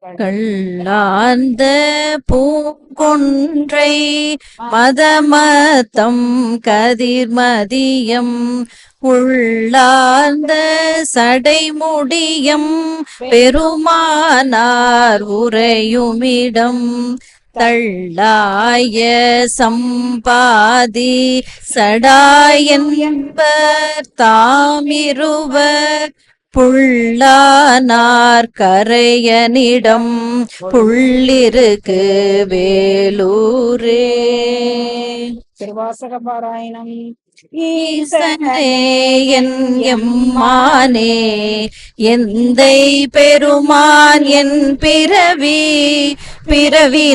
கள்ளார்ந்த பூங்கொன்றை மதமத்தம் கதிர்மதியம் உள்ளார்ந்த சடைமுடியம் பெருமானார் உறையுமிடம் தள்ளாய சம்பாதி சடாயன் என்பர் தாமிருவர் புள்ளானார் கரையனிடம் புள்ளிருக்கு வேலூரே. திருவாசக பாராயணம். ஈசனே என் எம்மானே எந்தை பெருமான் என் பிறவி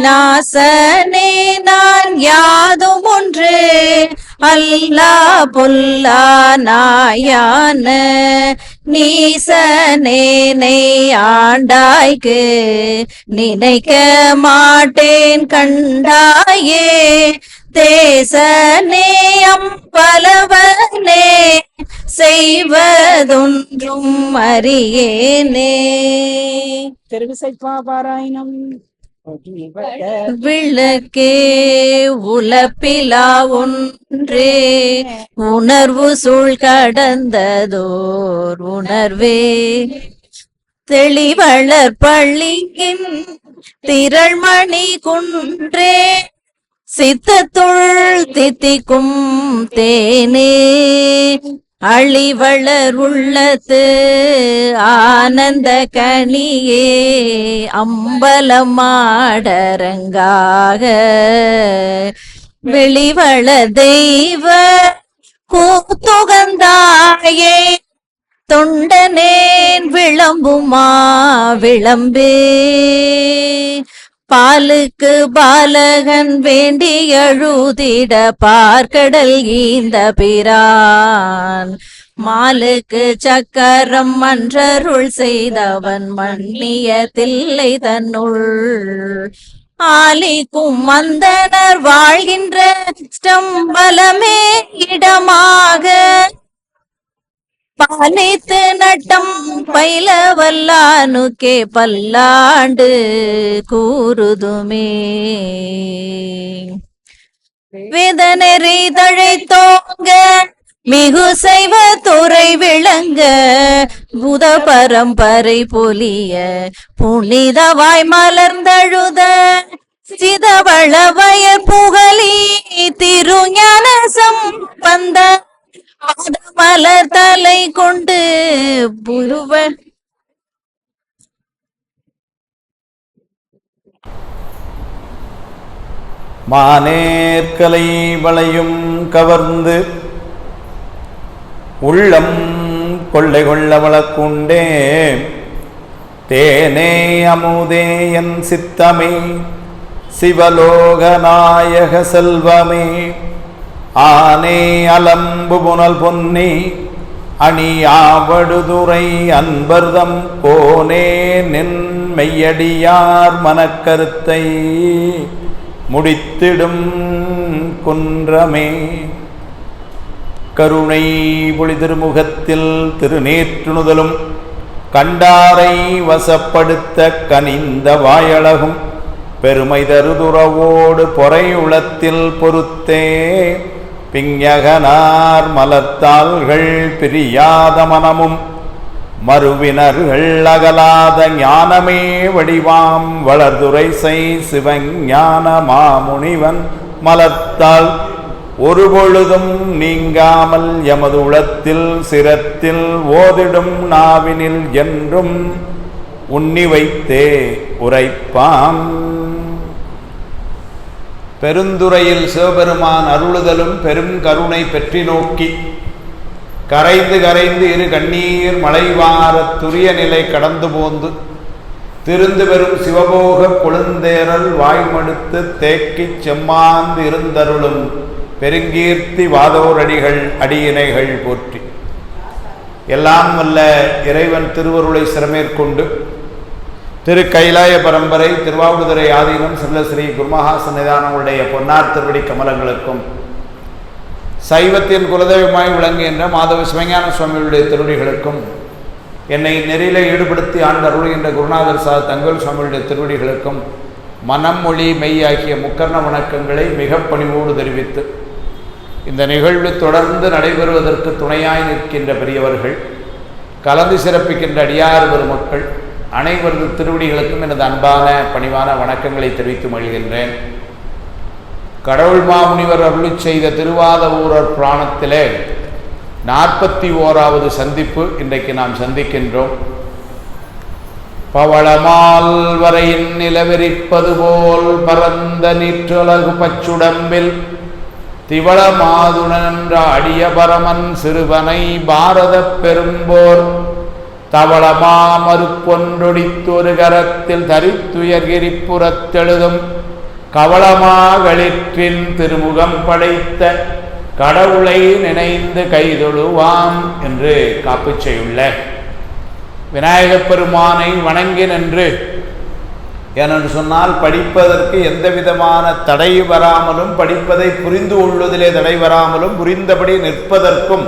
நாசனே நான் யாதும் ஒன்று அல்லா பொல்லா நாயான நீசனேனை ஆண்டாய்க்கு நினைக்க மாட்டேன் கண்டாயே தேசனே அம்பலவனே செய்வதொன்றும் அறியேனே. திருவிசைப்பா பாராயணம். விளக்கே உலப்பிலா ஒன்றே உணர்வு சூழ் கடந்ததோர் உணர்வே தெளிவளர் பள்ளியின் திரள்மணி குன்றே சித்தத்துள் தித்திக்கும் தேனே அழிவளர் உள்ளத்து ஆனந்த கனியே அம்பலமாடரங்காக வெளிவள தெய்வ கூத்துகந்தாயே தொண்டனேன் விளம்புமா விளம்பே பாலுக்கு பாலகன் வேண்டி எழுதிட பார்க்கடல் ஈந்த பிரான் மாலுக்கு சக்கரம் மன்றருள் செய்தவன் மன்னிய தில்லை தன்னுள் ஆலிக்கும் மந்தனர் வாழ்கின்ற ஸ்டம்பலமே இடமாக பாலித்து நட்டம் பயில வல்லானுக்கே பல்லாண்டு கூறுதுமே. வேதனெறி தழைத்தோங்க மிகு செய்வ துறை விளங்க புத பரம்பரை பொலிய புனிதவாய் மலர்ந்தழுத சிதவள வயற் புகழி திருஞான சம்பந்த மலர் தலை கொண்டு புருவ மானேற்கலை வளையும் கவர்ந்து உள்ளம் கொள்ளை கொள்ள வளக்குண்டே தேனே அமுதே என் சித்தமே சிவலோகநாயக செல்வமே ஆனே அலம்பு புனல் பொன்னி அணியாவடுதுறை அன்பர்தம் கோனே நின் மெய்யடியார் மனக்கருத்தை முடித்திடும் குன்றமே கருணை பொழி திருமுகத்தில் திருநேற்றுணுதலும் கண்டாரை வசப்படுத்த கனிந்த வாயழகும் பெருமை தருதுறவோடு பொறை உளத்தில் பொறுத்தே பிஞகனார் மலர்த்தாள்கள் பிரியாத மனமும் மறுவினர்கள் அகலாத ஞானமே வடிவாம் வளர்துரை செய் சிவஞான மாமுனிவன் மலர்த்தாள் ஒரு பொழுதும் நீங்காமல் எமது உளத்தில் சிரத்தில் ஓதிடும் நாவினில் என்றும் உண்ணி வைத்தே உரைப்பாம். பெருந்துறையில் சிவபெருமான் அருளுதலும் பெரும் கருணை பெற்றி நோக்கி கரைந்து கரைந்து இரு கண்ணீர் மலைவார துரிய நிலை கடந்து போந்து திருந்து பெறும் சிவபோக கொழுந்தேரல் வாய்மடுத்து தேக்கிச் செம்மாந்து இருந்தருளும் பெருங்கீர்த்தி வாதோரடிகள் அடியினைகள் போற்றி. எல்லாம் வல்ல இறைவன் திருவருளை சிரமேற்கொண்டு திரு கைலாய பரம்பரை திருவாவடுதுறை ஆதீனம் செல்லஸ்ரீ குருமகா சன்னிதானங்களுடைய பொன்னார் திருவடி கமலங்களுக்கும் சைவத்தின் குலதெய்வமாய் விளங்குகின்ற மாதவ சிவஞான சுவாமிகளுடைய திருவடிகளுக்கும் என்னை நெறியில ஈடுபடுத்தி ஆண்டு அருள்கின்ற குருநாதர் சார் தங்கள் சுவாமியுடைய திருவடிகளுக்கும் மனம் மொழி மெய் ஆகிய முக்கர்ண வணக்கங்களை மிக பணிவோடு தெரிவித்து இந்த நிகழ்வு தொடர்ந்து நடைபெறுவதற்கு துணையாய் நிற்கின்ற பெரியவர்கள், கலந்து சிறப்பிக்கின்ற அடியார் பெருமக்கள் அனைவரது திருவடிகளுக்கும் எனது அன்பான பணிவான வணக்கங்களை தெரிவித்து மகிழ்கின்றேன். கடவுள் மாமுனிவர் அருளி செய்த திருவாதவூரர் புராணத்திலே 41வது சந்திப்பு இன்றைக்கு நாம் சந்திக்கின்றோம். பவளமால் வரையின் நிலவெறிப்பது போல் பரந்த நீற்றலகு பச்சுடம்பில் திவள மாதுணன்ற அடிய பரமன் சிறுவனை பாரத பெரும்போர் தவளமா மறுப்பொன்றொடித்தொரு கரத்தில் தரித்துயர்கிரிப்புறத்தெழுதும் கவளமாகளிற்றின் திருமுகம் படைத்த கடவுளை நினைந்து கைதொழுவாம் என்று காப்புச் செய்யுள்ள விநாயகப் பெருமானை வணங்கி நின்று, ஏனென்று சொன்னால் படிப்பதற்கு எந்த விதமான தடை வராமலும், படிப்பதை புரிந்து கொள்வதிலே தடை வராமலும், புரிந்தபடி நிற்பதற்கும்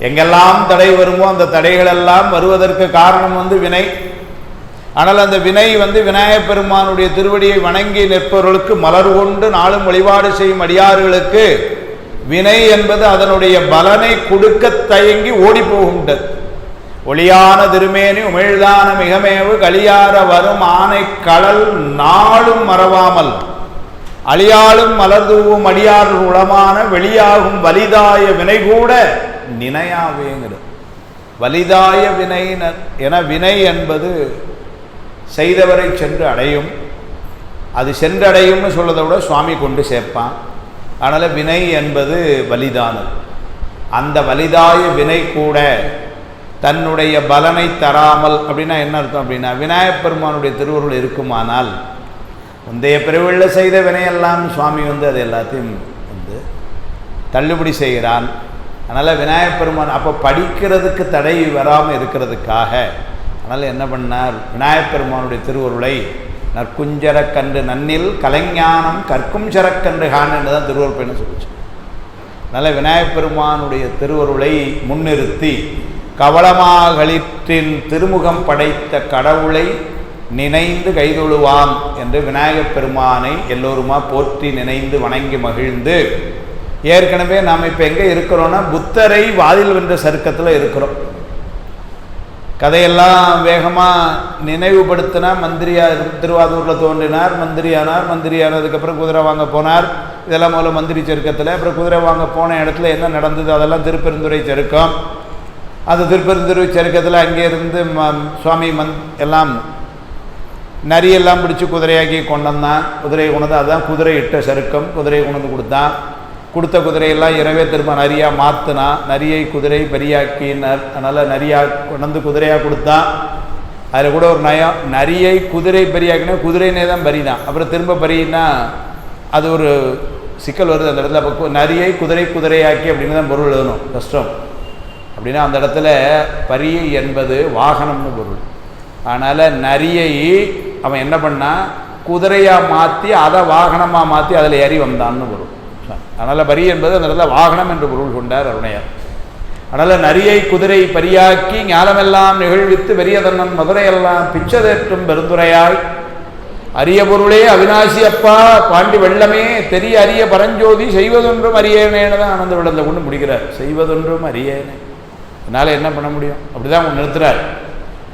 எங்கெல்லாம் தடை வருமோ அந்த தடைகளெல்லாம் வருவதற்கு காரணம் வினை. ஆனால் அந்த வினை விநாயகப் பெருமானுடைய திருவடியை வணங்கி நிற்பவர்களுக்கு மலர் கொண்டு நாளும் வழிபாடு செய்யும் அடியார்களுக்கு வினை என்பது அதனுடைய பலனை கொடுக்க தயங்கி ஓடி போகின்றது. ஒளியான திருமேனி உமிழ்தான மிகமேவு களியார வரும் ஆனை கடல் நாளும் மறவாமல் அழியாலும் மலர்தூவும் அடியார்கள் உளமான வெளியாகும் வலிதாய வினை கூட நினையாவேங்கிறது. வலிதாய வினை என வினை என்பது செய்தவரை சென்று அடையும். அது சென்றடையும்னு சொல்றதை விட சுவாமி கொண்டு சேர்ப்பான். அதனால் வினை என்பது வலிதானது. அந்த வலிதாய வினை கூட தன்னுடைய பலனை தராமல், அப்படின்னா என்ன அர்த்தம் அப்படின்னா, விநாயகப் பெருமானுடைய திருவருள் இருக்குமானால் முந்தைய பிறவியில் செய்த வினையெல்லாம் சுவாமி அது எல்லாத்தையும் தள்ளுபடி செய்கிறான். அதனால் விநாயகப் பெருமான் அப்போ படிக்கிறதுக்கு தடை வராமல் இருக்கிறதுக்காக அதனால் என்ன பண்ணார், விநாயகப் பெருமானுடைய திருவருளை நற்குஞ்சரக்கன்று நன்னில் கலைஞானம் கற்கும் சரக்கன்று கான் என்று தான் திருவருள் பெண்ணு சொல்லிச்சு. அதனால் விநாயகப் பெருமானுடைய திருவருளை முன்னிறுத்தி கவளமாகளிற்றின் திருமுகம் படைத்த கடவுளை நினைந்து கைதொழுவாம் என்று விநாயகப் பெருமானை எல்லோருமா போற்றி நினைந்து வணங்கி மகிழ்ந்து, ஏற்கனவே நாம் இப்போ எங்கே இருக்கிறோன்னா புத்தரை வாதில் வென்ற சருக்கத்தில் இருக்கிறோம். கதையெல்லாம் வேகமாக நினைவுபடுத்தினா, மந்திரியார் திருவாதூரில் தோன்றினார், மந்திரியானதுக்கப்புறம் குதிரை வாங்க போனார். இதெல்லாம் முதல்ல மந்திரி சருக்கத்தில். அப்புறம் குதிரை வாங்க போன இடத்துல என்ன நடந்தது அதெல்லாம் திருப்பெருந்துறை சருக்கம். அந்த திருப்பெருந்துறை சருக்கத்தில் அங்கேருந்து சுவாமி எல்லாம் நரியெல்லாம் பிடிச்சி குதிரையாக்கி கொண்டான். குதிரையை கொண்டு அதுதான் குதிரை இட்ட சருக்கம். குதிரையை கொண்டு கொடுத்தான். கொடுத்த குதிரையெல்லாம் இரவே திரும்ப நரியாக மாற்றினா, நரியை குதிரை பெரியாக்கினார். அதனால் நரியாக கொண்டு குதிரையாக கொடுத்தான். அதில் கூட ஒரு நயம், நரியை குதிரை பெரியாக்கினா குதிரைனே தான் பரிதான். அப்புறம் திரும்ப பரினா அது ஒரு சிக்கல் வருது அந்த இடத்துல. அப்போ நரியை குதிரையாக்கி அப்படின்னு தான் பொருள் எழுதணும், கஷ்டம். அப்படின்னா அந்த இடத்துல பரி என்பது வாகனம்னு பொருள். அதனால் நரியை அவன் என்ன பண்ணால் குதிரையாக மாற்றி அதை வாகனமாக மாற்றி அதில் ஏறி வந்தான்னு பொருள். அதனால் பரி என்பது அந்த இடத்துல வாகனம் என்று பொருள் கொண்டார் அருணையார். அதனால் நரியை குதிரை பரியாக்கி ஞானமெல்லாம் நிகழ்வித்து வெறியதன்னன் மதுரையெல்லாம் பிச்சதேற்றும் பெருந்துரையாய் அரிய பொருளே அவிநாசி அப்பா பாண்டி வெள்ளமே தெரிய அரிய பரஞ்சோதி செய்வதொன்றும் அறியேனேன்னு தான் ஆனந்த விடத்தை கொண்டு முடிக்கிறார். செய்வதொன்றும் அறியேனே. அதனால் என்ன பண்ண முடியும், அப்படி தான் நிறுத்துறார்.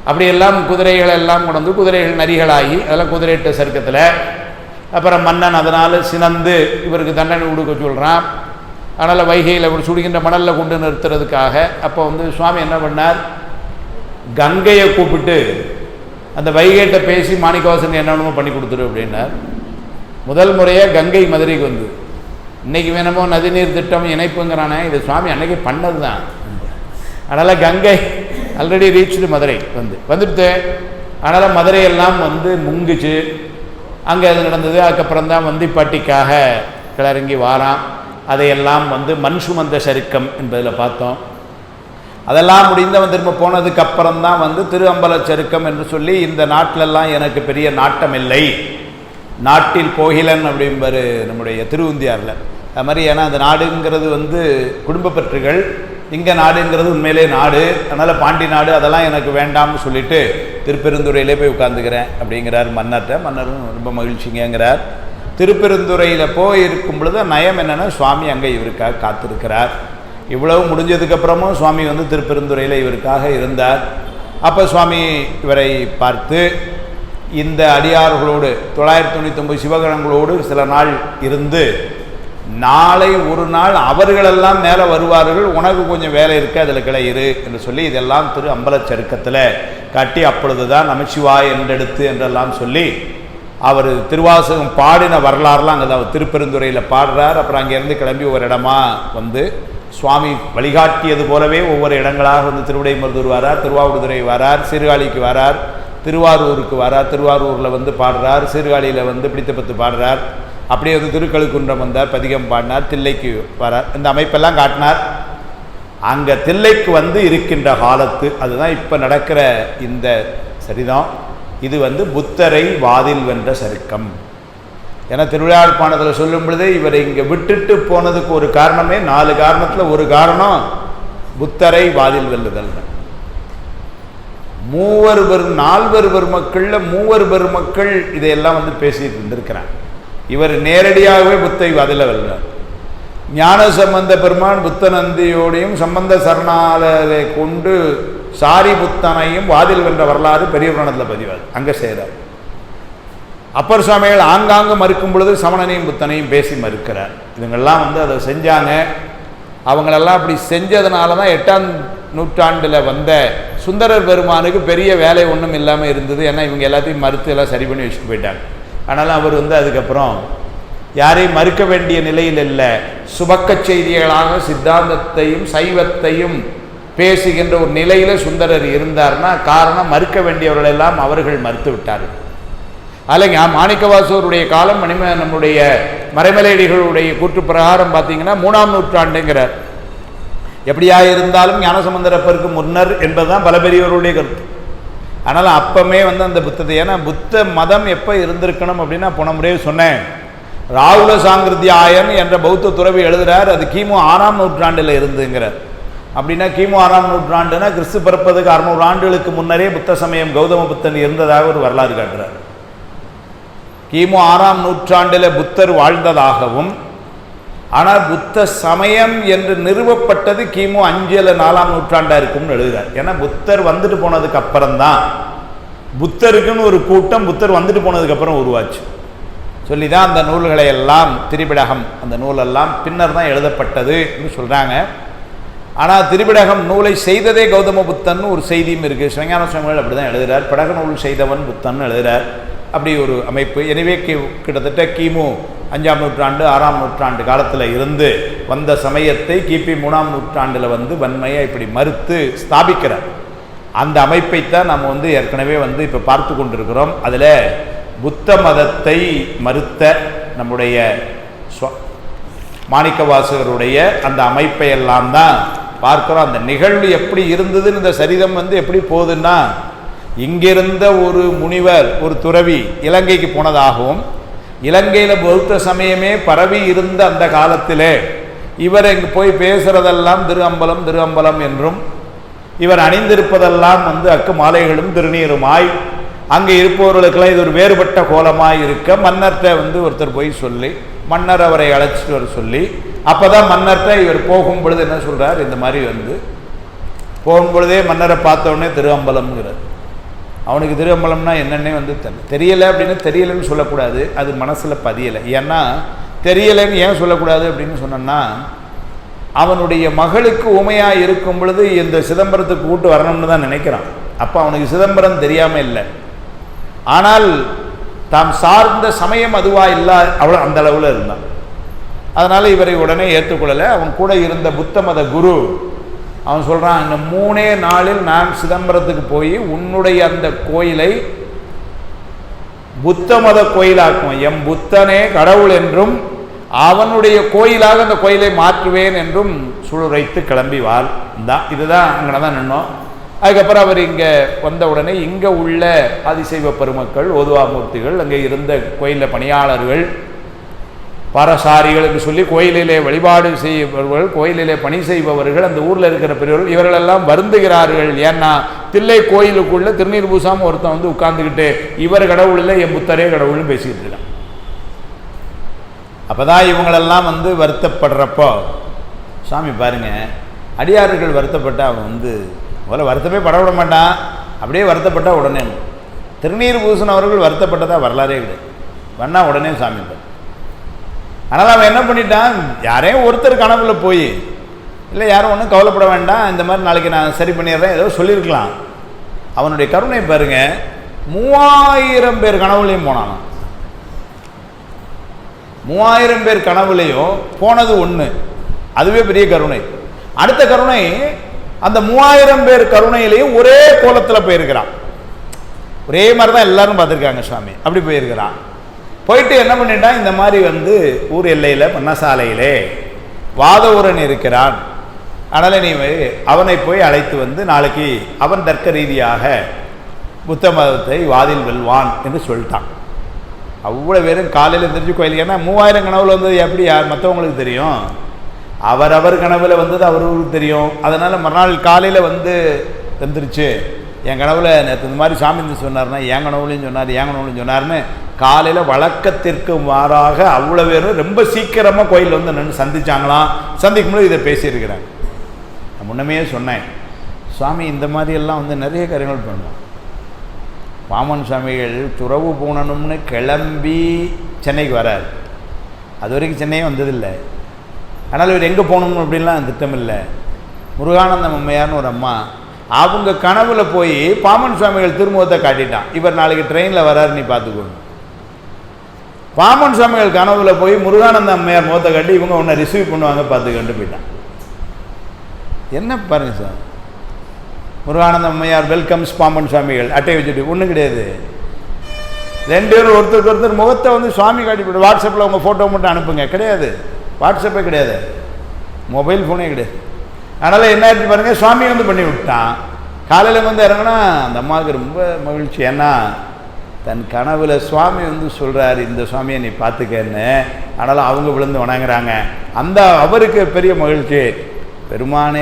அப்படியெல்லாம் குதிரைகள் எல்லாம் கொண்டு குதிரைகள் நரிகளாகி அதெல்லாம் குதிரையிட்ட சருக்கத்தில். அப்புறம் மன்னன் அதனால் சினந்து இவருக்கு தண்டனை கொடுக்க சொல்கிறான். அதனால் வைகையில் அவர் சுடுகின்ற மணலில் கொண்டு நிறுத்துறதுக்காக அப்போ சுவாமி என்ன பண்ணார், கங்கையை கூப்பிட்டு அந்த வைகையிட்ட பேசி மாணிக்கவாசன் என்னென்னமோ பண்ணி கொடுத்துரு அப்படின்னார். முதல் முறையாக கங்கை மதுரைக்கு இன்றைக்கி வேணுமோ நதிநீர் திட்டம் இணைப்புங்கிறானே, இது சுவாமி அன்னைக்கு பண்ணது தான். அதனால் கங்கை ஆல்ரெடி ரீச்டு மதுரை வந்துடுத்து. அதனால் மதுரையெல்லாம் முங்குச்சு. அங்கே அது நடந்தது. அதுக்கப்புறம் தான் வந்திப்பாட்டிக்காக கிளறங்கி வாரான். அதையெல்லாம் மண் சுமந்த சருக்கம் என்பதில் பார்த்தோம். அதெல்லாம் முடிந்தவன் திரும்ப போனதுக்கு அப்புறம் தான் திரு அம்பல சருக்கம் என்று சொல்லி, இந்த நாட்டிலெல்லாம் எனக்கு பெரிய நாட்டம் இல்லை, நாட்டில் போகிலன் அப்படிம்பாரு நம்முடைய திருவுந்தியாரில். அது மாதிரி ஏன்னா அந்த நாடுங்கிறது குடும்ப பற்றுகள். இங்கே நாடுங்கிறது உண்மையிலே நாடு, அதனால் பாண்டி நாடு அதெல்லாம் எனக்கு வேண்டாம்னு சொல்லிட்டு திருப்பெருந்துறையிலே போய் உட்காந்துக்கிறேன் அப்படிங்கிறார் மன்னர்கிட்ட. மன்னரும் ரொம்ப மகிழ்ச்சிங்கிறார். திருப்பெருந்துறையில் போய் இருக்கும் பொழுது நயம் என்னென்னா சுவாமி அங்கே இவருக்காக காத்திருக்கிறார். இவ்வளவு முடிஞ்சதுக்கப்புறமும் சுவாமி வந்து திருப்பெருந்துறையில் இவருக்காக இருந்தார். அப்போ சுவாமி இவரை பார்த்து இந்த அடியார்களோடு 999 சிவகணங்களோடு சில நாள் இருந்து நாளை ஒரு நாள் அவர்களெல்லாம் மேலே வருவார்கள், உனக்கு கொஞ்சம் வேலை இருக்குது அதில் கிளையிரு என்று சொல்லி இதெல்லாம் திரு அம்பலச்சருக்கத்தில் காட்டி அப்பொழுது தான் நமச்சிவாய் என்றெடுத்து என்றெல்லாம் சொல்லி அவர் திருவாசகம் பாடின வரலாறுலாம் அங்கே தான் திருப்பெருந்துறையில் பாடுறார். அப்புறம் அங்கேருந்து கிளம்பி ஒரு இடமா வந்து சுவாமி வழிகாட்டியது போலவே ஒவ்வொரு இடங்களாக வந்து திருவிடைமருதூர் வரார், திருவாவடுதுறை வரார், சீர்காழிக்கு வரார், திருவாரூருக்கு வரார், திருவாரூரில் வந்து பாடுறார், சீர்காழியில் வந்து பிடித்தப்பத்து பாடுறார், அப்படியே வந்து திருக்கழுக்குன்றம் வந்தார், பதிகம் பாடினார், தில்லைக்கு வரார். இந்த அமைப்பெல்லாம் காட்டினார். அங்கே தில்லைக்கு வந்து இருக்கின்ற காலத்து அதுதான் இப்போ நடக்கிற இந்த சரிதம். இது வந்து புத்தரை வாதில் வென்ற சருக்கம். ஏன்னா திருவிழாழ்ப்பாணத்தில் சொல்லும் பொழுதே இவரை இங்கே விட்டுட்டு போனதுக்கு ஒரு காரணமே 4 காரணத்தில் ஒரு காரணம் புத்தரை வாதில் வெல்லுதல். 4 பெருமக்களில் 3 பெருமக்கள் இதையெல்லாம் வந்து பேசிட்டு இருந்திருக்கிறார். இவர் நேரடியாகவே புத்தை வாதில் வெல்றார். ஞான சம்பந்த பெருமான் புத்தநந்தியோடையும் சம்பந்த சரணாலரை கொண்டு சாரி புத்தனையும் வாதில் வென்ற வரலாறு பெரிய புராணத்தில் பதிவாது, அங்கே செய்கிறார். அப்பர் சுவாமிகள் ஆங்காங்கு மறுக்கும் பொழுது சமணனையும் புத்தனையும் பேசி மறுக்கிறார். இவங்கெல்லாம் வந்து அதை செஞ்சாங்க. அவங்களெல்லாம் அப்படி செஞ்சதுனால தான் 8ஆம் நூற்றாண்டில் வந்த சுந்தரர் பெருமானுக்கு பெரிய வேலை ஒன்றும் இல்லாமல் இருந்தது. ஏன்னா இவங்க எல்லாத்தையும் மறுத்து எல்லாம் சரி பண்ணி வச்சுட்டு போயிட்டாங்க. ஆனாலும் அவர் வந்து அதுக்கப்புறம் யாரையும் மறுக்க வேண்டிய நிலையில் இல்லை, சுபக்க செய்திகளாக சித்தாந்தத்தையும் சைவத்தையும் பேசுகின்ற ஒரு நிலையில் சுந்தரர் இருந்தார்னா காரணம் மறுக்க வேண்டியவர்களெல்லாம் அவர்கள் மறுத்து விட்டார்கள். அல்லங்க மாணிக்கவாசகருடைய காலம் நம்முடைய மறைமலையடிகளுடைய கூற்று பிரகாரம் பார்த்தீங்கன்னா 3ஆம் நூற்றாண்டுங்கிறார். எப்படியா இருந்தாலும் ஞானசம்பந்தரப்பருக்கு முன்னர் என்பதுதான் பல பெரியவர்களுடைய கருத்து. ஆனால் அப்பமே வந்து அந்த புத்தத்தை, ஏன்னா புத்த மதம் எப்போ இருந்திருக்கணும் அப்படின்னா போன முறையே சொன்னேன், ராகுல சாங்கிருத்தியாயன் என்ற பௌத்த துறவி எழுதுகிறார், அது கிமு 6ஆம் நூற்றாண்டில் இருந்துங்கிறார். அப்படின்னா கிமு 6ஆம் நூற்றாண்டுனா கிறிஸ்து பிறப்பதுக்கு 600 ஆண்டுகளுக்கு முன்னரே புத்த சமயம் கௌதம புத்தன் இருந்ததாக ஒரு வரலாறு காட்டுறார். கிமு 6ஆம் நூற்றாண்டில் புத்தர் வாழ்ந்ததாகவும், ஆனால் புத்த சமயம் என்று நிறுவப்பட்டது கிமு 5 அல்ல 4ஆம் நூற்றாண்டாக இருக்கும்னு எழுதுகிறார். ஏன்னா புத்தர் வந்துட்டு போனதுக்கு அப்புறம்தான் புத்தருக்குன்னு ஒரு கூட்டம் புத்தர் வந்துட்டு போனதுக்கு அப்புறம் உருவாச்சு சொல்லி தான் அந்த நூல்களை எல்லாம் திரிபிடகம் அந்த நூலெல்லாம் பின்னர் தான் எழுதப்பட்டதுன்னு சொல்கிறாங்க. ஆனால் திரிபிடகம் நூலை செய்ததே கௌதம புத்தன் ஒரு செய்தியும் இருக்குது. சிவஞான சுவாமிகள் அப்படி தான் எழுதுகிறார், படக நூல் செய்தவன் புத்தன் எழுதுகிறார். அப்படி ஒரு அமைப்பு. எனவே கிட்டத்தட்ட கிமு 5ஆம் நூற்றாண்டு 6ஆம் நூற்றாண்டு காலத்தில் இருந்து வந்த சமயத்தை கிபி 3ஆம் நூற்றாண்டில் வந்து வன்மையை இப்படி மறுத்து ஸ்தாபிக்கிறார். அந்த அமைப்பைத்தான் நம்ம வந்து ஏற்கனவே வந்து இப்போ பார்த்து கொண்டிருக்கிறோம். அதில் புத்த மதத்தை மறுத்த நம்முடைய மாணிக்கவாசகருடைய அந்த அமைப்பை எல்லாம் தான் பார்க்கிறோம். அந்த நிகழ்வு எப்படி இருந்ததுன்னு இந்த சரிதம் வந்து எப்படி போகுதுன்னா, இங்கிருந்த ஒரு முனிவர் ஒரு துறவி இலங்கைக்கு போனதாகவும், இலங்கையில் பௌத்த சமயமே பரவி இருந்த அந்த காலத்திலே இவர் இங்கு போய் பேசுகிறதெல்லாம் திரு அம்பலம் என்றும், இவர் அணிந்திருப்பதெல்லாம் வந்து அக்கு மாலைகளும் திருநீருமாய் அங்கே இருப்பவர்களுக்கெல்லாம் இது ஒரு வேறுபட்ட கோலமாய் இருக்க மன்னர்கிட்ட வந்து ஒருத்தர் போய் சொல்லி மன்னர் அவரை அழைச்சிட்டு வர சொல்லி, அப்போ தான் மன்னர்கிட்ட இவர் போகும் பொழுது என்ன சொல்கிறார், இந்த மாதிரி வந்து போகும் பொழுதே மன்னரை பார்த்தோடனே திருஅம்பலம்ங்கிறார். அவனுக்கு திருஅம்பலம்னா என்னென்னே வந்து தெரியலை அப்படின்னு தெரியலைன்னு சொல்லக்கூடாது, அது மனசில் பதியலை. ஏன்னா தெரியலைன்னு ஏன் சொல்லக்கூடாது அப்படின்னு சொன்னோன்னா, அவனுடைய மகளுக்கு உமையாக இருக்கும் பொழுது இந்த சிதம்பரத்துக்கு கூட்டு வரணும்னு தான் நினைக்கிறான். அப்போ அவனுக்கு சிதம்பரம் தெரியாமல் இல்லை, ஆனால் தாம் சார்ந்த சமயம் அதுவாக இல்லை, அவ்வளோ அந்த அளவில் இருந்தான். அதனால் இவரை உடனே ஏற்றுக்கொள்ளலை. அவன் கூட இருந்த புத்த மத குரு அவன் சொல்கிறான், இந்த 3 நாளில் நான் சிதம்பரத்துக்கு போய் உன்னுடைய அந்த கோயிலை புத்த மத கோயிலாக்கும், எம் புத்தனே கடவுள் என்றும் அவனுடைய கோயிலாக அந்த கோயிலை மாற்றுவேன் என்றும் சுழுரைத்து கிளம்பி வாழ்ந்தான். இதுதான் அங்கே தான் நின்னோம். அதுக்கப்புறம் அவர் இங்கே வந்த உடனே இங்கே உள்ள ஆதிசைவ பெருமக்கள் ஓதுவாமூர்த்திகள், அங்கே இருந்த கோயிலில் பணியாளர்கள் பாரசாரிகள் என்று சொல்லி கோயிலிலே வழிபாடு செய்பவர்கள், கோயிலிலே பணி செய்பவர்கள், அந்த ஊரில் இருக்கிற பெரியவர்கள் இவர்களெல்லாம் வருந்துகிறார்கள். ஏன்னா தில்லை கோயிலுக்குள்ள திருநீர் பூசாமல் ஒருத்தன் வந்து உட்கார்ந்துக்கிட்டு இவர் கடவுள் இல்லை என் புத்தரே கடவுள்னு பேசிக்கிட்டு இருக்கான். அப்போதான் இவங்களெல்லாம் வந்து வருத்தப்படுறப்போ சாமி பாருங்க, அடியார்கள் வருத்தப்பட்ட அவன் வந்து முதல்ல வருத்தமே பட விட மாட்டான். அப்படியே வருத்தப்பட்டால் உடனே திருநீர் பூசினவர்கள் வருத்தப்பட்டதா வரலாறே கிடையாது. வண்ணா உடனே சாமி. அதனால் அவன் என்ன பண்ணிட்டான், யாரையும் ஒருத்தர் கனவுல போய் இல்லை யாரும் ஒன்றும் கவலைப்பட வேண்டாம், இந்த மாதிரி நாளைக்கு நான் சரி பண்ணிடுறேன் ஏதோ சொல்லியிருக்கலாம். அவனுடைய கருணை பாருங்க, 3000 பேர் கனவுலையும் போனான். 3000 பேர் கனவுலையும் போனது ஒன்று, அதுவே பெரிய கருணை. அடுத்த கருணை, அந்த 3000 பேர் கருணையிலையும் ஒரே கோலத்தில் போயிருக்கிறான். ஒரே மாதிரி தான் எல்லாரும் பார்த்துருக்காங்க சுவாமி. அப்படி போயிருக்கிறான். போயிட்டு என்ன பண்ணிட்டான், இந்த மாதிரி வந்து ஊர் எல்லையில் பண்ணசாலையிலே வாதவூரன் இருக்கிறான், அதனால் நீ அவனை போய் அழைத்து வந்து நாளைக்கு அவன் தர்க்க ரீதியாக புத்த மதத்தை வாதில் வெல்வான் என்று சொல்லிட்டான். அவ்வளோ பேரும் காலையில் தெரிஞ்சு கோயிலுக்கு, ஏன்னா 3000 கனவுல வந்தது எப்படி யார் மற்றவங்களுக்கு தெரியும், அவரவர் கனவுல வந்தது அவருக்கு தெரியும். அதனால் மறுநாள் காலையில் வந்து வந்துருச்சு, என் கனவுல நேற்று இந்த மாதிரி சாமி சொன்னார்னா என் கனவுலையும் சொன்னார், என் கனவுலையும் சொன்னார்னு காலையில் வழக்கத்திற்கு மாறாக அவ்வளோ பேரும் ரொம்ப சீக்கிரமாக கோயிலில் வந்து நின்று சந்திச்சாங்களாம். சந்திக்கும் போது இதை பேசியிருக்கிறாங்க. நான் முன்னமே சொன்னேன், சுவாமி இந்த மாதிரியெல்லாம் வந்து நிறைய காரியங்கள் பண்ணுவோம். பாமன் சுவாமிகள் துறவு போனணும்னு கிளம்பி சென்னைக்கு வரார். அது வரைக்கும் சென்னையே வந்ததில்லை. ஆனால் இவர் எங்கே போகணும் அப்படின்லாம் திட்டம் இல்லை. முருகானந்தம் அம்மையார்னு ஒரு அம்மா, அவங்க கனவுல போய் பாமன் சுவாமிகள் திருமுகத்தை காட்டிட்டான். இவர் நாளைக்கு ட்ரெயினில் வராரு, நீ பார்த்துக்கணும். பாமன் சுவாமிகள் கனவுல போய் முருகானந்த அம்மையார் முகத்தை காட்டி இவங்க உன்னை ரிசீவ் பண்ணுவாங்க பார்த்துக்கிட்டு போயிட்டான். என்ன பாருங்க சார், முருகானந்த அம்மையார் வெல்கம்ஸ் பாமன் சுவாமிகள் அட்டை வச்சுட்டு ஒன்றும் கிடையாது. 2 பேரும் ஒருத்தருக்கு ஒருத்தர் முகத்தை வந்து சுவாமி காட்டி போய்ட்டு வாட்ஸ்அப்பில் உங்கள் ஃபோட்டோ மட்டும் அனுப்புங்க, கிடையாது. வாட்ஸ்அப்பே கிடையாது, மொபைல் ஃபோனே கிடையாது. அதனால் என்ன ஆச்சு பாருங்கள், சுவாமி வந்து பண்ணி விட்டான். காலையில் வந்து இறங்கினா அந்த அம்மாவுக்கு ரொம்ப மகிழ்ச்சி. ஏன்னா தன் கனவுல சுவாமி வந்து சொல்கிறார், இந்த சுவாமியை நீ பார்த்துக்கன்னு. ஆனாலும் அவங்க விழுந்து வணங்குறாங்க. அந்த அவருக்கு பெரிய மகிழ்ச்சி. பெருமானே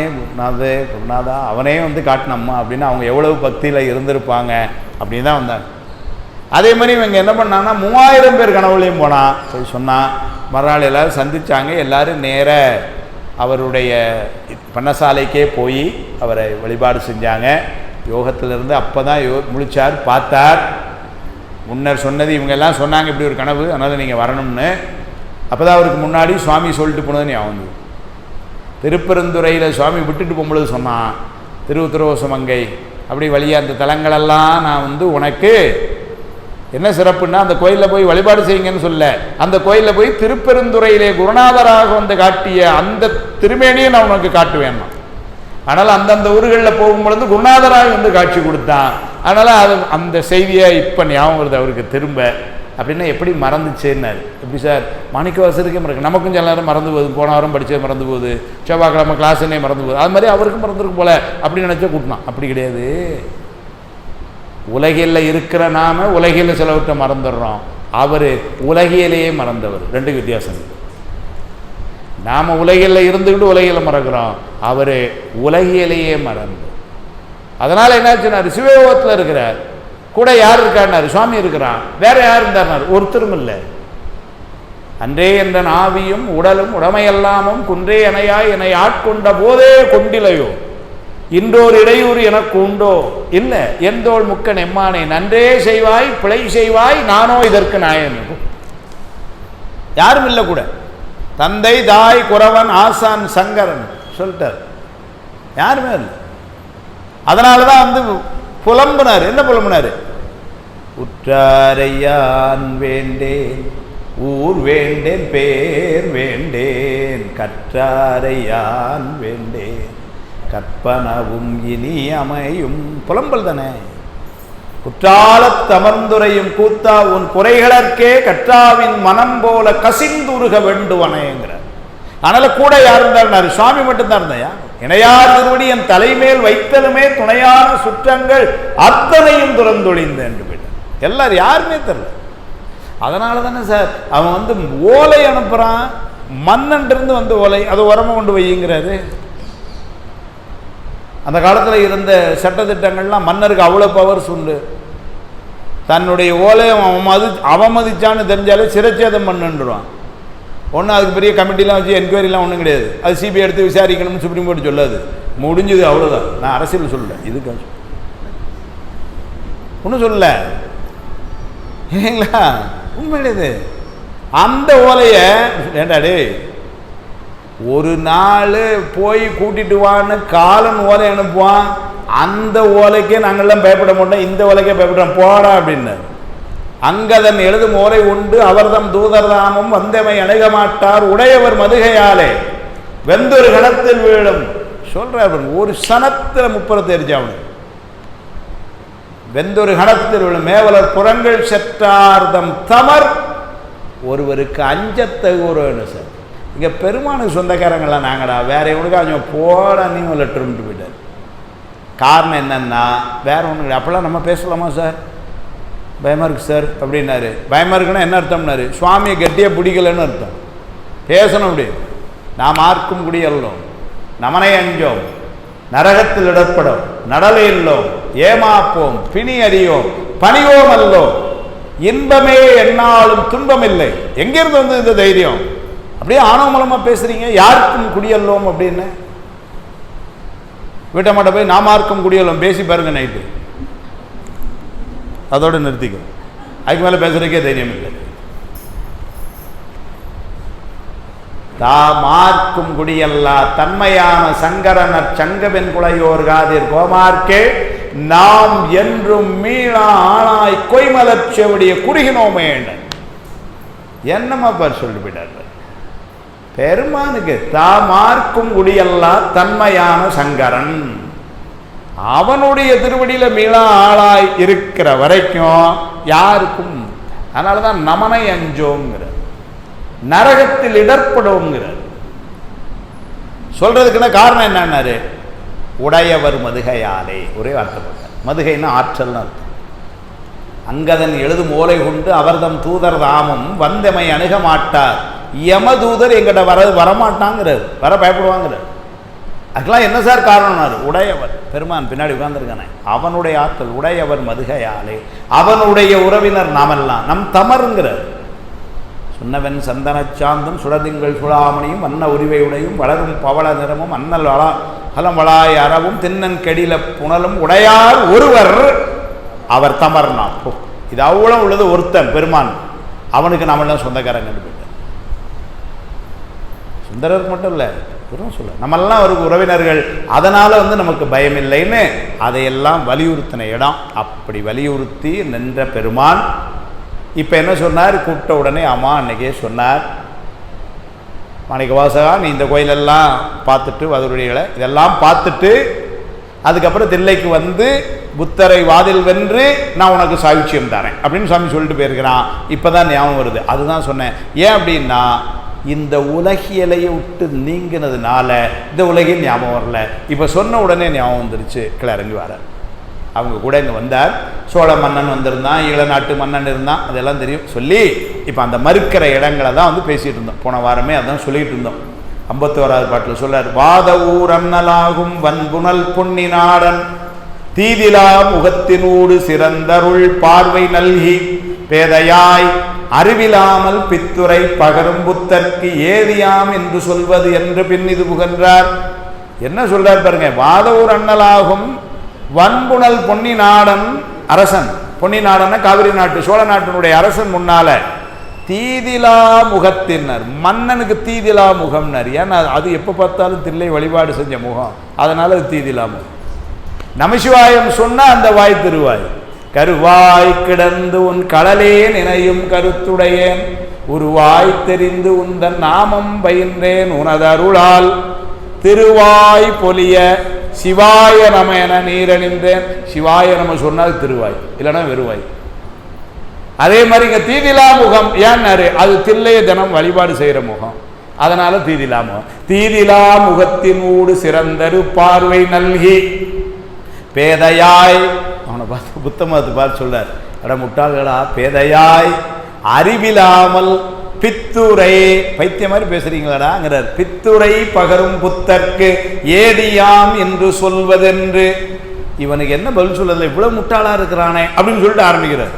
குருநாதா அவனே வந்து காட்டினம்மா அப்படின்னு அவங்க எவ்வளவு பக்தியில் இருந்திருப்பாங்க அப்படின்னு தான் வந்தாங்க. அதே மாதிரி இவங்க என்ன பண்ணாங்கன்னா 3000 பேர் கனவுலையும் போனான் சொல்லி சொன்னான். மறுநாள் எல்லோரும் சந்தித்தாங்க. எல்லோரும் நேர அவருடைய பண்ணசாலைக்கே போய் அவரை வழிபாடு செஞ்சாங்க. யோகத்திலிருந்து அப்போ தான் முழிச்சார், பார்த்தார். முன்னர் சொன்னது இவங்க எல்லாம் சொன்னாங்க இப்படி ஒரு கனவு, அதனால் நீங்கள் வரணும்னு. அப்போ தான் அவருக்கு முன்னாடி சுவாமி சொல்லிட்டு போனது நீ அவன் திருப்பெருந்துறையில் சுவாமி விட்டுட்டு போகும்பொழுது சொன்னான், திருவுத்திரவசமங்கை அப்படி வழியாக அந்த தலங்களெல்லாம் நான் வந்து உனக்கு என்ன சிறப்புன்னா அந்த கோயிலில் போய் வழிபாடு செய்யுங்கன்னு சொல்ல, அந்த கோயிலில் போய் திருப்பெருந்துறையிலே குருநாதராக வந்து காட்டிய அந்த திருமேனியை நான் உனக்கு காட்டுவேன்னா. ஆனால் அந்தந்த ஊர்களில் போகும்பொழுது குருநாதராக வந்து காட்சி கொடுத்தான். அதனால் அது அந்த செய்தியை இப்போ ஞாபகம் வருது அவருக்கு திரும்ப. அப்படின்னா எப்படி மறந்துச்சேன்னாரு. எப்படி சார், மாணிக்கவாசருக்கே மறக்க, நமக்கும் சில நேரம் மறந்து போகுது, போன வாரம் படித்தது மறந்து போகுது, செவ்வாய்க்கிழமை கிளாஸ்ன்னே மறந்து போகுது, அது மாதிரி அவருக்கும் மறந்துருக்கு போல அப்படின்னு நினச்சா கூட்டினான். அப்படி கிடையாது. உலகில் இருக்கிற நாம உலகில் சிலவற்றை மறந்துடுறோம், அவர் உலகிலேயே மறந்தவர். 2 வித்தியாசம். நாம் உலகில் இருந்துக்கிட்டு உலகில் மறக்கிறோம், அவர் உலகிலேயே மறந்து. அதனால் என்னாச்சுன்னாரு, சிவயோகத்தில் இருக்கிறார், கூட யார் இருக்காருனாரு, சுவாமி இருக்கிறான், வேற யார் இருந்தார்னாரு, ஒருத்தரும் இல்லை. அன்றே என்ற ஆவியும் உடலும் உடமையெல்லாமும் குன்றே எனையாய் என்னை ஆட்கொண்ட போதே கொண்டிலையோ இன்றோர் இடையூறு எனக்கு உண்டோ இல்லை எந்தோள் முக்கன் எம்மானே நன்றே செய்வாய் பிழை செய்வாய் நானோ இதற்கு நாயன். யாரும் இல்லை கூட. தந்தை தாய் குறவன் ஆசான் சங்கரன் சொல்லிட்டார், யாருமே இல்லை. அதனால தான் வந்து புலம்புனார். என்ன புலம்புனார்? உற்றாரையான் வேண்டேன் ஊர் வேண்டேன் பேர் வேண்டேன் கற்றாரையான் வேண்டேன் கற்பனவும் இனி அமையும். புலம்பல் தானே. குற்றாலத் தமர்ந்துரையும் கூத்தா உன் குறைகளற்கே கற்றாவின் மனம் போல கசிந்துருக வேண்டுவனேங்கிறார். அதனால கூட யார் இருந்தார்? சுவாமி மட்டும்தான் இருந்தாயா? இணையார் திருவடி என் தலைமேல் வைத்தலுமே துணையான சுற்றங்கள் அத்தனையும் துறந்தொழிந்த என்று போயிட்டார். எல்லாரும் யாருமே தெரியல. அதனால தானே சார் அவன் வந்து ஓலை அனுப்புகிறான், மன்னன்றிருந்து வந்து ஓலை, அதை உரமா கொண்டு வைங்கிறாரு. அந்த காலத்தில் இருந்த சட்டத்திட்டங்கள்லாம் மன்னருக்கு அவ்வளோ பவர்ஸ் உண்டு. தன்னுடைய ஓலையை அவமதிச்சான்னு தெரிஞ்சாலே சிறைச்சேதம் பண்ணுன்றான். ஒன்றும் அதுக்கு பெரிய கமிட்டிலாம் வச்சு என்கொயரிலாம் ஒன்றும் கிடையாது. அது சிபிஐ எடுத்து விசாரிக்கணும்னு சுப்ரீம் கோர்ட் சொல்லாது, முடிஞ்சது அவ்வளோதான். நான் அரசியல் சொல்லலை, இதுக்கு ஒன்றும் சொல்லலை இல்லைங்களா, உண்மையிலே அந்த ஓலையை ஏண்டாடே ஒரு நாள் போய் கூட்டிட்டு வான்னு காலன் ஓலை அனுப்புவான். அந்த ஓலைக்கே நாங்கள்லாம் பயப்பட மாட்டோம், இந்த ஓலைக்கே பயப்படுறோம் போடா அப்படின்னு. அங்கதன் எழுதும் ஓலை உண்டு அவர்தம் தூதர்தாமும் வந்தமை அணுக மாட்டார் உடையவர் மதுகையாலே வெந்தொரு கணத்தில் வீழும் சொல்றார். ஒரு சனத்தில் 30 தெரிஞ்சாவணும். வெந்தொரு கணத்தில் விழும் மேவலர் புறங்கள் செற்றார்தம் தமர் ஒருவருக்கு அஞ்சத்தகுறன்னு சார். இங்கே பெருமானுக்கு சொந்தக்காரங்களாம் நாங்கடா, வேற எவனுக்கு கொஞ்சம் போட நீங்க லெட்டர்ன்ட்டு போயிட்டார். காரணம் என்னன்னா வேற ஒன்றும் கிடையாது. அப்போல்லாம் நம்ம பேசலாமா சார், பயமாக இருக்குது சார் அப்படின்னாரு. பயமாக இருக்குன்னா என்ன அர்த்தம்னாரு, சுவாமியை கெட்டியாக பிடிக்கலன்னு அர்த்தம். பேசணும் அப்படி, நாம் ஆர்க்கும் குடியல்லோம், நமனை அஞ்சோம், நரகத்தில் இடப்படும், நடலை இல்லோம், ஏமாப்போம், பிணி அறியோம், பணிவோம் அல்லோம், இன்பமே என்னாலும் துன்பம் இல்லை. எங்கிருந்து வந்து இந்த தைரியம்? அப்படியே ஆணவ மூலமா பேசுறீங்க. யாருக்கும் குடியல்லோம் அப்படின்னு வீட்டை மாட்ட போய் நாமார்க்கும் குடியல்லோம் பேசி பாருங்க நைட்டு, அதோட நிறுத்திக்கும். அதுக்கு மேலே பேசுறதுக்கே தைரியம் இல்லை. தாமார்க்கும் குடியல்லா தன்மையான சங்கரனர் சங்கவென் குலையோர் காதிர் கோமார்க்கே நாம் என்றும் மீளா ஆனாய் கொய்மலர் செவடிய குறுகினோமே என்னமா பார் சொல்லி போயிட்டார் பெருமானுக்கு. தாமார்க்கும் குடியல்லா தன்மையான சங்கரன் அவனுடைய திருவடியில மீளா ஆளாய் இருக்கிற வரைக்கும் யாருக்கும். அதனாலதான் நமனை அஞ்சோங்கிற, நரகத்தில் இடர்படுங்கிறார். சொல்றதுக்குன்னா காரணம் என்னன்னாரு, உடையவர் மதுகையாலே ஒரே வார்த்தை போட்டார். மதுகைன்னா ஆற்றல்னு அர்த்தம். அங்கதன் எழுதும் ஓலை கொண்டு அவர்தம் தூதர் தாமும் வந்தமை அணுக மாட்டார். யமதூதர் எங்கிட்ட வரமாட்டாங்கிறார், வர பயப்படுவாங்கிறார். அதுக்கெல்லாம் என்ன சார் காரணம்னாரு, உடையவர் பெருமான் பின்னாடி உட்கார்ந்துருக்கானே அவனுடைய ஆற்றல். உடையவர் மதுகையாலே அவனுடைய உறவினர் நாமெல்லாம் நம் தமருங்கிறார். சுன்னவன் சந்தன சாந்தும் சுடதிங்கள் சுழாமணியும் அன்ன உரிவையுடையும் வளரும் பவள நிறமும் அன்னல் ஹலம் வளாய் அறவும் தின்னன் கெடில புனலும் உடையார் ஒருவர் அவர் தமர்னா. இது அவ்வளோ உள்ளது ஒருத்தன் பெருமான், அவனுக்கு நாமெல்லாம் சொந்தக்காரங்க போயிட்டார். சுந்தரருக்கு மட்டும் இல்லை, சொல்ல நம்மெல்லாம் அவருக்கு உறவினர்கள். அதனால நமக்கு பயம் இல்லைன்னு அதையெல்லாம் வலியுறுத்தின இடம். அப்படி வலியுறுத்தி நின்ற பெருமான் இப்போ என்ன சொன்னார், கூப்பிட்ட உடனே ஆமா அன்னைக்கே சொன்னார், மாணிக்க வாசகா நீ இந்த கோயிலெல்லாம் பார்த்துட்டு வதுரைகளை இதெல்லாம் பார்த்துட்டு அதுக்கப்புறம் தில்லைக்கு வந்து புத்தரை வாதில் வென்று நான் உனக்கு சாயுச்சியம் தரேன் அப்படின்னு சாமி சொல்லிட்டு போயிருக்கிறான். இப்போதான் ஞாபகம் வருது. அதுதான் சொன்னேன். ஏன் அப்படின்னா இந்த உலகியலையை விட்டு நீங்கினதுனால இந்த உலகில் ஞாபகம் வரல. இப்போ சொன்ன உடனே ஞாபகம் வந்துருச்சு. கிளறங்கி வர அவங்க கூட இங்கே வந்தார். சோழ மன்னன் வந்திருந்தான், ஈழ நாட்டு மன்னன் இருந்தான், அதெல்லாம் தெரியும் சொல்லி இப்போ அந்த மறுக்கிற இடங்களை தான் பேசிகிட்டு இருந்தோம். போன வாரமே அதான் சொல்லிகிட்டு இருந்தோம். 51வது பாட்டில் சொல்றார், வாத ஊர் அண்ணலாகும் வன்புணல் பொன்னி நாடன் தீதிலா முகத்தினூடு சிறந்தருள் பார்வை நல்கி பேதையாய் அறிவிலாமல் பித்துரை பகரும் புத்தர்க்கு ஏதியாம் என்று சொல்வது என்று பின் இது புகன்றார். என்ன சொல்றார் பாருங்க, வாதவூர் அண்ணலாகும் வன்புணல் பொன்னி நாடன் அரசன். பொன்னி நாடன்னா காவிரி நாட்டு சோழ நாட்டினுடைய அரசன் முன்னால தீதிலா முகத்தினர், மன்னனுக்கு தீதிலா முகம்னர். ஏன்னா அது எப்போ பார்த்தாலும் தில்லை வழிபாடு செஞ்ச முகம், அதனால அது தீதிலா முகம். நமசிவாயம் சொன்னா அந்த வாய் திருவாய். கருவாய் கிடந்து உன் கடலே நினையும் கருத்துடையேன் உருவாய் தெரிந்து உந்தன் நாமம் பயின்றேன் உனதருளால் திருவாய் பொலிய சிவாய நம என நீரணின்றேன். சிவாய நம சொன்னால் திருவாய், இல்லைன்னா வெறுவாய். அதே மாதிரி இங்க தீதிலா முகம் ஏன்னாரு, அது தில்லைய தினம் வழிபாடு செய்யற முகம், அதனால தீதிலா முகம். தீதிலா முகத்தினூடு சிறந்தரு பார்வை நல்கி பேதையாய், அவனை பார்த்து புத்த மதத்தை பார்த்து சொல்றார், அட முட்டாள்களா, பேதையாய் அறிவிலாமல் பித்துரை பைத்திய மாதிரி பேசுறீங்களாடாங்கிறார். பித்துரை பகரும் புத்தர்க்கு ஏடியாம் என்று சொல்வதென்று. இவனுக்கு என்ன பதில் சொல்லல, இவ்வளவு முட்டாளா இருக்கிறானே அப்படின்னு சொல்லிட்டு ஆரம்பிக்கிறார்.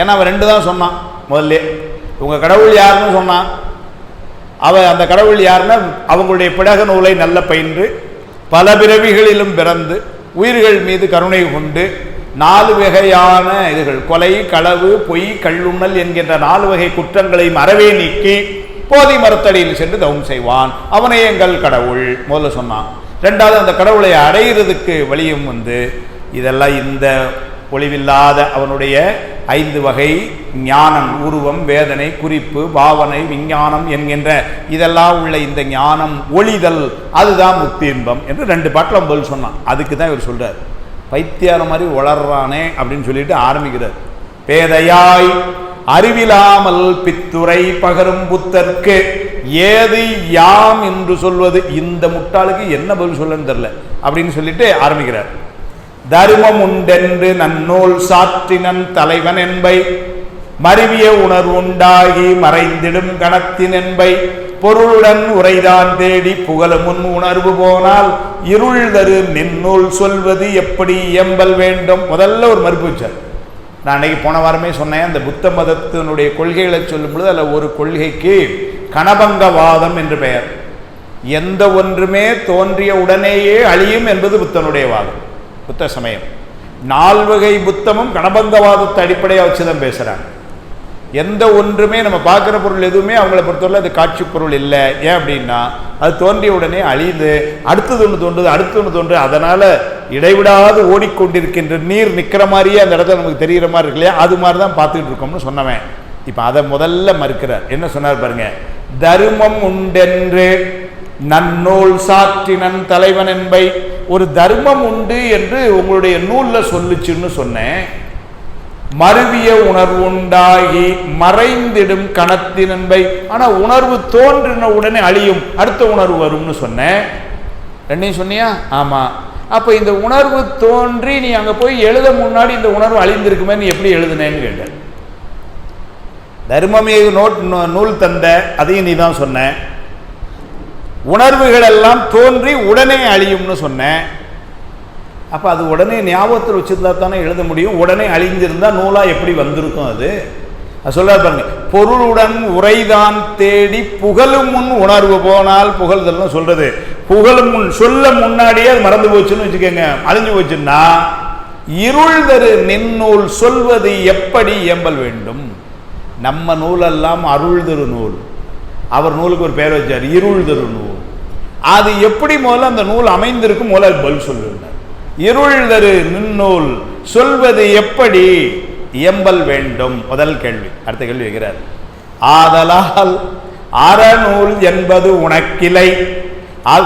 ஏன்னா அவன் 2 தான் சொன்னான் முதல்ல. உங்க கடவுள் யாருன்னு சொன்னான். அந்த கடவுள் யாருன்னா அவங்களுடைய பிடக நூலை நல்ல பயின்று பல பிறவிகளிலும் பிறந்து உயிர்கள் மீது கருணை கொண்டு 4 வகையான இதுகள் கொலை, களவு, பொய், கள்ளுண்ணல் என்கின்ற 4 வகை குற்றங்களையும் அறவே நீக்கி போதி மரத்தடியில் சென்று தவம் செய்வான், அவனே எங்கள் கடவுள் முதல்ல சொன்னான். 2வது அந்த கடவுளை அடைகிறதுக்கு வழியும் இதெல்லாம் இந்த ஒளிவில்லாத அவனுடைய 5 வகை ஞானம், உருவம், வேதனை, குறிப்பு, பாவனை, விஞ்ஞானம் என்கின்ற இதெல்லாம் உள்ள இந்த ஞானம் ஒளிதல், அதுதான் முக்தி இன்பம் என்று 2 பாட்டில் பதில் சொன்னான். அதுக்கு தான் இவர் சொல்றார், பைத்தியார மாதிரி வளர்றானே அப்படின்னு சொல்லிட்டு ஆரம்பிக்கிறார். பேதையாய் அறிவிலாமல் பித்துரை பகரும் புத்தர்க்கு ஏது யாம் என்று சொல்வது. இந்த முட்டாளுக்கு என்ன பதில் சொல்லன்னு தெரியல அப்படின்னு சொல்லிட்டு ஆரம்பிக்கிறார். தர்மம் உண்டென்று நன்னூல் சாற்றினன் தலைவன் என்பை மருவிய உணர்வுண்டாகி மறைந்திடும் கணத்தின் என்பை பொருளுடன் உரைதான் தேடி புகழ முன் உணர்வு போனால் இருள் தரு நின்னூல் சொல்வது எப்படி இயம்பல் வேண்டும். முதல்ல ஒரு மறுப்பு வச்சார். நான் அன்னைக்கு போன வாரமே சொன்னேன், அந்த புத்த மதத்தினுடைய கொள்கைகளை சொல்லும் பொழுது அதில் ஒரு கொள்கைக்கு கணபங்கவாதம் என்று பெயர். எந்த ஒன்றுமே தோன்றிய உடனேயே அழியும் என்பது புத்தனுடைய வாதம், புத்த சமயம். 4 வகை புத்தமும் கணபங்கவாதத்தை அடிப்படையாக வச்சுதான் பேசுறாங்க. எந்த ஒன்றுமே நம்ம பார்க்குற பொருள் எதுவுமே அவங்கள பொறுத்தவரை அது காட்சி பொருள் இல்லை. ஏன் அப்படின்னா அது தோன்றிய உடனே அழியுது, அடுத்தது ஒன்று தோன்றுது, அடுத்து ஒன்று தோன்று, அதனால இடைவிடாது ஓடிக்கொண்டிருக்கின்ற நீர் நிற்கிற மாதிரியே அந்த இடத்துல நமக்கு தெரிகிற மாதிரி இருக்கு இல்லையா, அது மாதிரி தான் பார்த்துக்கிட்டு இருக்கோம்னு சொன்னவன். இப்போ அதை முதல்ல மறுக்கிறார். என்ன சொன்னார் பாருங்க, தர்மம் உண்டென்று நன்னூல் சாற்றினன் தலைவன் என்பை. ஒரு தர்மம் உண்டு என்று உங்களுடைய நூலில் சொல்லுச்சுன்னு சொன்னேன். மருவிய உணர்வு உண்டாகி மறைந்திடும் கணத்தின் என்பை. ஆனால் உணர்வு தோன்றின உடனே அழியும், அடுத்த உணர்வு வரும்னு சொன்னேன். 2 சொன்னியா? ஆமாம். அப்போ இந்த உணர்வு தோன்றி நீ அங்கே போய் எழுத முன்னாடி இந்த உணர்வு அழிந்திருக்குமே, நீ எப்படி எழுதுனேன்னு கேட்ட. தர்மமே நூல் தந்த, அதையும் நீ தான் சொன்ன. உணர்வுகள் எல்லாம் தோன்றி உடனே அழியும்னு சொன்னேன். அப்போ அது உடனே ஞாபகத்தில் வச்சிருந்தா தானே எழுத முடியும். உடனே அழிஞ்சிருந்தா நூலாக எப்படி வந்திருக்கும்? அது சொல்ல பாருங்க, பொருளுடன் உரைதான் தேடி புகழும் முன் உணர்வு போனால். புகழ்தல்னு சொல்றது, புகழும் முன் சொல்ல முன்னாடியே அது மறந்து போச்சுன்னு வச்சுக்கோங்க, அழிஞ்சு போச்சுன்னா இருள் தரு நின்னூல் சொல்வது எப்படி இயம்பல் வேண்டும். நம்ம நூலெல்லாம் அருள் தரு நூல். அவர் நூலுக்கு ஒரு பேர் வச்சார், இருள் தரு நூல். அது எப்படி முதல்ல அந்த நூல் அமைந்திருக்கும், முதல்ல பதில் சொல்லுங்க. இருள் தரு நின்னூல் சொல்வது எப்படி இயம்பல் வேண்டும், முதல் கேள்வி. அடுத்த கேள்வி வைக்கிறார். ஆதலால் அறநூல் என்பது உனக்கிளை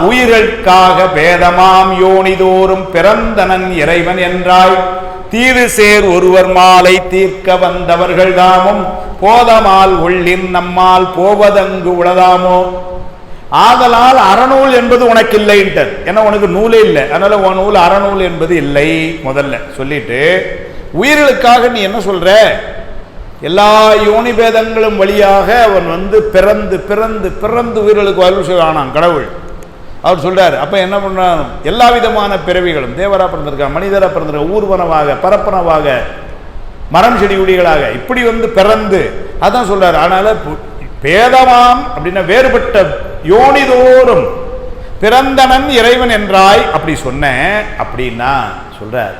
உயிர்களுக்காக பேதமாம் யோனிதோறும் பிறந்தனன் இறைவன் என்றாய். தீது சேர் ஒருவர் மாலை தீர்க்க வந்தவர்கள் தாமும் போதமால் உள்ளின் நம்மால் போவதங்கு உளதாமோ. ஆதலால் அறநூல் என்பது உனக்கு இல்லைன்ட்டு, ஏன்னா உனக்கு நூலே இல்லை, அதனால உன் நூல் அறநூல் என்பது இல்லை முதல்ல சொல்லிட்டு, உயிர்களுக்காக நீ என்ன சொல்ற, எல்லா யோனி பேதங்களும் வழியாக அவன் பிறந்து பிறந்து பிறந்து உயிர்களுக்கு அருள் செய்வானான் கடவுள். அவர் சொல்றாரு. அப்ப என்ன பண்றான், எல்லா விதமான பிறவிகளும் தேவரா பிறந்திருக்கான், மனிதரா பிறந்திருக்க, ஊர்வனவாக பரப்பனவாக மரம் செடி கொடிகளாக இப்படி பிறந்து அதான் சொல்றாரு. அதனால பேதமாம் அப்படின்னா வேறுபட்ட யோனிதோறும் பிறந்தனன் இறைவன் என்றாய் அப்படி சொன்ன. அப்படின்னா சொல்றார்,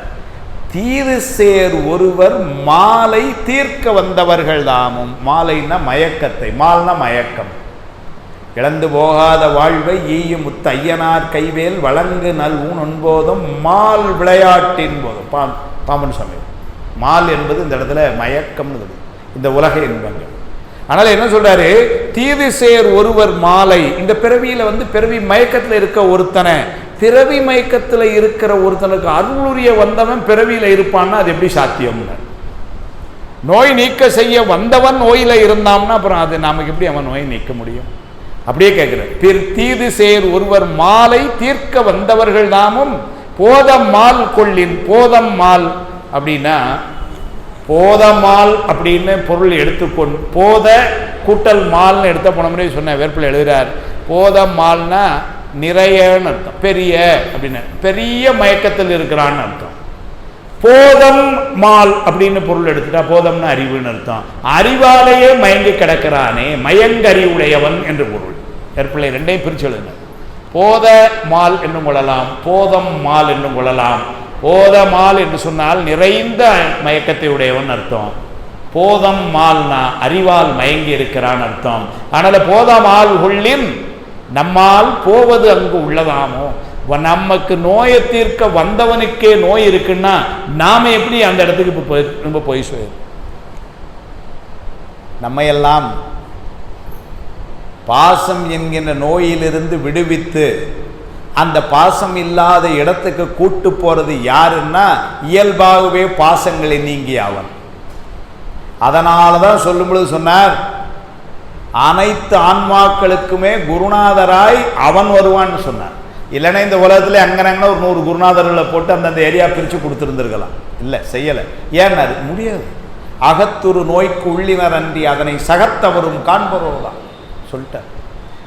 தீது சேர் ஒருவர் மாலை தீர்க்க வந்தவர்கள் தாமும். மாலைன்னா மயக்கத்தை, மால்னா மயக்கம். இழந்து போகாத வாழ்வை ஈயும் முத்து ஐயனார் கைவேல் வழங்கு நல் ஊன் ஒன்போதும் மால் விளையாட்டின் போதும். பாம்பன் சமயம் மால் என்பது இந்த இடத்துல மயக்கம்னு, இந்த உலக இன்பங்கள். அதனால என்ன சொல்றாரு, தீது சேர் ஒருவர் மாலை. இந்த பிறவியில பிறவி மயக்கத்தில் இருக்க ஒருத்தனை, பிறவி மயக்கத்தில் இருக்கிற ஒருத்தனுக்கு அருளுரிய வந்தவன் பிறவியில இருப்பான்னா அது எப்படி சாத்தியம்? நோய் நீக்க செய்ய வந்தவன் நோயில இருந்தான்னா அப்புறம் அது நமக்கு எப்படி அவன் நோய் நீக்க முடியும்? அப்படியே கேட்கிறார். தீது சேர் ஒருவர் மாலை தீர்க்க வந்தவர்கள் தாமும் போதம் மால் கொள்ளின். போதம் மால் அப்படின்னா போதமால் அப்படின்னு பொருள் எடுத்துக்கொண்டு போத கூட்டல் மால்னு எடுத்த போன முறை சொன்ன வேர்ப்பில் எழுதுறார். போதமால்னா நிறையன்னு அர்த்தம், பெரிய அப்படின்னு, பெரிய மயக்கத்தில் இருக்கிறான்னு அர்த்தம். போதம் மால் அப்படின்னு பொருள் எடுத்துட்டா போதம்னு அறிவுன்னு அர்த்தம். அறிவாலேயே மயங்கி கிடக்கிறானே மயங்கறிவுடையவன் என்று பொருள். வேர்ப்பிள்ளை ரெண்டையும் பிரிச்சு எழுதுங்க. போத மால் என்றும் கொள்ளலாம், போதம் மால் என்றும் கொள்ளலாம். போத மால் என்று சொன்னால் நிறைந்த மயக்கத்தை உடையவன் அர்த்தம். போதம் மால்னா அறிவால் மயங்கி இருக்கிறான் அர்த்தம். அதனால போதமால் உள்ளின் நம்மால் போவது அங்கு உள்ளதாமோ. நமக்கு நோயை தீர்க்க வந்தவனுக்கே நோய் இருக்குன்னா நாம எப்படி அந்த இடத்துக்கு ரொம்ப போய் சொல்ல? நம்மையெல்லாம் பாசம் என்கின்ற நோயிலிருந்து விடுவித்து அந்த பாசம் இல்லாத இடத்துக்கு கூட்டு போறது யாருன்னா இயல்பாகவே பாசங்களை நீங்கி அவன். அதனாலதான் சொல்லும் பொழுது சொன்னார், அனைத்து ஆன்மாக்களுக்குமே குருநாதராய் அவன் வருவான்னு சொன்னார். இல்லைன்னா இந்த உலகத்துல அங்கனங்கன்னா ஒரு 100 குருநாதர்களை போட்டு அந்தந்த ஏரியா பிரிச்சு கொடுத்துருந்துருக்கலாம். இல்லை, செய்யலை. ஏன்னா முடியாது. அகத்துரு நோய்க்கு உள்ளினர் அன்றி அதனை சகத்தவரும் காண்பவரோதான் சொல்லிட்டார்.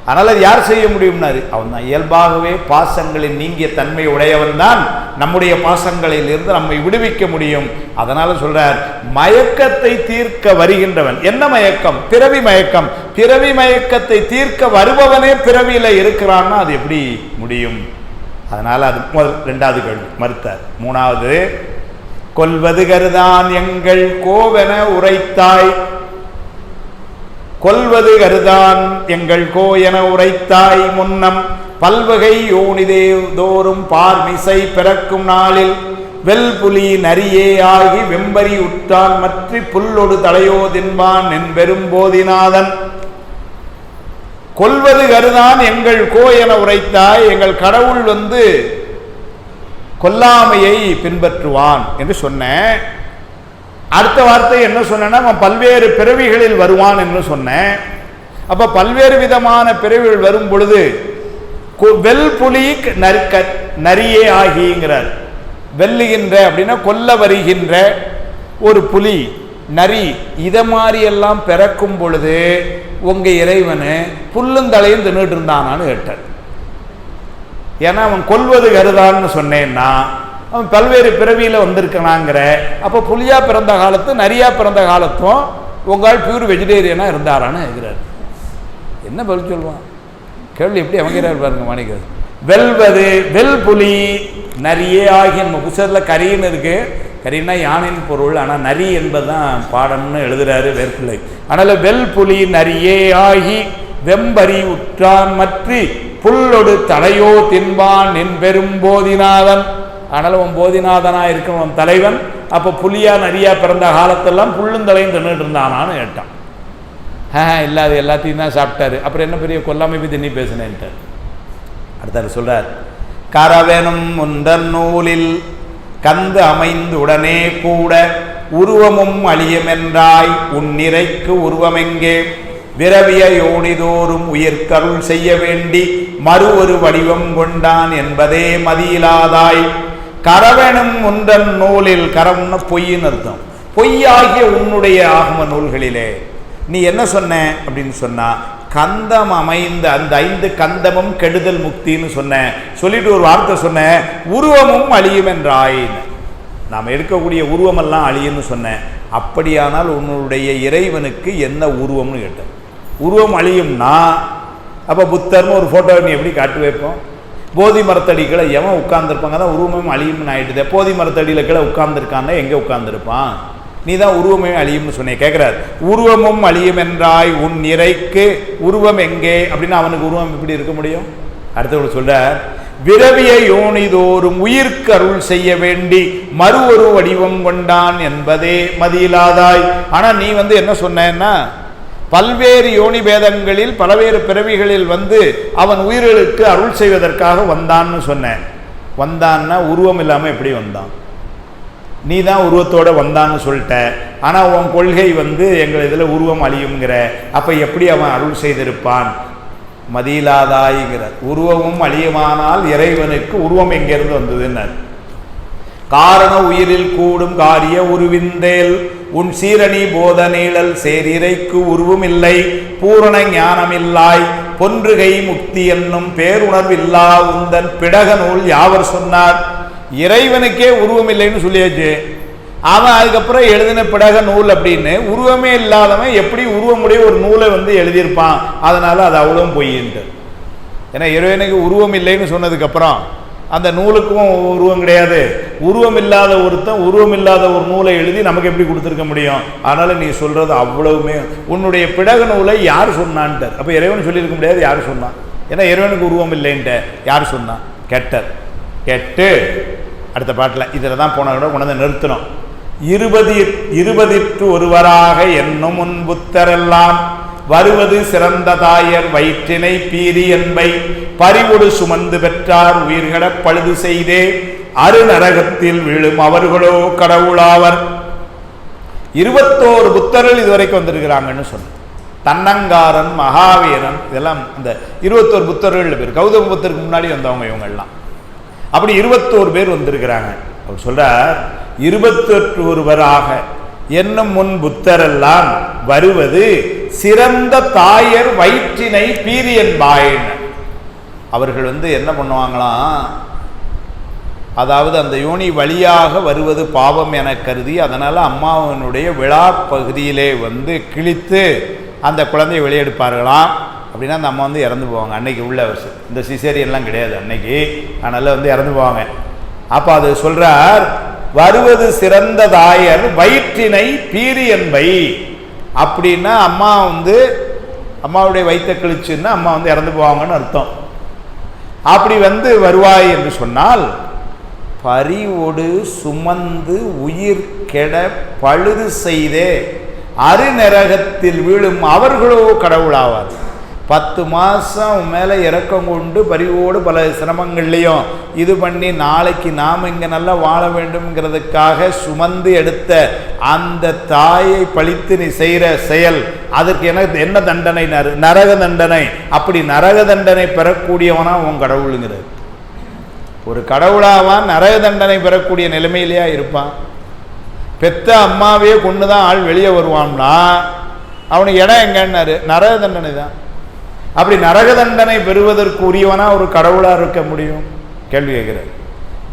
அதனால யார் செய்ய முடியும்னாரு? அவன் தான். இயல்பாகவே பாசங்களின் நீங்கிய தன்மை உடையவன் தான் நம்முடைய பாசங்களில் இருந்து நம்மை விடுவிக்க முடியும். அதனால சொல்றார், மயக்கத்தை தீர்க்க வருகின்றவன். என்ன மயக்கம்? பிறவி மயக்கம். பிறவி மயக்கத்தை தீர்க்க வருபவனே பிறவியில இருக்கிறான்னா அது எப்படி முடியும்? அதனால அது முதல். ரெண்டாவது கேள்வி மறுத்தார். மூணாவது, கொல்வது கருதான் எங்கள் கோவென உரைத்தாய். கொல்வது கருதான் எங்கள் கோ என உரைத்தாய் முன்னம் பல்வகை யோனிதே தோறும் பார்மிசை பிறக்கும் நாளில் வெல்புலி நரியே ஆகி வெம்பரி உற்றான் மற்றி புல்லொடு தலையோ தின்பான் என் பெரும்போதிநாதன். கொல்வது கருதான் எங்கள் கோ என உரைத்தாய். எங்கள் கடவுள் கொல்லாமையை பின்பற்றுவான் என்று சொன்ன. அடுத்த வார்த்தை என்ன சொன்னா, பல்வேறு பிறவிகளில் வருவான் என்று சொன்னேன். அப்ப பல்வேறு விதமான பிறவிகள் வரும் பொழுது வெல்புலி நரியே ஆகிங்கிறார். வெல்லுகின்ற அப்படின்னா கொல்ல வருகின்ற ஒரு புலி, நரி, இத மாதிரி எல்லாம் பிறக்கும் பொழுது உங்க இறைவனு புல்லுந்தலையும் தின்னுட்டு இருந்தானான்னு கேட்டார். ஏன்னா அவன் கொல்வது கருதான்னு சொன்னேன்னா அவன் பல்வேறு பிறவியில வந்திருக்கானாங்கிற. அப்போ புலியா பிறந்த காலத்தும் நரியா பிறந்த காலத்தும் உங்கள் பியூர் வெஜிடேரியனா இருந்தாரான்னு இருக்கிறார். என்ன பதில் சொல்லுவான்? கேள்வி எப்படி அமைக்கிறார் பாருங்க மாணிக்கர். வெல்வது வெல்புலி நரியே ஆகிய நம்ம புத்தகத்தில் கரின்னு இருக்கு. கரின்னா யானையின் பொருள், ஆனால் நரி என்பதுதான் பாடம்னு எழுதுறாரு வேர்ப்பிள்ளை. அதனால வெல்புலி நரியே ஆகி வெம்பரி உற்றான் மற்றி புல்லொடு தலையோ தின்பான் என் பெரும்போதிநாதன். அதனால உன் போதிநாதனா இருக்கணும் தலைவன். அப்போ புலியா நரியா பிறந்த காலத்தெல்லாம் புல்லும் தலையும் தின்னுட்டு இருந்தானான்னு கேட்டான். இல்லாத எல்லாத்தையும் தான் சாப்பிட்டாரு. அப்புறம் என்ன பெரிய கொல்லாமை பற்றி நீ பேசினேன்ட்டு. அடுத்தாரு சொல்றார், கரவெனும் முந்தன் நூலில் கந்து அமைந்து உடனே கூட உருவமும் அழியுமென்றாய் உன் நிறைக்கு உருவமெங்கே விரவிய யோனிதோறும் உயிர்கருள் செய்ய வேண்டி மறு ஒரு வடிவம் கொண்டான் என்பதே மதியிலாதாய். கரவெனும் முந்தன் நூலில், கரம்னு பொய்ன்னு அர்த்தம், பொய்யாகிய உன்னுடைய ஆகம நூல்களிலே நீ என்ன சொன்ன அப்படின்னு சொன்னா, கந்தம் அமைந்த அந்த 5 கந்தமும் கெடுதல் முக்தின்னு சொன்ன. சொல்லிட்டு ஒரு வார்த்தை சொன்ன, உருவமும் அழியும் என்றாய். நாம் எடுக்கக்கூடிய உருவமெல்லாம் அழியும்னு சொன்னேன். அப்படியானால் உன்னுடைய இறைவனுக்கு என்ன உருவம்னு கேட்டேன். உருவம் அழியும்னா அப்போ புத்தர்னு ஒரு ஃபோட்டோ நீ எப்படி காட்டு வைப்போம்? போதி மரத்தடிகளை எவன் உட்கார்ந்துருப்பாங்க தான் உருவமும் அழியும்னு ஆயிடுது. போதி மரத்தடியில் கீழே உட்கார்ந்துருக்கான்னா எங்கே உட்கார்ந்துருப்பான்? நீ தான் உருவமே அழியும்னு சொன்னேன். கேட்குறாரு, உருவமும் அழியும் என்றாய் உன் நிறைக்கு உருவம் எங்கே அப்படின்னா அவனுக்கு உருவம் எப்படி இருக்க முடியும்? அடுத்தவங்க சொல்ற, விரவிய யோனிதோறும் உயிர்க்கு அருள் செய்ய வேண்டி மறு ஒரு வடிவம் கொண்டான் என்பதே மதியிலாதாய். ஆனா நீ என்ன சொன்னா, பல்வேறு யோனி பேதங்களில் பல்வேறு பிறவிகளில் அவன் உயிர்களுக்கு அருள் செய்வதற்காக வந்தான்னு சொன்ன. வந்தான்னா உருவம் இல்லாம எப்படி வந்தான்? நீ தான் உருவத்தோட வந்தான்னு சொல்லிட்ட. ஆனா உன் கொள்கை எங்கள் இதுல உருவம் அழியுங்கிற. அப்ப எப்படி அவன் அருள் செய்திருப்பான்? மதியிலாதாய்கிறார். உருவமும் அழியுமானால் இறைவனுக்கு உருவம் எங்கிருந்து வந்ததுன்னு. காரண உயிரில் கூடும் காரிய உருவிந்தேல் உன் சீரணி போத நீழல் சேரிரைக்கு உருவுமில்லை பூரண ஞானமில்லாய் பொன்றுகை முக்தி என்னும் பேருணர்வில்லா உந்தன் பிடக நூல் யாவர் சொன்னார். இறைவனுக்கே உருவம் இல்லைன்னு சொல்லியாச்சு. அவன் அதுக்கப்புறம் எழுதின பிடக நூல் அப்படின்னு உருவமே இல்லாதவன் எப்படி உருவமுடைய ஒரு நூலை எழுதியிருப்பான். அதனால அது அவ்வளோ பொய்யின்ட்டு. ஏன்னா இறைவனுக்கு உருவம் இல்லைன்னு சொன்னதுக்கப்புறம் அந்த நூலுக்கும் உருவம் கிடையாது. உருவம் இல்லாத ஒருத்தன் உருவம் இல்லாத ஒரு நூலை எழுதி நமக்கு எப்படி கொடுத்துருக்க முடியும்? அதனால நீ சொல்றது அவ்வளவுமே உன்னுடைய பிடக நூலை யார் சொன்னான்ட்டு. அப்போ இறைவன் சொல்லியிருக்க முடியாது. யார் சொன்னான்? ஏன்னா இறைவனுக்கு உருவம் இல்லைன்ட்டு யார் சொன்னான்? கெட்டர். கெட்டு அடுத்த பாட்டில் இதில் தான் போன விட உணர்ந்து நிறுத்தணும். 20 ஒருவராக என்னும் முன் புத்தரெல்லாம் வருவது சிறந்த தாயர் வயிற்றினை பீரி என்பை பறிவொடு சுமந்து பெற்றார் உயிர்கட பழுது செய்தே அருநரகத்தில் விழும் அவர்களோ கடவுளாவர். 21 புத்தர்கள் இதுவரைக்கும் வந்திருக்கிறாங்கன்னு சொன்ன தன்னங்காரன் மகாவீரன் இதெல்லாம் இந்த 21 புத்தர்கள் பேர். கௌதம புத்தருக்கு முன்னாடி வந்தவங்க இவங்கெல்லாம். அப்படி 21 பேர் வந்திருக்கிறாங்க. அவர் சொல்றார் 21 ஒருவராக என்னும் முன் புத்தரெல்லாம் வருவது சிறந்த தாயர் வயிற்றினை பீரியன் பாயின். அவர்கள் என்ன பண்ணுவாங்களாம், அதாவது அந்த யோனி வழியாக வருவது பாவம் என கருதி அதனால் அம்மாவனுடைய விழா பகுதியிலே கிழித்து அந்த குழந்தையை வெளியெடுப்பார்களாம். அப்படின்னா அந்த அம்மா இறந்து போவாங்க. அன்னைக்கு உள்ள இந்த சிசேரியன்லாம் கிடையாது அன்னைக்கு. அதனால் இறந்து போவாங்க. அப்போ அது சொல்றார், வருவது சிறந்த தாயர் வயிற்றினை பீரியன் வை. அப்படின்னா அம்மா அம்மாவுடைய வயிற்றை கிழிச்சுன்னா அம்மா இறந்து போவாங்கன்னு அர்த்தம். அப்படி வருவாய் என்று சொன்னால் பறிவொடு சுமந்து உயிர் கெட பழுது செய்தே அருநரகத்தில் வீழும் அவர்களோ கடவுளாவார். 10 மாதம் மேலே இறக்கம் கொண்டு பரிவோடு பல சிரமங்கள்லையும் இது பண்ணி நாளைக்கு நாம் இங்கே நல்லா வாழ வேண்டும்ங்கிறதுக்காக சுமந்து எடுத்த அந்த தாயை பழித்து நீ செய்கிற செயல் அதற்கு என்ன தண்டனை? நரக தண்டனை. அப்படி நரக தண்டனை பெறக்கூடியவனா உன் கடவுளுங்கிறது. ஒரு கடவுளாவான் நரக தண்டனை பெறக்கூடிய நிலைமையிலேயா இருப்பான்? பெத்த அம்மாவே கொண்டு தான் ஆள் வெளியே வருவான்னா அவனுக்கு இடம் எங்கன்னாரு? நரக தண்டனை தான். அப்படி நரக தண்டனை பெறுவதற்கு உரியவனா ஒரு கடவுளா இருக்க முடியும்? கேள்வி கேட்கிறார்.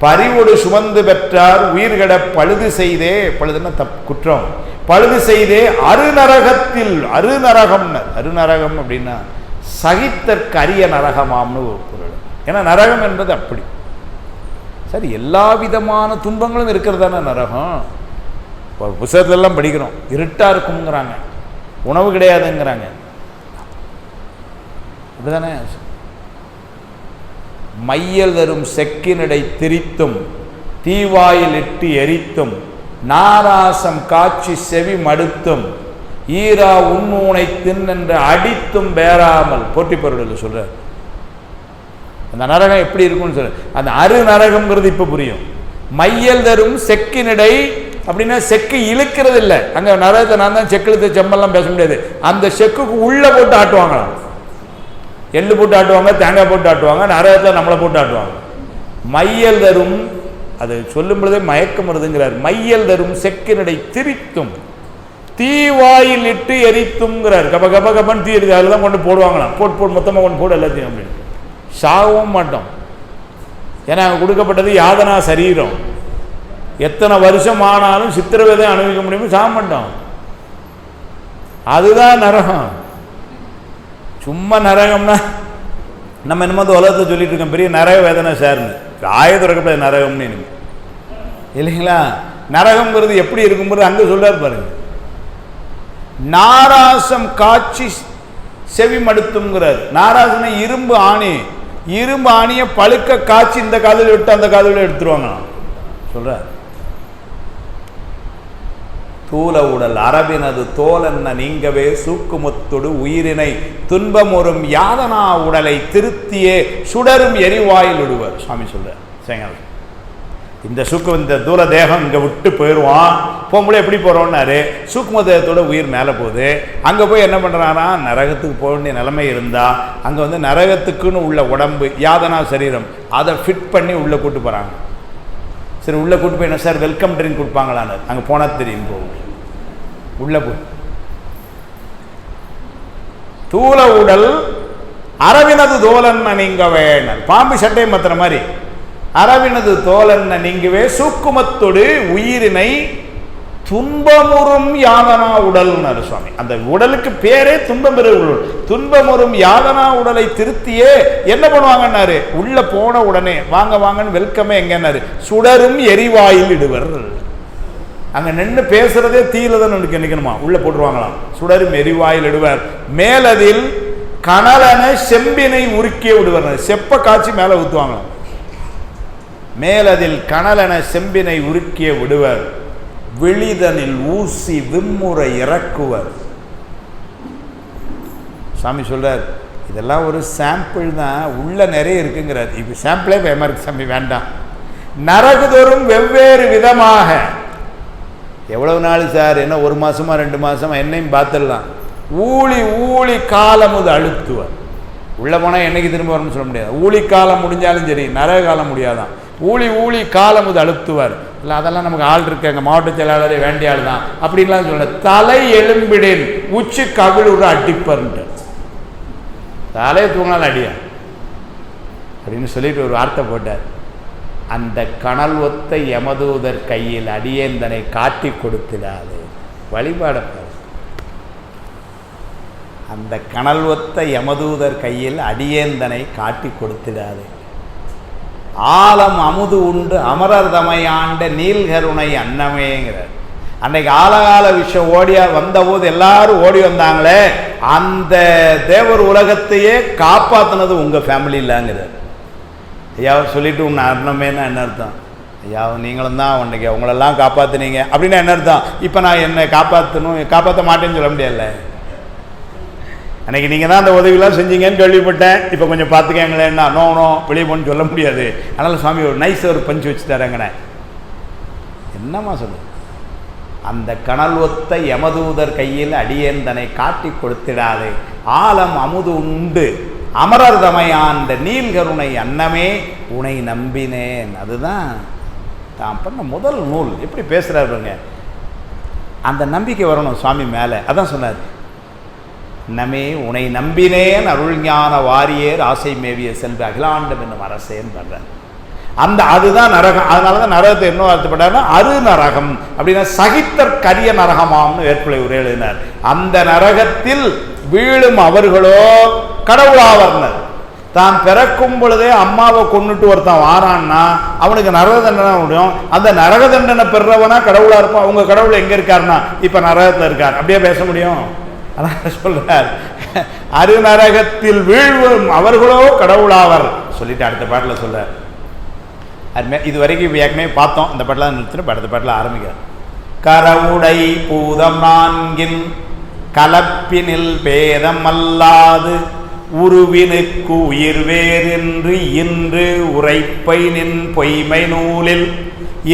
பறிவொடு சுமந்து பெற்றார் உயிர்கட பழுது செய்தே, பழுதுன்னா குற்றம், பழுது செய்தே அருநரகத்தில், அருநரகம் அப்படின்னா சகித்தற்கு அரிய நரகமாம்னு ஒரு பொருள். ஏன்னா நரகம் என்பது அப்படி சரி எல்லா விதமான துன்பங்களும் இருக்கிறதான நரகம். புத்தகத்திலெல்லாம் படிக்கிறோம், இருட்டா இருக்குங்கிறாங்க, உணவு கிடையாதுங்கிறாங்க. அப்படிதானே? மையல் தரும் செக்கினிடை திரித்தும் தீவாயில் இட்டு எரித்தும் நாராசம் காட்சி செவி மடுத்தும் ஈரா உண்ணூனை தின்னென்று அடித்தும் பேராமல் போட்டி பொருள் சொல்ற. அந்த நரகம் எப்படி இருக்கும்னு சொல்ற. அந்த அரு நரகம்ங்கிறது இப்ப புரியும். மையல் தரும் செக்கினிடை அப்படின்னா செக்கு இழுக்கிறது இல்லை. அங்க நரகத்தை நான் தான் செக்கிழுத்த செம்பெல்லாம் பேச முடியாது. அந்த செக்குக்கு உள்ள போட்டு ஆட்டுவாங்களாம். எள்ளு போட்டு ஆட்டுவாங்க, தேங்காய் போட்டு ஆட்டுவாங்க, நரகத்தை நம்மளை போட்டு ஆட்டுவாங்க. மையல் தரும், அது சொல்லும் பொழுதே மயக்கம் வருதுங்கிறார். மையல் தரும் செக்கினடை திரித்தும் தீவாயில் இட்டு எரித்தும்ங்கிறார். கப கப கபன்னு தீ எரிது, அதில் தான் கொண்டு போடுவாங்களாம். போட்டு மொத்தமாக கொண்டு போடு எல்லாத்தையும் அப்படின்னு. சாகவும் மாட்டோம். ஏன்னா அங்கே கொடுக்கப்பட்டது யாதனா சரீரம். எத்தனை வருஷம் ஆனாலும் சித்திரவதை அனுபவிக்க முடியுமோ சாக மாட்டோம். அதுதான் நரகம். சும்மா நரகம்னா நம்ம என்னமோ உலகத்தை சொல்லிட்டு இருக்கோம், பெரிய நரக வேதனை சேர்ந்து ஆயத்துறக்கப்பட்ட நரகம்னு இல்லைங்களா? நரகம்ங்கிறது எப்படி இருக்கும்போது அங்கே சொல்றாரு பாருங்க. நாராசம் காட்சி செவி மடுத்துங்கிறார். நாராசனை இரும்பு ஆணி, இரும்பு ஆணியை பழுக்க காட்சி இந்த காதில் விட்டு அந்த காதில் எடுத்துருவாங்க சொல்றார். தூல உடல் அரபினது தோலென்ன நீங்கவே சூக்குமுத்தொடு உயிரினை துன்பம் ஒரும் யாதனா உடலை திருத்தியே சுடரும் எரிவாயில் விடுவர் சுவாமி சொல்ற. இந்த இந்த தூர தேகம் இங்கே விட்டு போயிடுவான். போகும்போது எப்படி போகிறோம்னாரு, சூக்கும தேகத்தோட உயிர் மேலே போகுது. அங்கே போய் என்ன பண்ணுறானா, நரகத்துக்கு போக வேண்டிய நிலைமை இருந்தால் அங்கே நரகத்துக்குன்னு உள்ள உடம்பு யாதனா சரீரம் அதை ஃபிட் பண்ணி உள்ளே கூட்டு போகிறாங்க. சரி உள்ளே கூட்டு போய் என்ன சார் வெல்கம் ட்ரிங்க் கொடுப்பாங்களான்னு அங்கே போனால் தெரியும் போகும். உள்ளே போய் தூள உடல் அரவினது தோலன்ன நீங்க வேணல், பாம்பு சட்டை மாத்திர மாதிரி அரவினது தோலன்ன நீங்கவே சூக்குமத்தொடு உயிரினை துன்பமுறும் யாதனா உடல்னாரு சுவாமி. அந்த உடலுக்கு பேரே துன்பம் பெரு உடல். துன்பமுறும் யாதனா உடலை திருத்தியே என்ன பண்ணுவாங்கன்னாரு, உள்ள போன உடனே வாங்க வாங்கன்னு வெல்கமே எங்கன்னாரு, சுடரும் எரிவாயில் இடுவர். அங்க நின்று பேசுறதே தீயில தான் நினைக்கணுமா, உள்ள போட்டுருவாங்களாம். சுடரும் எரிவாயில் இடுவர், மேலதில் கனலன செம்பினை உருக்கிய விடுவர். செப்ப காய்ச்சி மேல ஊத்துவாங்களாம். மேலதில் கனலன செம்பினை உருக்கிய விடுவர், வெளிதனில் ஊசி விம்முறை இறக்குவர். சாமி சொல்றார், இதெல்லாம் ஒரு சாம்பிள் தான், உள்ள நிறைய இருக்குங்கிறார். இப்ப சாம்பிளே பயமா இருக்கு சாமி, வேண்டாம். நரகுதோறும் வெவ்வேறு விதமாக. எவ்வளவு நாள் சார், என்ன ஒரு மாசமா 2 மாசமா, என்னையும் பார்த்துடலாம். ஊழி ஊழி காலமுது அழுத்துவர். உள்ள போனா என்னைக்கு திரும்ப வரணும்னு சொல்ல முடியாது. ஊழி காலம் முடிஞ்சாலும் சரி, நரக காலம் முடியாதான். ஊழி ஊழி காலமுது அழுத்துவர். இல்லை அதெல்லாம் நமக்கு ஆள் இருக்காங்க, மாவட்ட செயலாளரே வேண்டிய ஆள் தான் அப்படின்லாம் சொல்ல. தலை எலும்பிடின் உச்சி கவிழுற அடிப்பர்ன்ட்டு, தலையை தூங்கினாலும் அடியா அப்படின்னு சொல்லிட்டு ஒரு வார்த்தை போட்டார். அந்த கனல் ஒத்த யமதூதர் கையில் அடியேந்தனை காட்டி கொடுத்திடாது வழிபாடப்பார். அந்த கனல் ஒத்த யமதூதர் கையில் அடியேந்தனை காட்டி கொடுத்திடாது. ஆலம் அமுது உண்டு அமரர் தமையாண்ட நீல்கருணை அன்னமேங்கிறார். அன்னைக்கு ஆலகால விஷயம் ஓடியா வந்தபோது எல்லாரும் ஓடி வந்தாங்களே, அந்த தேவர் உலகத்தையே காப்பாற்றினது உங்கள் ஃபேமிலி இல்லைங்கிறார். ஐயா சொல்லிட்டு உன்னை அர்ணமேன்னா என்ன அர்த்தம்? ஐயா நீங்களும் தான் அன்னைக்கு அவங்களெல்லாம் காப்பாற்றினீங்க அப்படின்னா என்ன அர்த்தம்? இப்போ நான் என்னை காப்பாற்ற மாட்டேன்னு சொல்ல முடியல. அன்னைக்கு நீங்கள் தான் அந்த உதவியெல்லாம் செஞ்சீங்கன்னு கேள்விப்பட்டேன், இப்போ கொஞ்சம் பார்த்துக்கங்களேன்னா நோ வெளியே போன்னு சொல்ல முடியாது. அதனால் சுவாமி ஒரு நைஸ் ஒரு பஞ்சு வச்சு தரேங்கண்ணே. என்னம்மா சொல்லு, அந்த கனல் ஒத்த யமதூதர் கையில் அடியேந்தனை காட்டி கொடுத்திடாது. ஆலம் அமுது உண்டு அமரர் தமையாண்ட நீல்கருணை அன்னமே உனை நம்பினேன். அதுதான் தான் பண்ண முதல் நூல். எப்படி பேசுகிறாருங்க, அந்த நம்பிக்கை வரணும் சுவாமி மேலே. அதான் சொன்னார், நமே உனை நம்பினேன் அருள்ஞான வாரியேர் ஆசை மேவிய செல்வ அகிலாண்டம் என்னும் அரசேன்னு பண்றார். அந்த அதுதான் நரகம். அதனால தான் நரகத்தை என்ன வார்த்தைப்பட்டார்னா அரு நரகம் அப்படின்னா சகித்தற்கரிய நரகமாம்னு வேற்புலை உரை எழுதினார். அந்த நரகத்தில் வீழும் அவர்களோ கடவுளாவர்னர். தான் பிறக்கும் பொழுதே அம்மாவை கொண்டுட்டு ஒருத்தன் வாரான்னா அவனுக்கு நரக தண்டனை முடியும். அந்த நரக தண்டனை பெறவனா கடவுளா இருப்பான். அவங்க கடவுள் எங்க இருக்காருன்னா இப்ப நரகத்தில் இருக்கார். அப்படியே பேச முடியும்? அதான் சொல்றார், அரு நரகத்தில் வீழ்வும் அவர்களோ கடவுளாவர் சொல்லிட்டு அடுத்த பாட்டில் சொல்றார். இது வரைக்கும் ஏற்கனவே பார்த்தோம். இந்த பாட்டில் நிறுத்திட்டு அடுத்த பாட்டில் ஆரம்பிக்கிறார். கரவுடை பூதம் 4 கலப்பினில் பேதம் அல்லாது உருவினுக்கு உயிர் வேறென்று இன்று உரைப்பை நின் பொய்மை நூலில்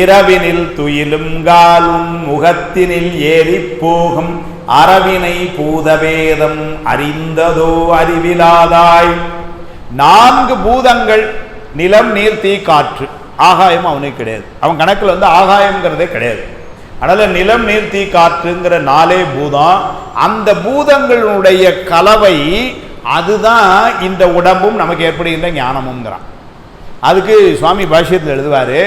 இரவினில் துயிலும் காலும் முகத்தினில் ஏறி போகும் அரவினை பூதவேதம் அறிந்ததோ அறிவிலாதாய். 4 பூதங்கள் நிலம் நீர் தீ காற்று. ஆகாயம் அவனுக்கு கிடையாது. அவன் கணக்கில் ஆகாயம்ங்கிறதே கிடையாது. அதனால நிலம் நீர் தீ காற்றுங்கிற 4 பூதம். அந்த பூதங்களுடைய கலவை அதுதான் இந்த உடம்பும் நமக்கு ஏற்படுகின்ற ஞானமுங்கிறான். அதுக்கு சுவாமி பாஷ்யத்தில் எழுதுவாரு,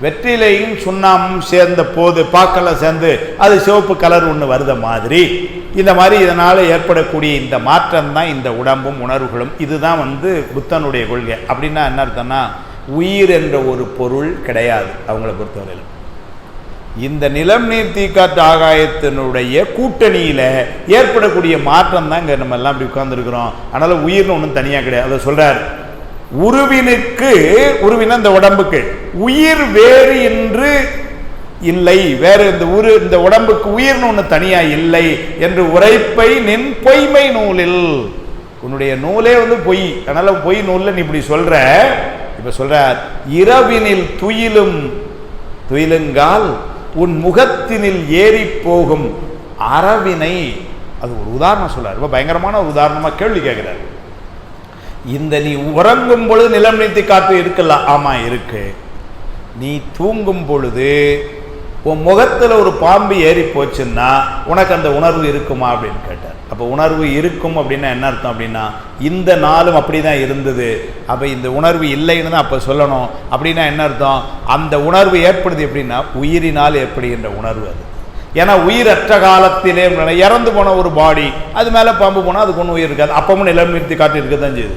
வெற்றிலையும் சுண்ணாமும் சேர்ந்த போது பாக்கெல்லாம் சேர்ந்து அது சிவப்பு கலர் ஒன்று வருத மாதிரி இந்த மாதிரி இதனால் ஏற்படக்கூடிய இந்த மாற்றம் தான் இந்த உடம்பும் உணர்வுகளும். இதுதான் புத்தனுடைய கொள்கை. அப்படின்னா என்ன அர்த்தம்னா, உயிர் என்ற ஒரு பொருள் கிடையாது அவங்கள பொறுத்தவரையில். இந்த நிலம் நீர் தீக்காற்று ஆகாயத்தினுடைய கூட்டணியில் ஏற்படக்கூடிய மாற்றம் தான் இங்கே நம்ம எல்லாம் இப்படி உட்கார்ந்துருக்கிறோம். அதனால் உயிர்னு ஒன்றும் தனியாக கிடையாது. அதை சொல்கிறார், உருவினுக்கு உருவின இந்த உடம்புக்கு உயிர் வேறு என்று இல்லை. வேறு இந்த உடம்புக்கு உயிர்னு ஒன்று தனியா இல்லை என்று உரைப்பை நின் பொய்மை நூலில். உன்னுடைய நூலே பொய். அதனால பொய் நூலில் நீ இப்படி சொல்ற. இப்ப சொல்ற இரவினில் துயிலுங்கால் உன் முகத்தினில் ஏறி போகும் அரவினை. அது ஒரு உதாரணம் சொல்றார். ரொம்ப பயங்கரமான ஒரு உதாரணமா கேள்வி கேட்கிறார். இந்த நீ உறங்கும் பொழுது நிலம் நீர்த்தி காற்று இருக்குல்ல? ஆமா இருக்கு. நீ தூங்கும் பொழுது உன் முகத்தில் ஒரு பாம்பு ஏறி போச்சுன்னா உனக்கு அந்த உணர்வு இருக்குமா அப்படின்னு கேட்டார். அப்போ உணர்வு இருக்கும் அப்படின்னா என்ன அர்த்தம் அப்படின்னா, இந்த நாளும் அப்படி தான் இருந்தது, அப்போ இந்த உணர்வு இல்லைன்னு தான் அப்போ சொல்லணும். அப்படின்னா என்ன அர்த்தம், அந்த உணர்வு ஏற்படுது எப்படின்னா உயிரினால் ஏற்படுகின்ற உணர்வு அது. ஏன்னா உயிரற்ற காலத்திலே இறந்து போன ஒரு பாடி அது மேலே பாம்பு போனால் அதுக்கு ஒன்றும் உயிர் இருக்காது, அப்பவும் நிலைநிறுத்தி காட்டி இருக்க தான் செய்யுது.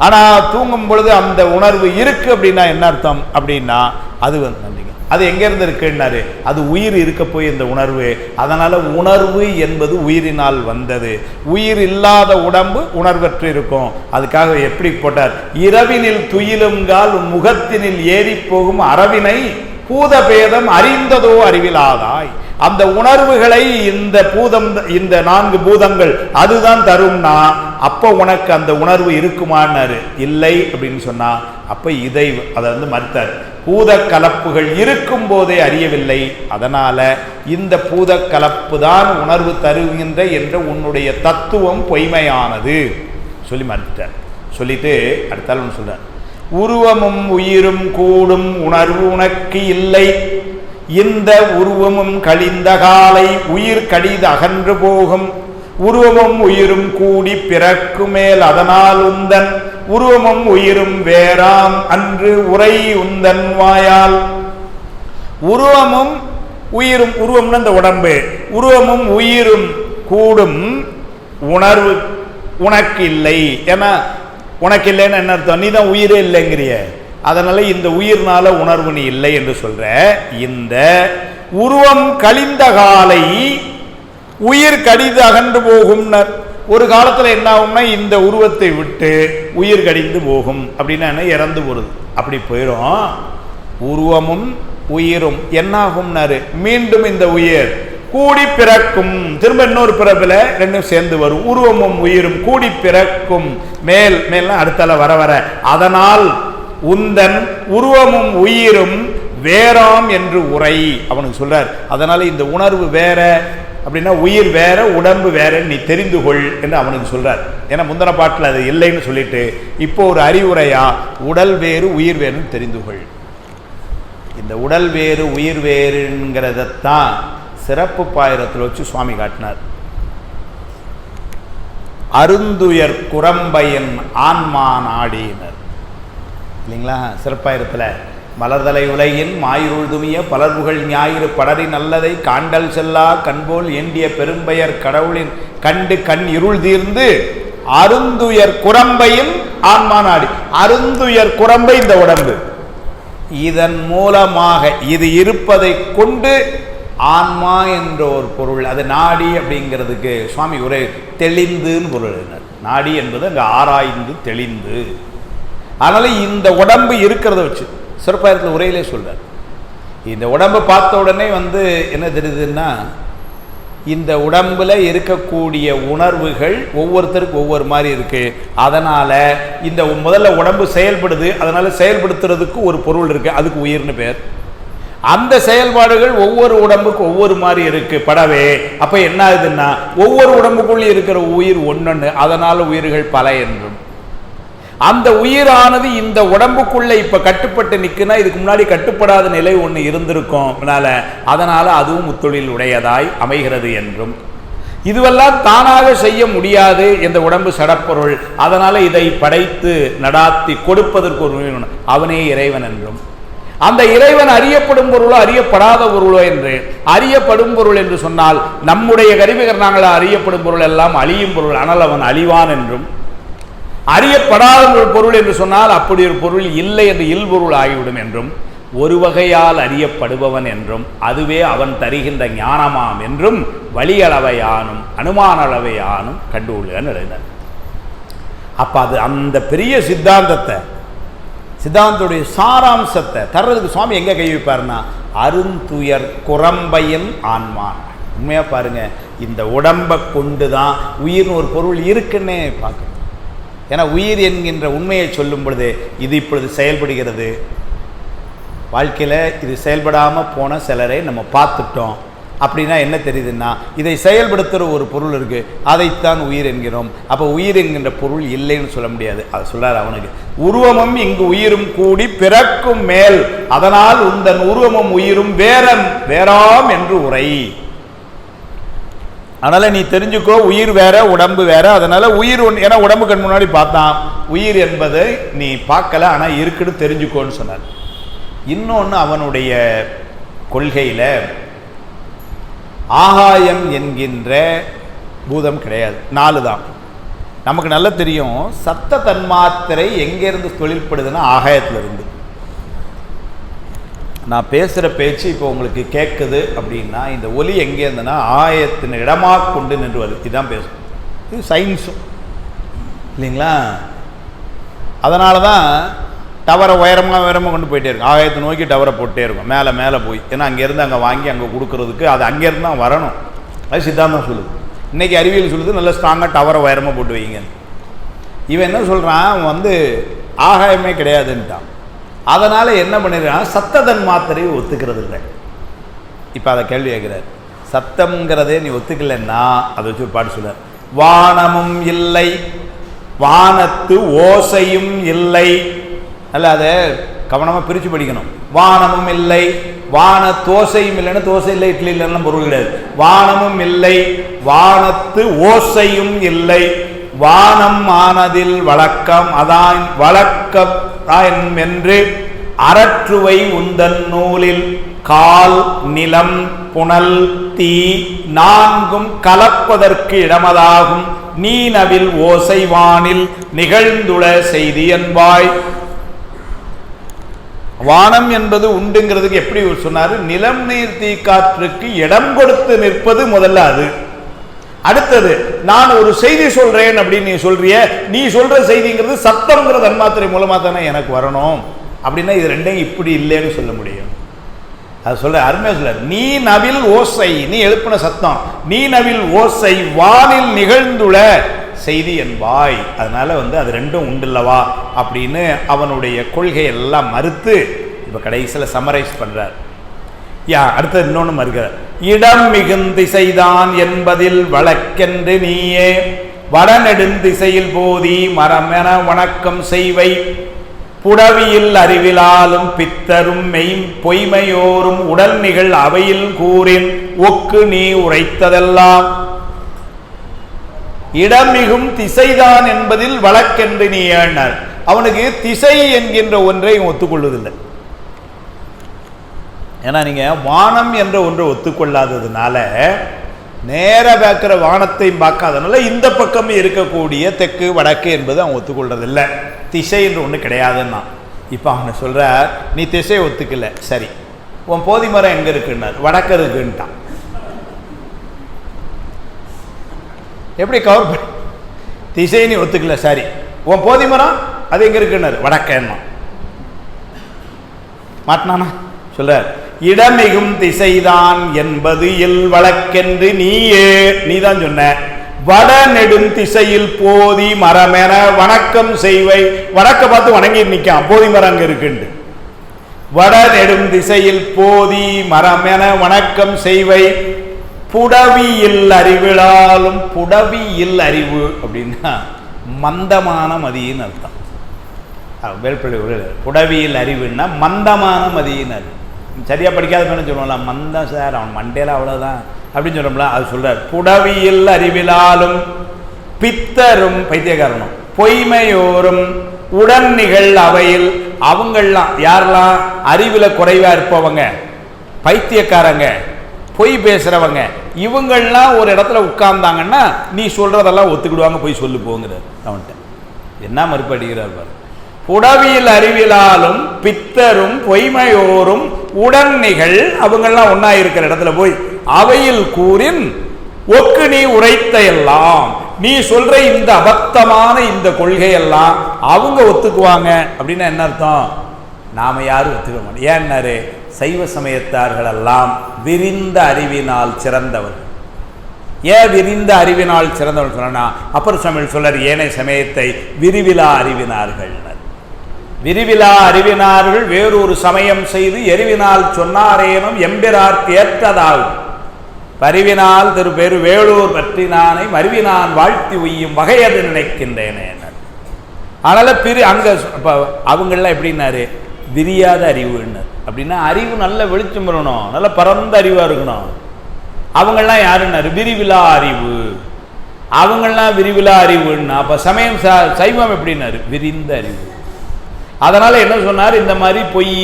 ஆனால் தூங்கும் பொழுது அந்த உணர்வு இருக்கு அப்படின்னா என்ன அர்த்தம் அப்படின்னா, அது நம்பிக்கை அது எங்கேருந்து இருக்குன்னாரு, அது உயிர் இருக்க போய் இந்த உணர்வு. அதனால் உணர்வு என்பது உயிரினால் வந்தது. உயிர் இல்லாத உடம்பு உணர்வற்று இருக்கும். அதுக்காக எப்படி போட்டார், இரவினில் துயிலுங்கால் முகத்தினில் ஏறி போகும் அரவினை பூதபேதம் அறிந்ததோ அறிவிலாதாய். அந்த உணர்வுகளை இந்த பூதம், இந்த 4 பூதங்கள் அதுதான் தரும்னா அப்போ உனக்கு அந்த உணர்வு இருக்குமான்னாரு. இல்லை அப்படின்னு சொன்னா அப்ப இதை அதை மறுத்தார். பூத கலப்புகள் இருக்கும் போதே அறியவில்லை, அதனால இந்த பூத கலப்பு தான் உணர்வு தருகின்ற என்ற உன்னுடைய தத்துவம் பொய்மையானது சொல்லி மறுத்தார். சொல்லிட்டு அடுத்தால் ஒன்று சொல்றார், உருவமும் உயிரும் கூடும் உணர்வு உனக்கு இல்லை, இந்த உருவமும் கழிந்த காலை உயிர் கடிது அகன்று போகும், உருவமும் உயிரும் கூடி பிறக்கு மேல் அதனால் உந்தன் உருவமும் உயிரும் வேறாம் அன்று உரை உந்தன் வாயால். உருவமும் உயிரும், உருவம்னு அந்த உடம்பு, உருவமும் உயிரும் கூடும் உணர்வு உனக்கு இல்லை. ஏன்னா உனக்கு இல்லைன்னு என்ன அர்த்தம், நீ தான் உயிரே இல்லைங்கிறிய, அதனால இந்த உயிர்னால உணர்வு நீ இல்லை என்று சொல்ற. இந்த உருவம் கழிந்த காலை உயிர் கடிது அகன்று போகும். ஒரு காலத்துல என்ன ஆகும்னா இந்த உருவத்தை விட்டு உயிர் கடிந்து போகும் அப்படின்னா என்ன, இறந்து போறது, அப்படி போயிடும். உருவமும் உயிரும் என்ன ஆகும்னாரு, மீண்டும் இந்த உயிர் கூடி பிறக்கும், திரும்ப இன்னொரு பிறப்பில் ரெண்டும் சேர்ந்து வரும். உருவமும் உயிரும் கூடி பிறக்கும், மேல் மேல்லாம் அடுத்தால வர வர, அதனால் உந்தன் உருவமும் உயிரும் வேறாம் என்று உரை அவனுக்கு சொல்றார். அதனால இந்த உணர்வு வேற அப்படின்னா உயிர் வேற உடம்பு வேற நீ தெரிந்து கொள் என்று அவனுக்கு சொல்றார். ஏன்னா முந்தின பாட்டில் அது இல்லைன்னு சொல்லிட்டு இப்போ ஒரு அறிவுரையா உடல் வேறு உயிர் வேறுன்னு தெரிந்து கொள். இந்த உடல் வேறு உயிர் வேறுங்கிறதான் சிறப்பு பாயிரத்தில் வச்சு சுவாமி காட்டினார். அருந்துயர் குரம்பையன் ஆன்மா நாடினர் இல்லைங்களா. சிறப்பாயிரத்தில் மலர்தலை உலகின் மாயிருள் துமிய பலர்புகள் ஞாயிறு படரி நல்லதை காண்டல் செல்லா கண்போல் ஏண்டிய பெரும்பெயர் கடவுளின் கண்டு கண் இருள் தீர்ந்து அருந்துயர் குரம்பையின் ஆன்மா நாடி. அருந்துயர் குரம்பை இந்த உடம்பு, இதன் மூலமாக இது இருப்பதை கொண்டு ஆன்மா என்ற ஒரு பொருள், அது நாடி அப்படிங்கிறதுக்கு சுவாமி ஒரு தெளிந்துன்னு பொருள். நாடி என்பது அங்கே ஆராய்ந்து தெளிந்து. அதனால இந்த உடம்பு இருக்கிறத வச்சு சிறப்பாயிரத்தில் உரையிலே சொல்றார். இந்த உடம்பை பார்த்த உடனே என்ன தெரியுதுன்னா, இந்த உடம்புல இருக்கக்கூடிய உணர்வுகள் ஒவ்வொருத்தருக்கு ஒவ்வொரு மாதிரி இருக்கு. அதனால இந்த முதல்ல உடம்பு செயல்படுது, அதனால செயல்படுத்துறதுக்கு ஒரு பொருள் இருக்கு, அதுக்கு உயிர்னு பேர். அந்த செயல்பாடுகள் ஒவ்வொரு உடம்புக்கு ஒவ்வொரு மாதிரி இருக்கு படவே. அப்ப என்ன ஆகுதுன்னா ஒவ்வொரு உடம்புக்குள்ள இருக்கிற உயிர் ஒன்னொன்னு, அதனால உயிர்கள் பல என்றும். அந்த உயிரானது இந்த உடம்புக்குள்ள இப்ப கட்டுப்பட்டு நிக்குன்னா இதுக்கு முன்னாடி கட்டுப்படாத நிலை ஒன்று இருந்திருக்கும், அதனால அதுவும் முத்தொழில் உடையதாய் அமைகிறது என்றும். இதுவெல்லாம் தானாக செய்ய முடியாது, இந்த உடம்பு சடப்பொருள், அதனால இதை படைத்து நடாத்தி கொடுப்பதற்கு ஒரு அவனே இறைவன் என்றும். அந்த இறைவன் அறியப்படும் பொருளோ அறியப்படாத பொருளோ என்று, அறியப்படும் பொருள் என்று சொன்னால் நம்முடைய கருவிகரணங்கள அறியப்படும் பொருள் எல்லாம் அழியும் பொருள், ஆனால் அவன் அழிவான் என்றும். அறியப்படாத ஒரு பொருள் என்று சொன்னால் அப்படி ஒரு பொருள் இல்லை என்று இல்பொருள் ஆகிவிடும் என்றும். ஒரு வகையால் அறியப்படுபவன் என்றும், அதுவே அவன் தருகின்ற ஞானமாம் என்றும் வழியளவையானும் அனுமான அளவையானும் கண்டுகொள்ளுன்னு எழுதினார். அப்ப அது அந்த பெரிய சித்தாந்தத்துடைய சாராம்சத்தை தர்றதுக்கு சுவாமி எங்க கை வைப்பாருன்னா அருந்துயர் குரம்பையின் ஆன்மான். உண்மையா பாருங்க, இந்த உடம்பை கொண்டுதான் உயிர்னு ஒரு பொருள் இருக்குன்னே பார்க்கணும். ஏன்னா உயிர் என்கின்ற உண்மையை சொல்லும் பொழுது இது இப்பொழுது செயல்படுகிறது. வாழ்க்கையில் இது செயல்படாமல் போன சிலரை நம்ம பார்த்துட்டோம். அப்படின்னா என்ன தெரியுதுன்னா, இதை செயல்படுத்துகிற ஒரு பொருள் இருக்கு, அதைத்தான் உயிர் என்கிறோம். அப்போ உயிர் என்கின்ற பொருள் இல்லைன்னு சொல்ல முடியாது. அதை சொல்றாரு அவனுக்கு, உருவமும் இங்கு உயிரும் கூடி பிறக்கும் மேல், அதனால் உந்தன் உருவமும் உயிரும் வேறாம் என்று உரை. அதனால நீ தெரிஞ்சுக்கோ, உயிர் வேற உடம்பு வேற. அதனால உயிர் ஏன்னா உடம்பு கண் முன்னாடி பார்த்தான், உயிர் என்பதை நீ பார்க்கல, ஆனா இருக்குன்னு தெரிஞ்சுக்கோன்னு சொன்னார். இன்னொன்று அவனுடைய கொள்கையில ஆகாயம் என்கின்ற பூதம் கிடையாது, 4 தான். நமக்கு நல்லா தெரியும், சத்த தன்மாத்திரை எங்கேருந்து தொழில்படுதுன்னா ஆகாயத்திலிருந்து. நான் பேசுகிற பேச்சு இப்போ உங்களுக்கு கேட்குது அப்படின்னா இந்த ஒலி எங்கே இருந்ததுன்னா ஆகாயத்தின் இடமாக கொண்டு நின்று வருது. இதுதான் பேசும், இது சயின்ஸும் இல்லைங்களா. அதனால தான் டவரை உயரமாக கொண்டு போயிட்டே இருக்கும், ஆகாயத்தை நோக்கி டவரை போட்டே இருக்கும், மேலே போய். ஏன்னா அங்கேருந்து அங்கே வாங்கி அங்கே கொடுக்கறதுக்கு அது அங்கேருந்து தான் வரணும். அது சித்தாந்தம் சொல்லுது. இன்றைக்கி அறிவியல் சொல்லுது நல்லா ஸ்ட்ராங்காக டவரை உயரமாக போட்டு வைங்க. இவன் என்ன சொல்கிறான், அவன் ஆகாயமே கிடையாதுன்ட்டான். அதனால் என்ன பண்ணிடுறான், சத்ததன் மாத்திரையை ஒத்துக்கிறது இல்லை. இப்போ அதை கேள்வி கேட்குறாரு, சத்தம்ங்கிறதே நீ ஒத்துக்கலைன்னா அதை வச்சு ஒரு பாட்டு சொல்ல, வானமும் இல்லை வானத்து ஓசையும் இல்லை. அல்ல, அதை கவனமாக பிரித்து படிக்கணும். வானமும் இல்லை வான தோசையும் இல்லைன்னா தோசை இல்லை இட்லி இல்லைன்னா பொருள் கிடையாது. வானமும் இல்லை வானத்து ஓசையும் இல்லை, வானம் ஆனதில் வழக்கம் அதான் வழக்கம் என்று அறற்றுவை உந்தன் நூலில் கால் நிலம் புனல் தீ 4ம் கலப்பதற்கு இடமதாகும், நீனவில் ஓசைவானில் நிகழ்ந்துள செய்தி என்பாய். வானம் என்பது உண்டுங்கிறதுக்கு எப்படி சொன்னாரு, நிலம் நீர் தீ காற்றுக்கு இடம் கொடுத்து நிற்பது முதல்ல. அது அடுத்தது, நான் ஒரு செய்தி சொல்றேன் அப்படின்னு நீ சொல்றிய, நீ சொல்ற செய்திங்கிறது சத்தம்ங்கிற தன்மாத்திரை மூலமா தானே எனக்கு வரணும். அப்படின்னா இது ரெண்டையும் இப்படி இல்லைன்னு சொல்ல முடியும். அது சொல்ல அருமையா சொல்ல, நீ நவில் ஓசை, நீ எழுப்பின சத்தம், நீ நவில் ஓசை வானில் நிகழ்ந்துள்ள செய்தி என்பாய். அதனால அது ரெண்டும் உண்டுல்லவா அப்படின்னு அவனுடைய கொள்கை எல்லாம் மறுத்து இப்ப கடைசியில் சமரைஸ் பண்றார். அடுத்தது இன்னொன்று மறுக்கிறார், இடம் மிகுந்திசைதான் என்பதில் வழக்கென்று நீயே வடநெடுந்திசையில் போதி மரமென வணக்கம் செய்வை, புடவியில் அறிவிலாலும் பித்தரும் பொய்மையோரும் உடல் நிகழ் அவையில் கூறின் ஒக்கு நீ உரைத்ததெல்லாம். இடமிகும் திசைதான் என்பதில் வழக்கென்று நீ ஏனார். அவனுக்கு திசை என்கின்ற ஒன்றை ஒத்துக்கொள்வதில்லை. ஏன்னா நீங்க வானம் என்ற ஒன்றை ஒத்துக்கொள்ளாததுனால, நேர பார்க்கிற வானத்தையும் பார்க்காதனால இந்த பக்கம் இருக்கக்கூடிய தெற்கு வடக்கு என்பது அவன் ஒத்துக்கொள்றதில்லை. திசை என்று ஒன்று கிடையாதுன்னா. இப்போ அவனை சொல்ற, நீ திசை ஒத்துக்கல, சரி உன் போதி மரம் எங்க இருக்குன்னார், வடக்கு இருக்குன்ட்டான். எப்படி கவர் பண்ண, திசை நீ ஒத்துக்கல, சரி உன் போதி மரம் அது எங்க இருக்குன்னாரு, வடக்கேன்னா. மாட்டினானா சொல்ற, இடமிகும் திசைதான் என்பது இல் வழக்கென்று நீதான் சொன்ன, வட நெடும் திசையில் போதி மரமென வணக்கம் செய்வை. வடக்க பார்த்து வணங்கி நிற்கான், போதி மரம் அங்க இருக்குண்டு. வட நெடும் திசையில் போதி மரமென வணக்கம் செய்வை, புடவியில் அறிவிலாலும். புடவியில் அறிவு அப்படின்னா மந்தமான மதியின் அர்த்தம். வேல்பள்ளி புடவியில் அறிவுன்னா மந்தமான மதியின் அர்த்தம். சரியா படிக்காத சொல்லுவோம்ல, மந்தம் சார் அவன் மண்டேல அவ்வளவுதான் அப்படின்னு சொல்றோம்ல, அது சொல்றார். புடவியில் அறிவிலாலும் பித்தரும் பைத்தியக்காரனும் பொய்மையோரும் உடன் நிகழ் அவையில். அவங்கெல்லாம் யாரெல்லாம் அறிவுல குறைவா இருப்பவங்க, பைத்தியக்காரங்க, பொய் பேசுறவங்க, இவங்கள்லாம் ஒரு இடத்துல உட்கார்ந்தாங்கன்னா நீ சொல்றதெல்லாம் ஒத்துக்கிடுவாங்க, போய் சொல்லு போங்கிறார். அவன்கிட்ட என்ன மறுப்பு அடிக்கிறார் பாரு. புடவியில் அறிவிலாலும் பித்தரும் பொய்மையோரும் உடன் நிகழ், அவங்கெல்லாம் ஒன்னா இருக்கிற இடத்துல போய் அவையில் கூறின் ஒக்கு நீ உரைத்த எல்லாம். நீ சொல்ற இந்த அபத்தமான இந்த கொள்கையெல்லாம் அவங்க ஒத்துக்குவாங்க அப்படின்னா என்ன அர்த்தம், நாம யாரும் ஒத்துக்க மாட்டோம். ஏன்னாரு, சைவ சமயத்தார்கள் எல்லாம் விரிந்த அறிவினால் சிறந்தவர். ஏன் விரிந்த அறிவினால் சிறந்தவர் சொன்னா, அப்பர் சுவாமி சொல்றார், ஏனைய சமயத்தை விரிவிலா அறிவினார்கள். விரிவிலா அறிவினார்கள் வேறொரு சமயம் செய்து எரிவினால் சொன்னாரேனும் எம்பிரார்க்கு ஏற்றதாகும். பரிவினால் திருப்பேரு வேளூர் பற்றி நானை மருவினான் வாழ்த்தி உய்யும் வகையது நினைக்கின்றேனே. அதனால அங்க அவங்கெல்லாம் எப்படின்னாரு, விரியாத அறிவுன்னு. அப்படின்னா அறிவு நல்ல வெளிச்சம் வரணும், நல்ல பரந்த அறிவா இருக்கணும். அவங்கெல்லாம் யாருன்னாரு, விரிவிலா அறிவு. அவங்கெல்லாம் விரிவிலா அறிவுன்னா அப்ப சமயம் சைவம் எப்படின்னாரு, விரிந்த அறிவு. அதனால என்ன சொன்னார், இந்த மாதிரி பொய்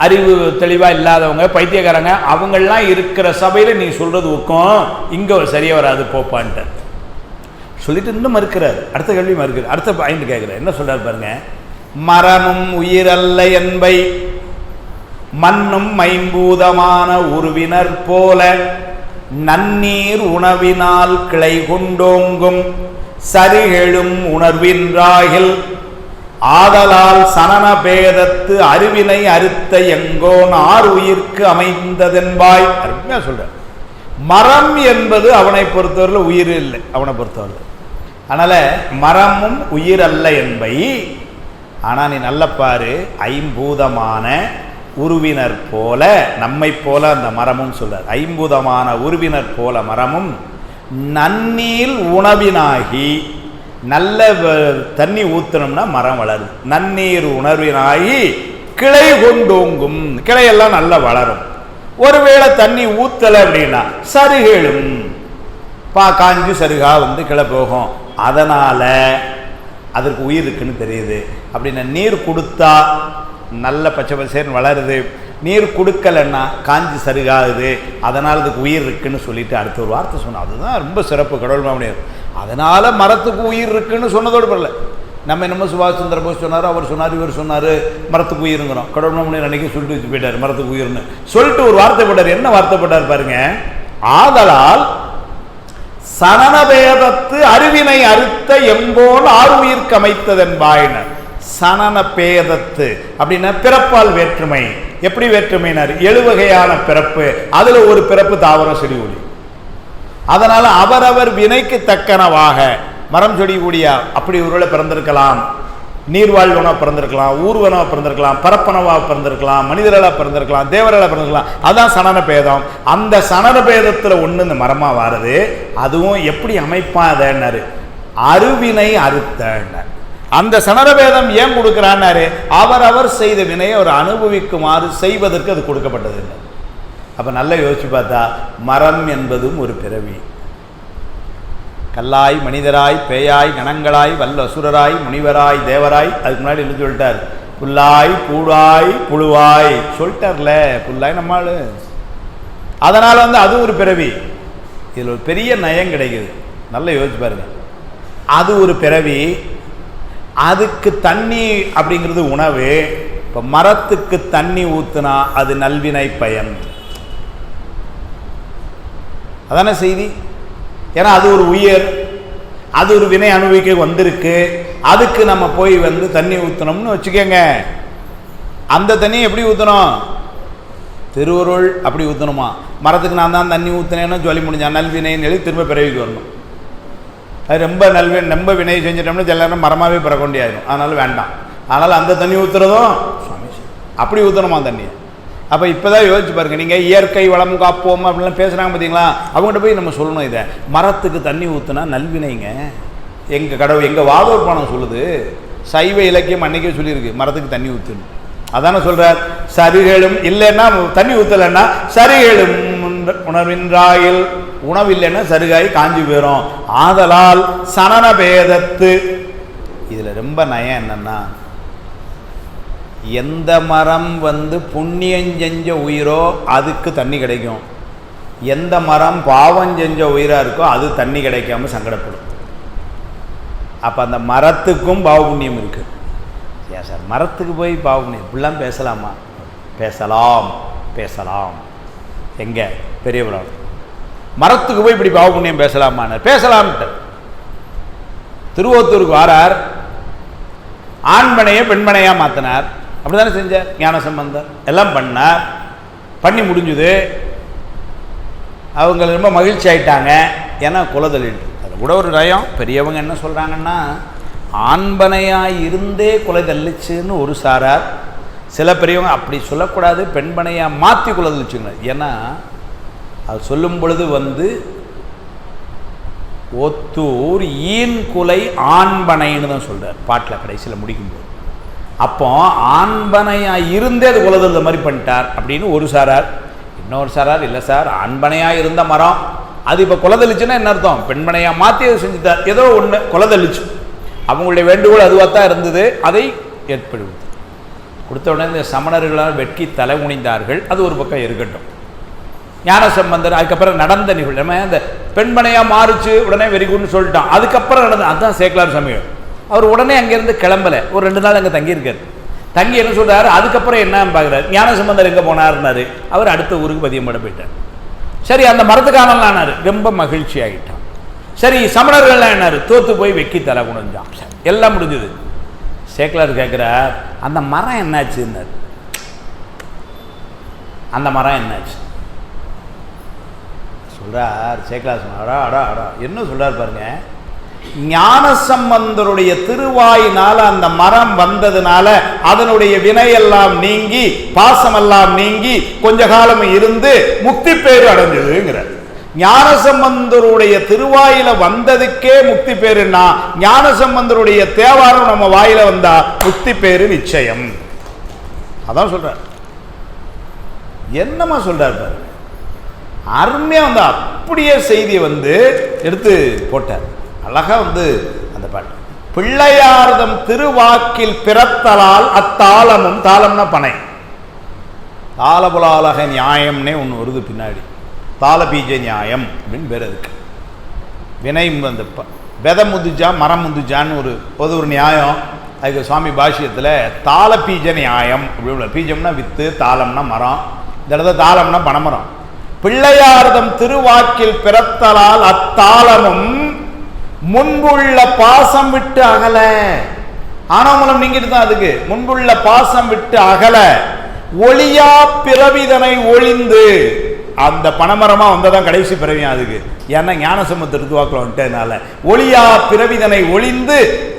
அறிவு தெளிவா இல்லாதவங்க பைத்தியக்காரங்க அவங்கெல்லாம் இருக்கிற சபையில நீ சொல்றது ஊக்கம், இங்க சரியா வராது போப்பான்ட்டு சொல்லிட்டு இன்னும் மறுக்கிறார். அடுத்த கேள்வி மறுக்கிறார். அடுத்த பாயிண்ட் கேட்கிறார். என்ன சொல்றாரு பாருங்க, மரமும் உயிரல்ல என்பை மண்ணும் மைம்பூதமான உருவினர் போல நன்னீர் உணவினால் கிளை கொண்டோங்கும் சரிகெழும் உணர்வின்றாகில் ஆதலால் சனன பேதத்து அறிவினை அறுத்த எங்கோன் ஆறு உயிர்க்கு அமைந்ததென்பாய். அருமையா சொல்ற. மரம் என்பது அவனை பொறுத்தவரை உயிர் இல்லை, அவனை பொறுத்தவரை. அதனால மரமும் உயிர் அல்ல என்பை. ஆனா நீ நல்ல பாரு, ஐம்பூதமான உருவினர் போல, நம்மை போல அந்த மரமும் சொல்றார். ஐம்பூதமான உருவினர் போல மரமும் நன்னீர் உணவினாகி, நல்ல தண்ணி ஊத்தணும்னா மரம் வளருது. நன்னீர் உணர்வினாகி கிளை கொண்டோங்கும், கிளையெல்லாம் நல்லா வளரும். ஒருவேளை தண்ணி ஊத்தல அப்படின்னா சருகேளும், காஞ்சு சருகா வந்து கிளை போகும். அதனால அதற்கு உயிர் இருக்குன்னு தெரியுது. அப்படின்னா நீர் கொடுத்தா நல்ல பச்சை பசேர்னு வளருது, நீர் கொடுக்கலன்னா காஞ்சி சருகாகுது, அதனால் அதுக்கு உயிர் இருக்குன்னு சொல்லிட்டு அடுத்த ஒரு வார்த்தை சொன்னோம். அதுதான் ரொம்ப சிறப்பு கடவுள் மாமனியர். அதனால மரத்துக்கு உயிர் இருக்குன்னு சொன்னதோடு பரல. நம்ம என்னமோ சுபாஷ் சந்திர போஸ் சொன்னார், அவர் சொன்னார், இவர் சொன்னார், மரத்துக்கு உயிருங்கிறோம். கடவுள் மாமனியர் அன்னைக்கு சொல்லிட்டு வச்சு போயிட்டார் மரத்துக்கு உயிர்னு சொல்லிட்டு ஒரு வார்த்தை போட்டார். என்ன வார்த்தை போட்டார் பாருங்க, ஆதலால் சனனபேதத்து அறிவினை அறுத்த எம்போல் ஆறு உயிர்க்கு அமைத்ததென்பாயினர். சனன பேதத்து அப்படின்னா பிறப்பால் வேற்றுமை. எப்படி வேற்றுமையினர், 7 வகையான பிறப்பு, அதுல ஒரு பிறப்பு தாவரம் செடி ஒளி. அதனால அவரவர் வினைக்கு தக்கனவாக மரம் செடி கூடிய அப்படி ஒருவேளை பிறந்திருக்கலாம், நீர்வாழ்வனா பிறந்திருக்கலாம், ஊர்வனா பிறந்திருக்கலாம், பரப்பனவா பிறந்திருக்கலாம், மனிதர்களா பிறந்திருக்கலாம், தேவர்களா பிறந்திருக்கலாம். அதான் சனன பேதம். அந்த சனன பேதத்துல ஒண்ணு இந்த மரமா வாருது. அதுவும் எப்படி அமைப்பான் அதன்னாரு, அருவினை அறுத்த. அந்த சனரபேதம் ஏன் கொடுக்கிறான்னாரு, அவரவர் செய்த வினையை அவர் அனுபவிக்குமாறு செய்வதற்கு அது கொடுக்கப்பட்டது இல்லை. அப்ப நல்லா யோசிச்சு பார்த்தா மரம் என்பதும் ஒரு பிறவி. கல்லாய் மனிதராய் பேயாய் கணங்களாய் வல்ல அசுரராய் முனிவராய் தேவராய். அதுக்கு முன்னாடி என்ன சொல்லிட்டார், புல்லாய் பூடாய் புழுவாய் சொல்லிட்டார்ல, புல்லாய் நம்மாளு. அதனால வந்து அது ஒரு பிறவி. இதுல ஒரு பெரிய நயம் கிடைக்குது, நல்லா யோசிச்சு பாருங்க. அது ஒரு பிறவி, அதுக்கு தண்ணி அப்படிங்கிறது உணவு. இப்போ மரத்துக்கு தண்ணி ஊத்துனா அது நல்வினை பயன், அதான செய்தி. ஏன்னா அது ஒரு உயிர், அது ஒரு வினை அனுபவிக்க வந்திருக்கு. அதுக்கு நம்ம போய் வந்து தண்ணி ஊற்றணும்னு வச்சுக்கோங்க. அந்த தண்ணி எப்படி ஊற்றணும், திருவருள் அப்படி ஊற்றணுமா. மரத்துக்கு நான் தான் தண்ணி ஊற்றினேன்னு சொல்லி முடிஞ்சா நல்வினைன்னு எழுதி திரும்ப பிறவிக்கு வரணும். அது ரொம்ப வினை செஞ்சிட்டோம்னா சில நேரம் மரமாகவே பிறக்கொண்டியாயிடும். அதனால வேண்டாம். அதனால் அந்த தண்ணி ஊற்றுறதும் அப்படி ஊற்றணுமா தண்ணியை. அப்போ இப்போ தான் யோசிச்சு பாருங்க, நீங்கள் இயற்கை வளம் காப்போம் அப்படின்லாம் பேசுகிறாங்க பார்த்தீங்களா, அவங்ககிட்ட போய் நம்ம சொல்லணும், இதை மரத்துக்கு தண்ணி ஊற்றுனா நல்வினைங்க. எங்கள் கடவுள் எங்கள் வாதோர்பானம் சொல்லுது, சைவ இலக்கியம் அன்னைக்கே சொல்லியிருக்கு மரத்துக்கு தண்ணி ஊற்றணும். அதானே சொல்கிறார், சரிகளும் இல்லைன்னா தண்ணி ஊற்றலைன்னா சரிகளும் உணர்வின்றாயில், உணவு இல்லைன்னா சருகாய் காஞ்சி போயிடும். ஆதலால் சனன பேதத்து. இதுல ரொம்ப நயம் என்னன்னா, எந்த மரம் வந்து புண்ணியம் செஞ்ச உயிரோ அதுக்கு தண்ணி கிடைக்கும், எந்த மரம் பாவம் செஞ்ச உயிரா இருக்கோ அது தண்ணி கிடைக்காம சங்கடப்படும். அப்ப அந்த மரத்துக்கும் பாவ புண்ணியம் இருக்கு. ஏன் சார் மரத்துக்கு போய் பாவ புண்ணியம் இப்படிலாம் பேசலாமா? பேசலாம் பேசலாம். எங்க பெரிய புராணம் மரத்துக்கு போய் இப்படி பாவ புண்ணியம் பேசலாமான்னு பேசலாம்ட்டு. திருவோத்தூருக்கு வாரார், ஆண்மனையை பெண்மனையா மாத்தினார். அப்படித்தானே செஞ்சார் ஞான சம்பந்தர். எல்லாம் பண்ணார், பண்ணி முடிஞ்சுது. அவங்க ரொம்ப மகிழ்ச்சி ஆயிட்டாங்க. ஏன்னா குலதொழில் அது கூட ஒரு நயம். பெரியவங்க என்ன சொல்றாங்கன்னா, ஆண்பனையாய் இருந்தே குலை தள்ளிச்சுன்னு ஒரு சாரார். சில பெரியவங்க அப்படி சொல்லக்கூடாது, பெண்பனையா மாற்றி குலை தள்ளிச்சுங்க. ஏன்னா அது சொல்லும் பொழுது ஒத்தூர் ஈன் குலை ஆண்பனைன்னு தான் சொல்கிறார் பாட்டில் கடைசியில் முடிக்கும்போது. அப்போ ஆண்பனையாக இருந்தே அது குலதெழுத மாதிரி பண்ணிட்டார் அப்படின்னு ஒரு சாரார். இன்னொரு சாரார் இல்லை சார், ஆண்பனையாக இருந்த மரம் அது இப்போ குலதளிச்சுன்னா என்ன அர்த்தம், பெண்மனையாக மாற்றி அதை செஞ்சுட்டார், ஏதோ ஒன்று குலதளிச்சு. அவங்களுடைய வேண்டுகோள் அதுவாக தான் இருந்தது, அதை ஏற்படுத்தி கொடுத்த உடனே இந்த சமணர்களால் வெட்கி தலை குனிந்தார்கள். அது ஒரு பக்கம் இருக்கட்டும். ஞானசம்பந்தர் அதுக்கப்புறம் நடந்த நிகழ்வு நம்ம அந்த பெண்மனையாக மாறிச்சு உடனே வெறிகுன்னு சொல்லிட்டான். அதுக்கப்புறம் நடந்த அதுதான் சேக்கலார் சமயம். அவர் உடனே அங்கேருந்து கிளம்பலை, ஒரு 2 நாள் அங்கே தங்கியிருக்காரு. தங்கி என்ன சொல்கிறாரு, அதுக்கப்புறம் என்ன பார்க்குறாரு, ஞானசம்பந்தர் எங்கே போனார்னாரு, அவர் அடுத்த ஊருக்கு பதியம் பண்ண போயிட்டார். சரி, அந்த மரத்துக்கானலானார், ரொம்ப மகிழ்ச்சி ஆகிட்டான். சரி, சமணர்கள்லாம் என்னாரு, தோற்று போய் வெக்கி தலை குனிஞ்சான். எல்லாம் முடிஞ்சது. சேக்கலார் கேட்குறார், அந்த மரம் என்னாச்சுன்னாரு. அந்த மரம் என்னாச்சு சொல்கிறார் சேக்கலார். சொன்னார், என்ன சொல்கிறார் பாருங்க, ஞானசம்பந்தருடைய திருவாயினால் அந்த மரம் வந்ததுனால அதனுடைய வினையெல்லாம் நீங்கி பாசமெல்லாம் நீங்கி கொஞ்ச காலம் இருந்து முக்தி பேரு அடைஞ்சதுங்கிறார். ஞானசம்பந்தருடைய திருவாயில வந்ததுக்கே முக்தி பேருன்னா ஞானசம்பந்தருடைய தேவாரம் நம்ம வாயில வந்தா முக்தி பேரு நிச்சயம். அதான் சொல்றார். என்னமா சொல்றார் பாரு, அருமையா அப்படியே செய்தியை எடுத்து போட்டார். அழகா அந்த பாட்டு, பிள்ளையார்தம் திருவாக்கில் பிறத்தலால் அத்தாளமும், தாளம்னா பனை, தாளபுலாலக நியாயம்னே ஒன்று வருது பின்னாடி, தாளபீஜ நியாயம் அப்படின்னு பேர். அதுக்கு வினை வெதம் முந்துஜா மரம் முந்துஜான்னு ஒரு நியாயம். அதுக்கு சுவாமி பாஷ்யத்தில் தாளபீஜ நியாயம் அப்படி, பீஜம்னா வித்து, தாளம்னா மரம், இந்த இடத்துல தாளம்னா பனைமரம். பிள்ளையார்தம் திருவாக்கில் பிறத்தலால் அத்தாளமும் முன்புள்ள பாசம் விட்டு அகல, ஆனாமலம் நீங்கிட்டு தான் அதுக்கு முன்புள்ள பாசம் விட்டு அகல, ஒளியா பிறவிதனை ஒளிந்து, அந்த பனைமரமா வந்ததான் கடைசி பிறவியும் அதுக்கு. ஏன்னா ஞானசம்பந்தர் திருவாக்கில் வந்துட்டதுனால ஒளியா பிறவிதனை ஒளிந்து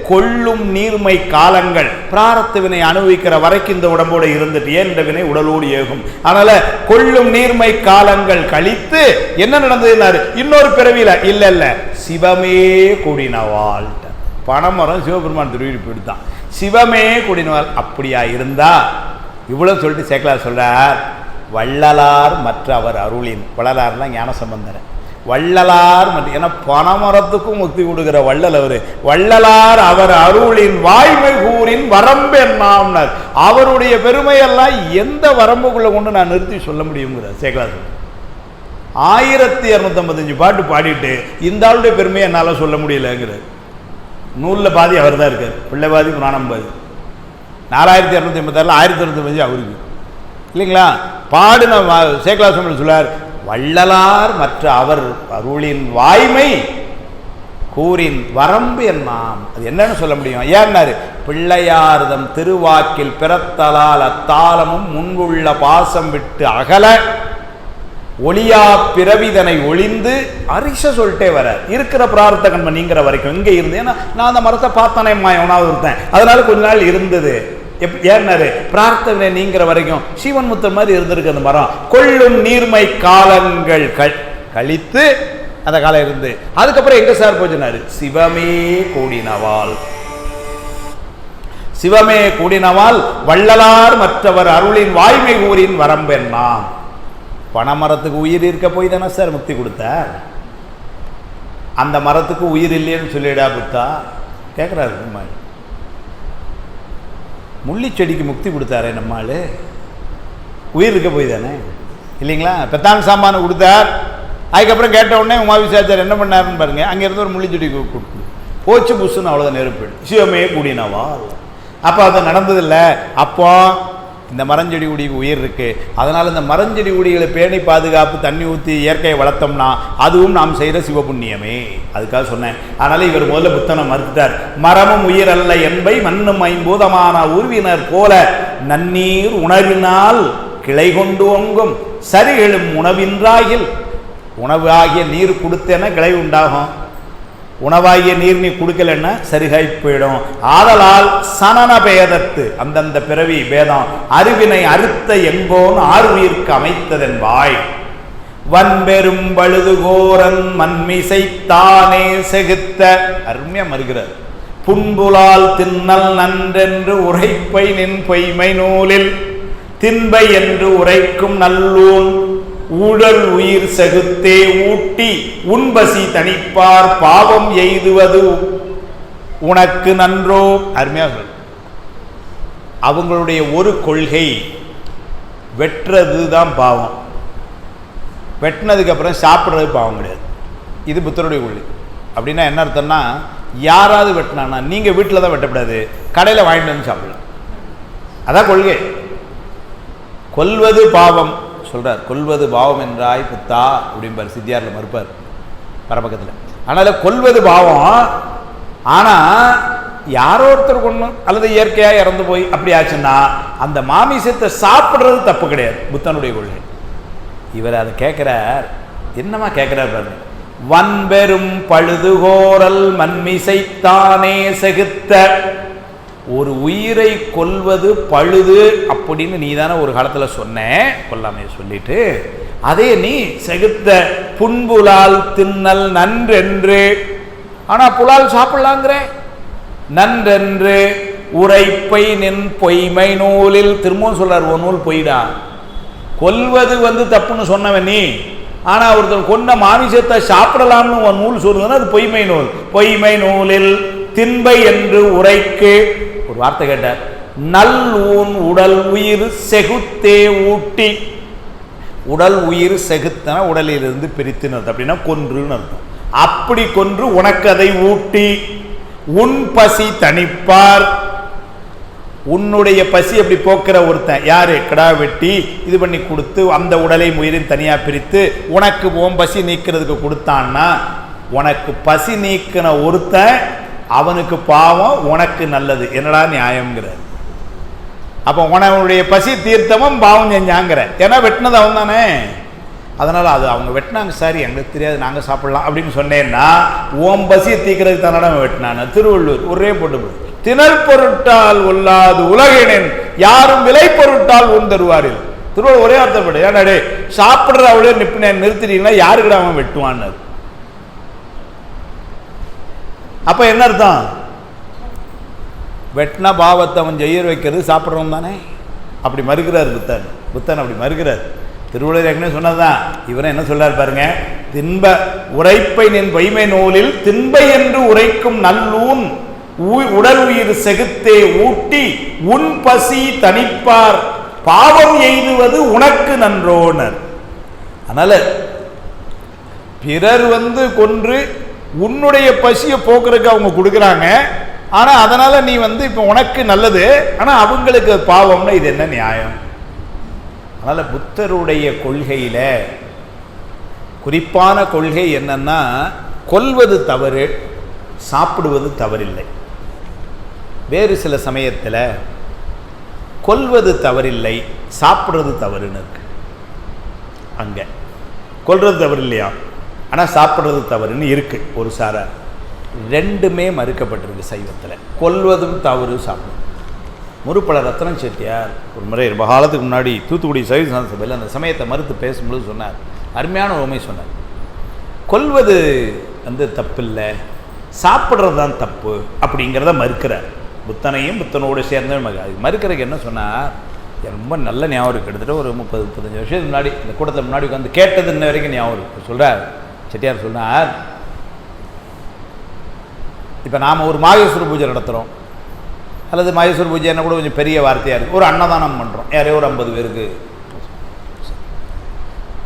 கொள்ளும் நீர்மை காலங்கள், பிராரத்த வினை அனுபவிக்கிற வரைக்கும் இந்த உடம்போடு இருந்துட்டு ஏன் வினை உடலோடு ஏகும், அதனால கொள்ளும் நீர்மை காலங்கள் கழித்து என்ன நடந்ததுன்னாரு, இன்னொரு பிறவியில இல்ல சிவமே கூடினவாள். பனைமரம் சிவபெருமான் திருவிழி போயிடுதான், சிவமே கூடினவாள். அப்படியா இருந்தா இவ்வளவு சொல்லிட்டு சேக்கலார் சொல்றார், வள்ளலார் மற்ற அவர் அருளின், வள்ளலார்னா ஞானசம்பந்தர், வள்ளலார் மற்றும், ஏன்னா பனைமரத்துக்கும் முக்தி கொடுக்கிற வள்ளல் அவரு, வள்ளலார் அவர் அருளின் வாய்மை கூறின் வரம்பு என்னாம்னார். அவருடைய பெருமையெல்லாம் எந்த வரம்புக்குள்ள கொண்டு நான் நிறுத்தி சொல்ல முடியுங்கிற சேக்கலார். 1255 பாட்டு பாடிட்டு இந்த ஆளுடைய பெருமையை என்னால் சொல்ல முடியலங்கிறார். நூலில் பாதி அவர் தான் இருக்கார், பிள்ளை பாதி புராணம் பாதி. 4286 1255 அவருக்கு இல்லைங்களா. பாடுன சேக்கலார் சுவாமி சொல்லார், வள்ளலார் மற்ற அவர் அருளின் வாய்மை கூறின் வரம்பு என்னாம். அது என்னன்னு சொல்ல முடியும், ஏன்னாரு, பிள்ளையார்தம் திருவாக்கில் பிறத்தலால் அத்தாளமும் முன்புள்ள பாசம் விட்டு அகல, ஒளியா பிறவிதனை ஒளிந்து, அரிச சொல்லிட்டே வர இருக்கிற பிரார்த்த கண்மை நீங்கிற வரைக்கும் இங்கே இருந்து. ஏன்னா நான் அந்த மரத்தை பார்த்தானே எவனாவது இருந்தேன், அதனால கொஞ்ச நாள் இருந்தது. ஏன்னாரு, பிரார்த்தனை நீங்கிற வரைக்கும் சிவன் முத்த மாதிரி இருந்திருக்கு அந்த மரம். கொள்ளும் நீர்மை காலங்கள் கழித்து அந்த காலம் இருந்து, அதுக்கப்புறம் எங்க சார் போச்சுனாரு, சிவமே கூடினவாள், சிவமே கூடினவாள் வள்ளலார் மற்றவர் அருளின் வாய்மை கூறின் வரம்பு என்னாம். பனைமரத்துக்கு உயிர் இருக்க போய் தானே சார் முக்தி கொடுத்தார், அந்த மரத்துக்கு உயிர் இல்லைன்னு சொல்லிடா புத்தா கேட்குறாரு. முள்ளி செடிக்கு முக்தி கொடுத்தாரே நம்மால், உயிர் இருக்க போய் தானே இல்லைங்களா. பெத்தான் சாமானை கொடுத்தார், அதுக்கப்புறம் கேட்ட உடனே உமாவிசாச்சார் என்ன பண்ணாருன்னு பாருங்க, அங்கேருந்து ஒரு முள்ளி செடி கொடுத்து போச்சு புஷுன்னு அவ்வளோதான் நெருப்பு, சிவமே கூடினவா. அப்போ அது நடந்ததில்லை. அப்போ இந்த மரஞ்செடி கொடிக்கு உயிர் இருக்குது, அதனால் இந்த மரஞ்செடி கொடிகளை பேணி பாதுகாப்பு தண்ணி ஊற்றி இயற்கையை வளர்த்தோம்னா அதுவும் நாம் செய்கிற சிவபுண்ணியமே. அதுக்காக சொன்னேன். அதனால் இவர் முதல்ல புத்தனை மறுத்துட்டார். மரமும் உயிர் அல்ல என்பை மண்ணும் ஐம்பூதமான உருவினர் போல நன்னீர் உணவினால் கிளை கொண்டு ஒங்கும் சரிகளும் உணவின்றாகில், உணவு ஆகிய நீர் கொடுத்தேன்னா கிளை உண்டாகும், உணவாகிய நீர் நீ கொடுக்கலன்னா சரிகாய் போயிடும். ஆதலால் சனன பேதத்து, அந்தந்த பிறவி பேதம் அறிவினை அறுத்த எங்கோன் ஆர்வீர்க்கு அமைத்ததென்பாய். வன்பெரும் பழுதுகோரன் மண்மிசைத்தானே செகுத்த. அருமையா மறுகிறார். புன்புலால் தின்னல் நன்றென்று உரைப்பை நின் பொய்மை நூலில் தின்பை என்று உரைக்கும் நல்லூன் ஊழல் உயிர் செகுத்தே ஊட்டி உன்பசி தணிப்பார் பாவம் எய்துவது உனக்கு நன்றோ. அருமையாக அவங்களுடைய ஒரு கொள்கை, வெட்டுறது தான் பாவம், வெட்டினதுக்கு அப்புறம் சாப்பிட்றது பாவம் கிடையாது. இது புத்தருடைய கொள்கை. அப்படின்னா என்ன அர்த்தம்னா, யாராவது வெட்டினானா நீங்கள் வீட்டில் தான் வெட்டக்கூடாது, கடையில் வாங்கிட்டு வந்து சாப்பிடலாம். அதான் கொள்கை. கொல்வது பாவம் சொல்கிறார். கொல்வது பாவம் என்றாய் புத்தா அப்படிம்பார், சித்தியாரில் மறுப்பார் பரபக்கத்தில். அதனால் கொல்வது பாவம். ஆனால் யாரோ ஒருத்தர் கொண்டு அல்லது இயற்கையாக இறந்து போய் அப்படி ஆச்சுன்னா அந்த மாமிசத்தை சாப்பிட்றது தப்பு கிடையாது, புத்தனுடைய கொள்கை. இவர் அதை கேட்குறார். என்னமா கேட்குறார் பாருங்க. வன்பெரும் பழுதுகோரல் மண்மிசைத்தானே செகுத்த. ஒரு உயிரை கொல்வது பழுது அப்படின்னு நீ தானே ஒரு காலத்தில் சொன்ன, கொல்லாமைய சொல்லிட்டு அதே நீ செகுத்த புன்புலால் தின்னல் நன்றென்று. ஆனால் புலால் சாப்பிடலாங்கிற நன்றென்று உரைப்பை நின் பொய்மை நூலில். திரும்பவும் சொல்றார், ஒரு நூல் பொய்டா. கொல்வது தப்புன்னு சொன்னவன் நீ, ஆனால் ஒருத்தர் கொண்ட மாமிசத்தை சாப்பிடலாம்னு ஒரு நூல் சொல்லுதுன்னா அது பொய்மை நூல். பொய்மை நூலில் தின்பை என்று உரைக்கு. ஒரு வார்த்தை கேட்டார், நல் ஊன் உடல் உயிர் செகுத்தே ஊட்டி. உடல் உயிர் செகுத்தன உடலிலிருந்து பிரித்துனது அப்படின்னா கொன்றுன்னு அர்த்தம். அப்படி கொன்று உனக்கு அதை ஊட்டி உன் பசி தணிப்பார். உன்னுடைய பசி அப்படி போக்குற ஒருத்தன் யாரு? கிடா வெட்டி இது பண்ணி கொடுத்து அந்த உடலை உயிரின் தனியா பிரித்து உனக்கு உன் பசி நீக்கிறதுக்கு கொடுத்தான்னா, உனக்கு பசி நீக்கின ஒருத்தன் அவனுக்கு பாவம், உனக்கு நல்லது. என்னடா நியாயம்ங்கிறார். அப்போ உனவுடைய பசி தீர்த்தமும் பாவம் செஞ்சாங்கிற. ஏன்னா வெட்டினது அவன் தானே. அதனால் அது அவங்க வெட்டினாங்க, சாரி எங்களுக்கு தெரியாது, நாங்கள் சாப்பிடலாம் அப்படின்னு சொன்னேன்னா ஓம் பசியை தீக்கிறதுக்கு தானடா வெட்டினான. திருவள்ளுவர் ஒரே போட்டு, திணற் பொருட்டால் உள்ளாது உலகினின் யாரும் விலை பொருட்டால் ஊன் தருவாரில். திருவள்ளுவர் ஒரே அர்த்தப்படு. ஏன்னாடே சாப்பிட்ற அவளே நிறுத்திட்டீங்கன்னா யாருக்கிட்ட அவன் வெட்டுவான்னு. அப்ப என்ன அர்த்தம்? வெட்டின பாவத்தை அவன் ஜெயிர் வைக்கிறது சாப்பிட்றவன் தானே. அப்படி மறுக்கிறார் புத்தன். புத்தன் அப்படி மறுக்கிறார். திருவள்ளுவர் ஏற்கனவே சொன்னதுதான். இவரை என்ன சொல்றாரு பாருங்க. தின்ப உரைப்பை நின் பொய்மை நூலில் தின்பை என்று உரைக்கும் நல்லூன் உடல் உயிர் செகுத்தே ஊட்டி உன் பசி தணிப்பார் பாவம் எய்துவது உனக்கு நன்றோனர். அதனால பிறர் கொன்று உன்னுடைய பசியை போக்குறதுக்கு அவங்க கொடுக்குறாங்க. ஆனா அதனால நீ இப்ப உனக்கு நல்லது, ஆனா அவங்களுக்கு பாவம்னா இது என்ன நியாயம்? அதனால புத்தருடைய கொள்கையில குறிப்பான கொள்கை என்னன்னா, கொல்வது தவறு, சாப்பிடுவது தவறில்லை. வேறு சில சமயத்தில் கொல்வது தவறில்லை, சாப்பிட்றது தவறுன்னு இருக்கு. அங்கே கொல்றது தவறு இல்லையா, ஆனால் சாப்பிட்றது தவறுன்னு இருக்கு. ஒரு சாரார் ரெண்டுமே மறுக்கப்பட்டிருக்கு சைவத்தில். கொல்வதும் தவறு, சாப்பிடும். முருப்பள ரத்னம் செட்டியார் ஒரு முறை ரொம்ப காலத்துக்கு முன்னாடி தூத்துக்குடி சைவ சபையில் அந்த சமயத்தை மறுத்து பேசும்போது சொன்னார், அருமையான உண்மை சொன்னார். கொல்வது தப்பில்லை, சாப்பிட்றது தான் தப்பு அப்படிங்கிறத மறுக்கிறார். புத்தனையும் புத்தனோடு சேர்ந்து மறுக்கிறதுக்கு என்ன சொன்னார், ரொம்ப நல்ல ஞாபகம் இருக்குது. கிட்டத்தட்ட ஒரு 30-35 வருஷத்துக்கு முன்னாடி இந்த கூட்டத்தில் முன்னாடி உட்காந்து கேட்டது இன்ன வரைக்கும் ஞாபகம் இருக்குது. சொல்கிறார் செட்டியார், சொன்னார், இப்போ நாம் ஒரு மாகேஸ்வர பூஜை நடத்துகிறோம், அல்லது மாகேஸ்வர பூஜை என்ன கூட கொஞ்சம் பெரிய வார்த்தையாக இருக்குது, ஒரு அன்னதானம் பண்ணுறோம், யாரையோ ஒரு 50 பேருக்கு.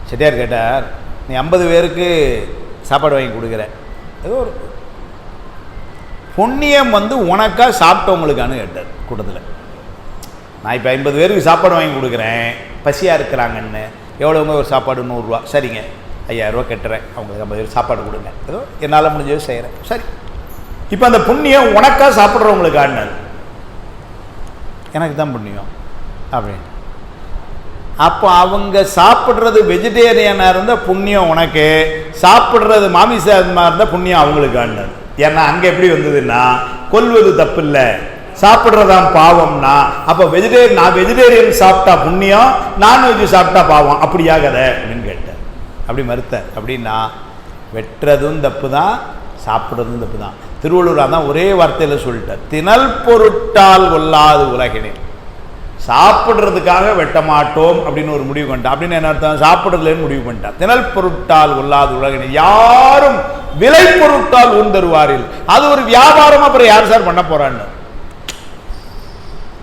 செட்டியார் கேட்டார், நீ 50 பேருக்கு சாப்பாடு வாங்கி கொடுக்குற, ஏதோ ஒரு புண்ணியம் உனக்கா சாப்பிட்டவங்களுக்கானு கேட்டார் கூட்டத்தில். நான் இப்போ 50 பேருக்கு சாப்பாடு வாங்கி கொடுக்குறேன், பசியாக இருக்கிறாங்கன்னு. எவ்வளோங்க ஒரு சாப்பாடு? 100 ரூபா. சரிங்க, 5000 ரூபா கட்டுறேன், அவங்களுக்கு 50 பேர் சாப்பாடு கொடுங்க, ஏதோ என்னால் முடிஞ்சது செய்கிறேன். சரி, இப்போ அந்த புண்ணியம் உனக்கா சாப்பிட்றவங்களுக்கான? எனக்கு தான் புண்ணியம் அப்படின்னு. அப்போ அவங்க சாப்பிட்றது வெஜிடேரியனாக இருந்தால் புண்ணியம் உனக்கு, சாப்பிட்றது மாமிசமாக இருந்தால் புண்ணியம் அவங்களுக்கான. ஏன்னா அங்கே எப்படி வந்ததுன்னா, கொல்வது தப்பு இல்லை, சாப்பிட்றதான் பாவம்னா, அப்போ நான் வெஜிடேரியன் சாப்பிட்டா புண்ணியம், நான்வெஜ் சாப்பிட்டா பாவம், அப்படியாகத அப்படின்னு கேட்டேன். அப்படி மறுத்தார். அப்படின்னா வெட்டுறதும் தப்பு தான், சாப்பிட்றதும் தப்பு தான். திருவள்ளுவர் அதான் ஒரே வார்த்தையில் சொல்லிட்டார், திணல் பொருட்டால் கொல்லாது உலகினே. சாப்பிட்றதுக்காக வெட்ட மாட்டோம் அப்படின்னு ஒரு முடிவு பண்ணிட்டான். அப்படின்னு என்ன அர்த்தம்? சாப்பிட்றதுலேன்னு முடிவு பண்ணிட்டான். திணல் பொருட்டால் கொல்லாது உலகினே, யாரும் விலை பொருட்டால் ஊன் தருவாரில். அது ஒரு வியாபாரம். அப்புறம் யார் சார் பண்ண போறான்னு?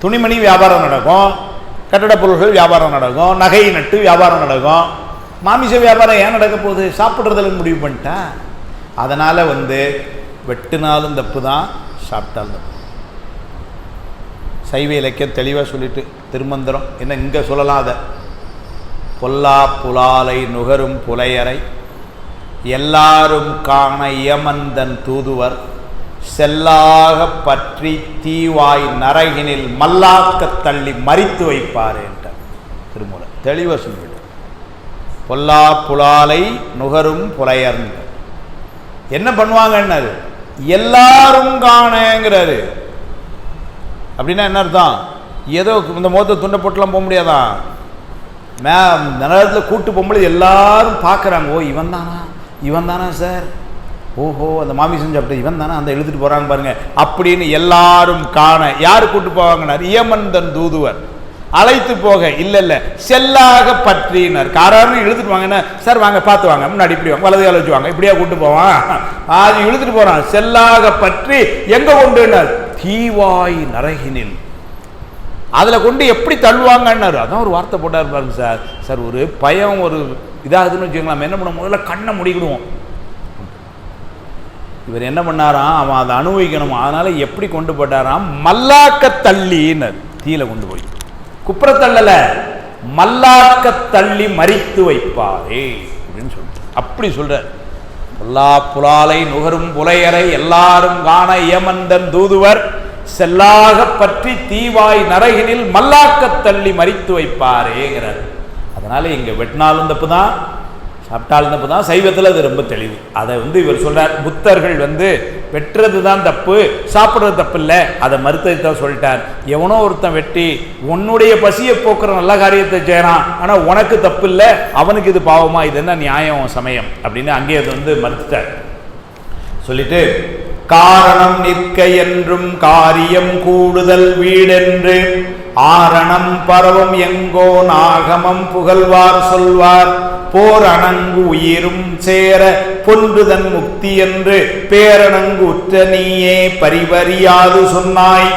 துணிமணி வியாபாரம் நடக்கும், கட்டட பொருள்கள் வியாபாரம் நடக்கும், நகை நட்டு வியாபாரம் நடக்கும். மாமிச வியாபாரம் ஏன் நடக்க போகுது? சாப்பிட்றதுல முடிவு பண்ணிட்டேன். அதனால் வெட்டினாலும் தப்பு தான், சாப்பிட்டாலும் தப்பு. சைவ இலக்கியம் தெளிவாக சொல்லிட்டு திருமந்திரம் என்ன இங்கே சொல்லலாம், அதை பொல்லா புலாலை நுகரும் புலையரை எல்லாரும் காண இயமந்தன் தூதுவர் செல்லாக பற்றி தீவாய் நரகினில் மல்லாக்க தள்ளி மறித்து வைப்பார் என்றார் திருமூல. தெளிவாக சொல்லிட்டு பொல்லா புலாலை நுகரும் புலையர் என்ன பண்ணுவாங்கன்னாரு, எல்லாரும் காணங்கிறாரு. அப்படின்னா என்ன அர்த்தம்? ஏதோ இந்த முகத்தை துண்டை போட்டுலாம் போக முடியாதான். நேரத்தில் கூட்டு போகும்போது எல்லாரும் பார்க்குறாங்க, ஓ இவன் தானா, இவன் தானா சார், ஓஹோ அந்த மாமிசம் சாப்பிட்டு இவன் தானே, அந்த எழுதிட்டு போகிறாங்க பாருங்க அப்படின்னு எல்லாரும் காண. யார் கூட்டு போவாங்கன்னார்? இயமந்தன் தூதுவர் அழைத்து போக. இல்லை செல்லாக பற்றினார். காராரும் இழுத்துட்டு வாங்கன்னா, சார் வாங்க பார்த்து வாங்க, முன்னாடி இப்படி வாங்க, வலது கால வச்சு வாங்க, இப்படியா கூட்டு போவான். அது இழுத்துட்டு போகிறான். செல்லாக பற்றி எங்கே கொண்டுனார்? தீவாய் நரகினில். அதில் கொண்டு எப்படி தள்ளுவாங்கன்னாரு. அதான் ஒரு வார்த்தை போட்டார் பாருங்க சார். சார் ஒரு பயம் ஒரு இதாகுதுன்னு வச்சுக்கலாம், என்ன பண்ண முதல்ல கண்ணை முடிக்கிடுவோம். இவர் என்ன பண்ணாராம், அவன் அதை அனுபவிக்கணும். அதனால எப்படி கொண்டு போட்டாராம்? மல்லாக்க தள்ளின்னு தீயில கொண்டு போய் குப்புறத்தள்ளல, மல்லாக்க தள்ளி மறித்து வைப்பாரே அப்படின்னு சொல்லிட்டு அப்படி சொல்றார். பொல்லா புலாலை நுகரும் புலையரை எல்லாரும் காண இயமந்தன் தூதுவர் செல்லாக பற்றி தீவாய் நரகினில் மல்லாக்க தள்ளி மறித்து வைப்பாரேங்கிறார். அதனால இங்க வெட்டினாலும் தப்பு தான், சாப்பிட்டாலும் தப்பு தான். சைவத்தில் அது ரொம்ப தெளிவு. அதை இவர் சொல்றார், புத்தர்கள் வெட்டுறது தான் தப்பு, சாப்பிட்றது தப்பு இல்லை, அதை மறுத்ததை தான் சொல்லிட்டார். எவனோ ஒருத்தன் வெட்டி உன்னுடைய பசியை போக்குற நல்ல காரியத்தை செய்யறான், ஆனால் உனக்கு தப்பு இல்லை, அவனுக்கு இது பாவமா, இது என்ன நியாயம் சமயம் அப்படின்னு அங்கேயே அது மறுத்துட்டார். சொல்லிட்டு காரணம் நிற்க என்றும் காரியம் கூடுதல் வீடென்று ஆரணம் பரவும் எங்கோன் ஆகமம் புகழ்வார் சொல்வார் போர் அணங்கு உயிரும் சேர பொன்றுதன் முக்தி என்று பேரணங்கு உற்ற நீயே பரிவறியாது சொன்னாய்.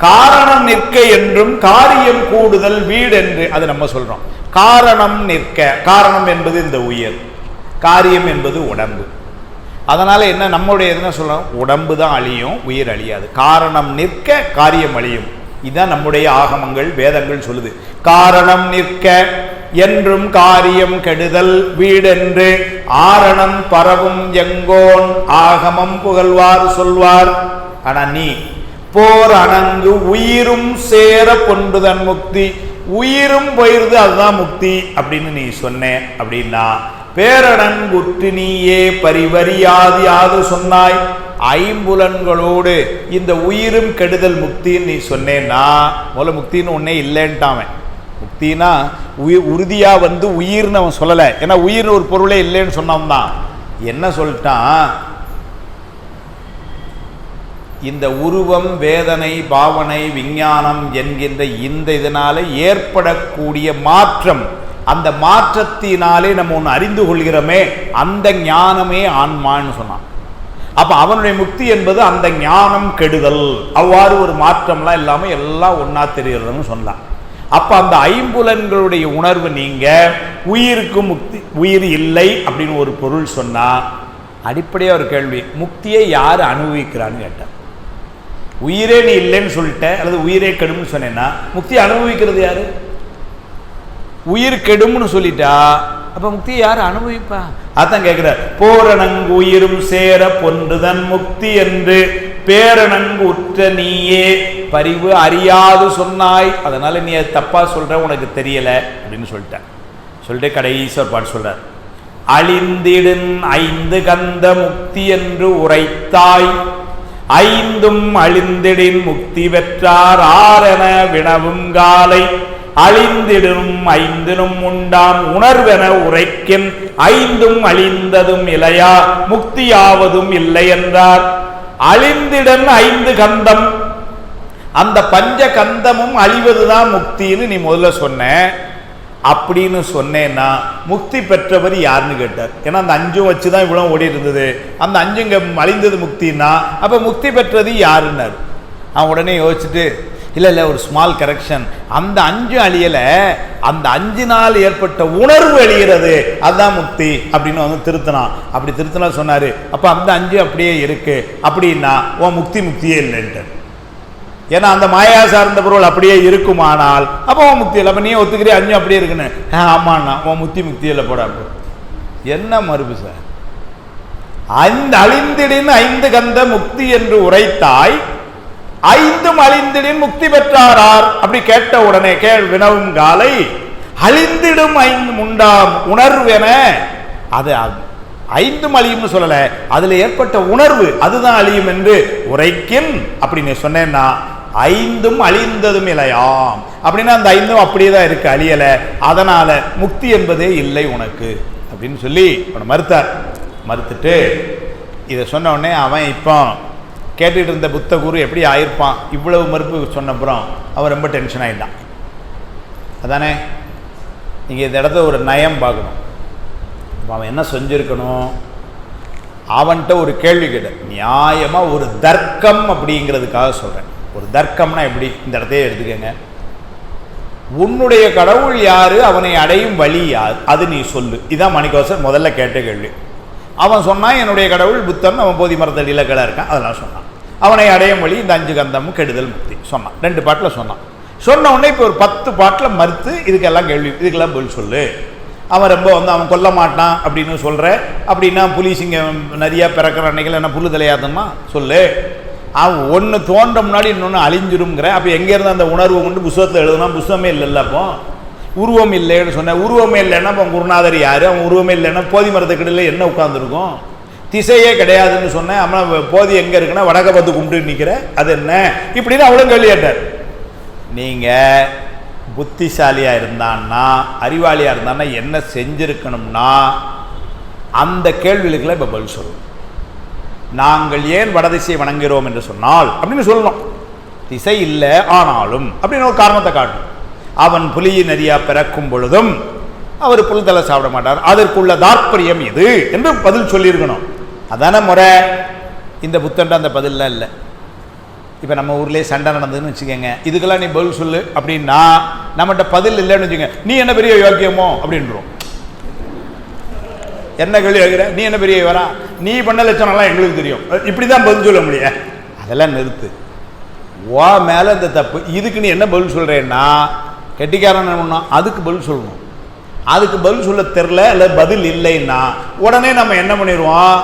காரணம் நிற்க என்றும் காரியம் கூடுதல் வீடென்று அது நம்ம சொல்றோம். காரணம் நிற்க, காரணம் என்பது இந்த உயிர், காரியம் என்பது உடம்பு. அதனால என்ன நம்முடைய என்ன சொல்றோம், உடம்பு தான் அழியும், உயிர் அழியாது. காரணம் நிற்க காரியம் அழியும். இதுதான் நம்முடைய ஆகமங்கள் வேதங்கள் சொல்லுது. காரணம் நிற்க என்றும் காரியம் கெடுதல் வீடென்று ஆரணம் பரவும் எங்கோன் ஆகமம் புகழ்வார் சொல்வார். ஆனா நீ போர் அணங்கு உயிரும் சேர பொன்றுதன் முக்தி, உயிரும் போயிருது அதுதான் முக்தி அப்படின்னு நீ சொன்ன அப்படின்னா பேரணங்குற்று நீயே பரிவறியாது யாது சொன்னாய். ஐம்புலன்களோடு இந்த உயிரும் கெடுதல் முக்தின்னு நீ சொன்னேன்னா, முதல்ல முக்தின்னு ஒன்னே இல்லைன்ட்டாவன். முக்தினா உயிர் உறுதியா உயிர்னு அவன் சொல்லலை. ஏன்னா உயிர்னு ஒரு பொருளே இல்லைன்னு சொன்னவன் தான். என்ன சொல்லிட்டான், இந்த உருவம் வேதனை பாவனை விஞ்ஞானம் என்கின்ற இந்த இதனால ஏற்படக்கூடிய மாற்றம், அந்த மாற்றத்தினாலே நம்ம ஒன்று அறிந்து கொள்கிறோமே அந்த ஞானமே ஆன்மான்னு சொன்னான். அப்ப அவனுடைய முக்தி என்பது அந்த ஞானம் கெடுதல், அவ்வாறு ஒரு மாற்றம்லாம் இல்லாம எல்லாம் ஒன்னா தெரிகிறதுன்னு சொன்னான். அப்ப அந்த ஐம்புலன்களுடைய உணர்வு நீங்க உயிருக்கு முக்தி, உயிர் இல்லை அப்படின்னு ஒரு பொருள் சொன்னா அடிப்படையா ஒரு கேள்வி, முக்தியை யார் அனுபவிக்கிறான்னு கேட்டார். உயிரே நீ இல்லைன்னு சொல்லிட்ட அல்லது உயிரே கெடும்னு சொன்னேன்னா முக்தியை அனுபவிக்கிறது யாரு? உயிர் கெடும்னு சொல்லிட்டா அப்ப முக்தியை யாரு அனுபவிப்பா? அதான் கேட்கிறார். போரணங்கு உயிரும் சேர பொன்றுதன் முக்தி என்று பேரணங்கு உற்ற நீயே பரிவு அறியாது சொன்னாய். அதனால நீ தப்பா சொல்ற, உனக்கு தெரியல அப்படின்னு சொல்லிட்டு கடைசி பாட்டு சொல்றார். அழிந்திடும் ஐந்து கந்த முக்தி என்று உரைத்தாய், ஐந்தும் அழிந்திடின் முக்தி பெற்றார் ஆரென வினவும் காலை அழிந்திடும் ஐந்தினும் உண்டாம் உணர்வென உரைக்கின் ஐந்தும் அழிந்ததும் இலையா முக்தியாவதும் இல்லை என்றார். அழிந்திடன் ஐந்து கந்தம், அந்த பஞ்ச கந்தமும் அழிவதுதான் முக்தின்னு நீ முதல்ல சொன்ன. அப்படின்னு சொன்னேன்னா முக்தி பெற்றவர் யாருன்னு கேட்டார். ஏன்னா அந்த அஞ்சும் வச்சுதான் இவ்வளவு ஓடி இருந்தது, அந்த அஞ்சுங்க அழிந்தது முக்தின்னா அப்ப முக்தி பெற்றது யாருன்னாரு. அவன் உடனே யோசிச்சுட்டு இல்லை ஒரு ஸ்மால் கரெக்ஷன், அந்த அஞ்சு அழியல, அந்த 5 நாள் ஏற்பட்ட உணர்வு அழிகிறது, அதுதான் முக்தி அப்படின்னு வந்து திருத்தினான். அப்படி திருத்தினா சொன்னாரு அப்ப அந்த 5 அப்படியே இருக்கு அப்படின்னா உன் முக்தியே இல்லைன்ட்டு. ஏன்னா அந்த மாயா சார்ந்த பொருள் அப்படியே இருக்குமானால் அப்போ உன் முக்தி இல்லை. அப்ப நீ ஒத்துக்கிறே 5 அப்படியே இருக்குன்னு, ஆமாண்ணா உன் முக்தி இல்லை போட. என்ன மறுப்பு சார்? அழிந்திடின் 5 கந்த முக்தி என்று உரைத்தாய், 5 அழிந்திடின் முக்தி பெற்றாரார். அப்படி கேட்ட உடனே வினவும் காலை அழிந்திடும் 5 உண்டாம் உணர்வென, அது 5 அழியும்னு சொல்லல, அதுல ஏற்பட்ட உணர்வு அதுதான் அழியும் என்று உரைக்கின். அப்படி நீ சொன்னேன்னா 5 அழிந்ததும் இல்லையாம் அப்படின்னா அந்த 5 அப்படியே தான் இருக்கு, அழியல, அதனால முக்தி என்பதே இல்லை உனக்கு அப்படின்னு சொல்லி மறுத்தார். மறுத்துட்டு இதை சொன்ன உடனே அவன் இப்போ கேட்டுட்டு இருந்த புத்த குரு எப்படி ஆயிருப்பான்? இவ்வளவு மறுப்பு சொன்னப்புறம் அவன் ரொம்ப டென்ஷன் ஆகிட்டான். அதானே நீங்கள் இந்த இடத்த ஒரு நயம் பார்க்கணும். அவன் என்ன செஞ்சிருக்கணும்? அவன்கிட்ட ஒரு கேள்வி கேட்ட, நியாயமாக ஒரு தர்க்கம் அப்படிங்கிறதுக்காக சொல்கிறேன். ஒரு தர்க்கம்னா எப்படி? இந்த இடத்தையே எடுத்துக்கங்க. உன்னுடைய கடவுள் யாரு, அவனை அடையும் வழி யார், அது நீ சொல்லு. இதான் மாணிக்கவாசகர் முதல்ல கேட்ட கேள்வி. அவன் சொன்னான் என்னுடைய கடவுள் புத்தன், அவன் போதி மரத்தடியில் கீழே இருக்கான், அதெல்லாம் சொன்னான். அவனை அடையும் வழி இந்த 5 கந்தமும் கெடுதல் முக்தி சொன்னான். 2 பாட்டில் சொன்னான். சொன்ன உடனே இப்போ ஒரு 10 பாட்டில் மறுத்து இதுக்கெல்லாம் கேள்வி, இதுக்கெல்லாம் பதில் சொல்லு. அவன் ரொம்ப வந்து அவன் கொல்ல மாட்டான் அப்படின்னு சொல்கிற, அப்படின்னா புலி சிங்கம் நிறையா பிறக்கிற அன்னைகள் என்ன புல்லு தலையாதுன்னா சொல்லு. அவன் ஒன்று தோன்ற முன்னாடி இன்னொன்று அழிஞ்சிருங்கிற. அப்போ எங்கேருந்து அந்த உணர்வை கொண்டு புஸ்தகத்தில் எழுதுனா? புஸ்தகமே இல்லைல்ல. அப்போ உருவம் இல்லைன்னு சொன்னேன். உருவமே இல்லைன்னா அப்போ குருநாதர் யார்? அவன் உருவமே இல்லைன்னா போதி மரத்துக்கிடையில் என்ன உட்காந்துருக்கும்? திசையே கிடையாதுன்னு சொன்னேன். அவன் போதி எங்கே இருக்குன்னா வடக்க பார்த்து கும்பிட்டு நிற்கிற, அது என்ன இப்படின்னு அவளும் கேள்வி கேட்டார். நீங்கள் புத்திசாலியாக இருந்தான்னா, அறிவாளியாக இருந்தான்னா என்ன செஞ்சிருக்கணும்னா அந்த கேள்விகளுக்கெல்லாம் இப்போ பதில் சொல்லணும். நாங்கள் ஏன் வடதிசையை வணங்குகிறோம் என்று சொன்னால் அப்படின்னு சொல்லணும். திசை இல்லை ஆனாலும் அப்படின்னு ஒரு காரணத்தை காட்டும். அவன் புலியின் நதியா பிறக்கும் பொழுதும் அவர் புல்தலை சாப்பிட மாட்டார், அதற்குள்ள தாற்பயம் இது என்று பதில் சொல்லியிருக்கணும். அதான முறை. இந்த புத்தன்ட்டு அந்த பதிலாம் இல்லை. இப்போ நம்ம ஊர்லேயே சண்டை நடந்ததுன்னு வச்சுக்கோங்க, இதுக்கெல்லாம் நீ பதில் சொல்லு அப்படின்னா நம்மகிட்ட பதில் இல்லைன்னு வச்சுக்கோங்க, நீ என்ன பெரிய யோக்கியமோ அப்படின்றோம். என்ன கேள்வி கேட்குற? நீ என்ன பெரிய வரா, நீ பண்ண லட்சணம்லாம் எங்களுக்கு தெரியும், இப்படி தான் பதில் சொல்ல முடியும். அதெல்லாம் நிறுத்து. ஓ மேலே இந்த தப்பு, இதுக்கு நீ என்ன பதில் சொல்கிறேன்னா கெட்டிக்காரன் ஒன்றா அதுக்கு பதில் சொல்லணும். அதுக்கு பதில் சொல்ல தெரில இல்லை பதில் இல்லைன்னா உடனே நம்ம என்ன பண்ணிடுவோம்?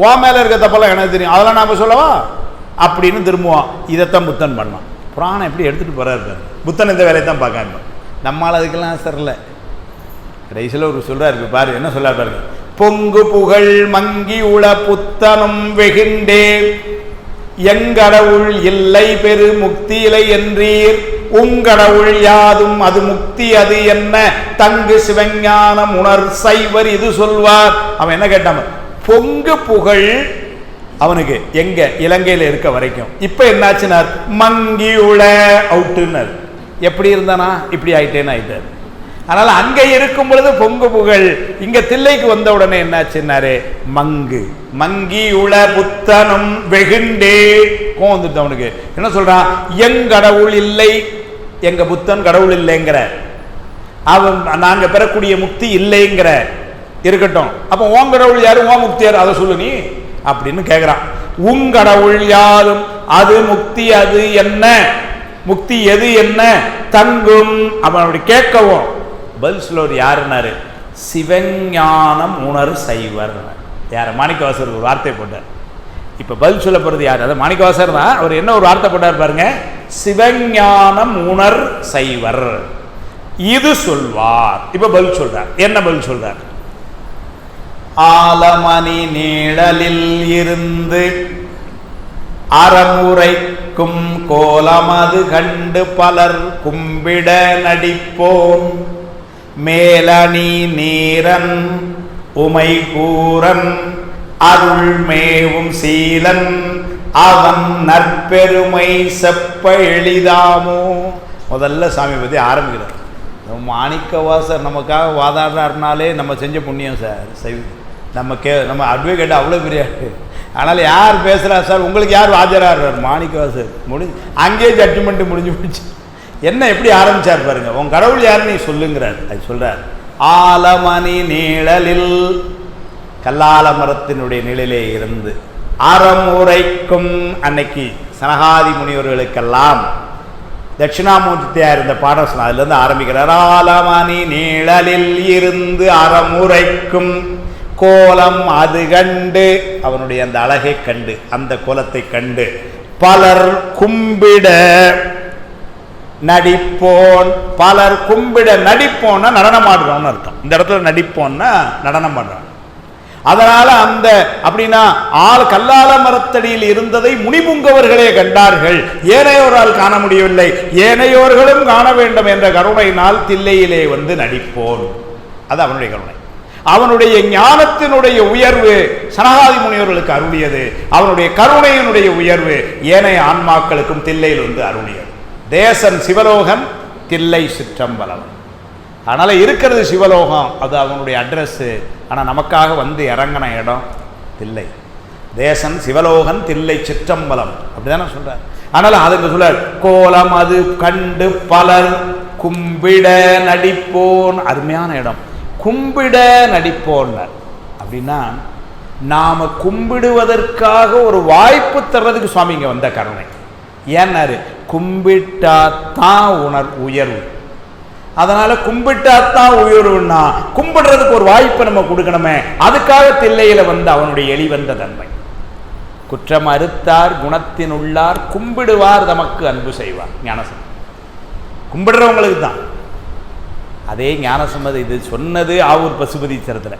ஓ மேலே இருக்க தப்பெல்லாம் எனக்கு தெரியும், அதெல்லாம் நாம் சொல்லவா அப்படின்னு திரும்புவோம். இதைத்தான் புத்தன் பண்ணான். புராணம் எப்படி எடுத்துகிட்டு போகிறாரு புத்தன், இந்த வேலையை தான் பார்க்காம. நம்மளால் அதுக்கெல்லாம் சரியில்லை. கடைசியில் ஒரு சொல்கிறாரு பாரு, என்ன சொல்ல பாருங்க. பொங்கு புகழ் மங்கி உள புத்தனும் வெகுண்டே எங்கடவுள் இல்லை பெரு முக்தி இலை என்றீர், உங்கடவுள் யாதும் அது முக்தி அது என்ன தங்கு சிவஞானம் உணர் சைவர் இது சொல்வார். அவன் என்ன கேட்டான்? பொங்கு புகழ் அவனுக்கு எங்க இலங்கையில் இருக்க வரைக்கும். இப்ப என்னாச்சுனார்? மங்கி உள அவுட்டுன்னார். எப்படி இருந்தானா இப்படி ஆயிட்டேன்னு ஆயிட்டார். அதனால அங்க இருக்கும் பொழுது பொங்கு புகழ், இங்க தில்லைக்கு வந்த உடனே என்னாச்சுன்னாரு? மங்கு மங்கி உள புத்தனும் வெகுண்டே. கோந்துட்டு அவனுக்கு என்ன சொல்றான்? எங்கடவுள் இல்லை, எங்க புத்தன் கடவுள் இல்லைங்கிற, அவன் நாங்க பெறக்கூடிய முக்தி இல்லைங்கிற. இருக்கட்டும், அப்ப உன் கடவுள் யாரு, உன் முக்தி யாரு, அதை சொல்லு நீ அப்படின்னு கேட்கிறான். உங்கடவுள் யாரும் அது முக்தி அது என்ன, முக்தி எது என்ன தங்கும். அவன் அப்படி கேட்கவும் பதில் சொல்லுவார். யாருன்னாரு? சிவஞானம் உணர் சைவர். யார்? மாணிக்கவாசகர் ஒரு வார்த்தை போட்டார். இப்ப பதில் சொல்ல போறது யார்? அது மாணிக்கவாசகர் தான். அவர் என்ன ஒரு வார்த்தை போட்டார் பாருங்க. சிவஞானம் உணர் சைவர் இது சொல்வார். இப்ப பதில் சொல்றார். என்ன பதில் சொல்றார்? ஆலமணி நீழலில் இருந்து அறமுறை உரைக்கும் கோலமது கண்டு பலர் கும்பிட நடிப்போன் மேலணி நீரன் உமை கூரன் அருள் மேவும் சீலன் அவன் நற்பெருமை செப்ப எளிதாமோ. முதல்ல சாமி பற்றி ஆரம்பிக்கிறார். மாணிக்கவாசர் நமக்காக வாதாடுறாருனாலே நம்ம செஞ்ச புண்ணியம் சார். நம்ம அட்வொகேட் அவ்வளோ பெரிய. ஆனால் யார் பேசுகிறா சார், உங்களுக்கு யார் ஆஜராகிறார்? மாணிக்கவாசர். அங்கேயே ஜட்ஜ்மெண்ட்டு முடிஞ்சு போச்சு. என்ன எப்படி ஆரம்பித்தார் பாருங்க. உன் கடவுள் யார் நீ சொல்லுங்கிறார். அது சொல்கிறார். ஆலமணி நீழலில், கல்லால மரத்தினுடைய நிழலே இருந்து அறமுறைக்கும் அன்னைக்கு சனகாதி முனிவர்களுக்கெல்லாம் தட்சிணாமூர்த்தியார் இருந்த பாடம் சொன்ன, அதுலேருந்து ஆரம்பிக்கிறார். ஆலமணி நீழலில் இருந்து அறமுறைக்கும் கோலம் அது கண்டு, அவனுடைய அந்த அழகை கண்டு, அந்த கோலத்தை கண்டு பலர் கும்பிட நடிப்போன். பலர் கும்பிட, நடிப்போன்னா நடனம் ஆடுறோம்னு அர்த்தம். இந்த இடத்துல நடிப்போன்னா நடனம் ஆடுறோம். அதனால அந்த அப்படின்னா கல்லால மரத்தடியில் இருந்ததை முனிபுங்கவர்களே கண்டார்கள், ஏனையோரால் காண முடியவில்லை. ஏனையோர்களும் காண வேண்டும் என்ற கருணையினால் தில்லையிலே வந்து நடிப்போன். அது அவனுடைய கருணை. அவனுடைய ஞானத்தினுடைய உயர்வு சனகாதி முனிவர்களுக்கு அருளியது. அவனுடைய கருணையினுடைய உயர்வு ஏனைய ஆன்மாக்களுக்கும் தில்லையில் வந்து அருளியது. தேசன் சிவலோகன், தில்லை சிற்றம்பலம். அதனால் இருக்கிறது சிவலோகம், அது அவனுடைய அட்ரஸ்ஸு. ஆனால் நமக்காக வந்து இறங்கின இடம் தில்லை. தேசன் சிவலோகன், தில்லை சிற்றம்பலம், அப்படிதானே சொல்கிறார். அதனால் அதுக்கு சொல்ல கோலம் அது கண்டு பலர் கும்பிட நடிப்போன். அருமையான இடம். கும்பிட நடிப்போன்னார். அப்படின்னா நாம் கும்பிடுவதற்காக ஒரு வாய்ப்பு தர்றதுக்கு சுவாமி இங்கே வந்த கருணை. ஏன்னாரு, கும்பிட்டாத்தான் உயர்வு. அதனால கும்பிட்டாத்தான் உயர்வுன்னா கும்பிடுறதுக்கு ஒரு வாய்ப்பை நம்ம கொடுக்கணுமே. அதுக்காக தில்லையில வந்து அவனுடைய எளிவந்த தன்மை. குற்றம் அறுத்தார் குணத்தின் உள்ளார் கும்பிடுவார் தமக்கு அன்பு செய்வார். ஞானசம்பந்தர் கும்பிடுறவங்களுக்கு தான். அதே ஞானசம்பந்தர் இது சொன்னது ஆவூர் பசுபதி சரத்துல.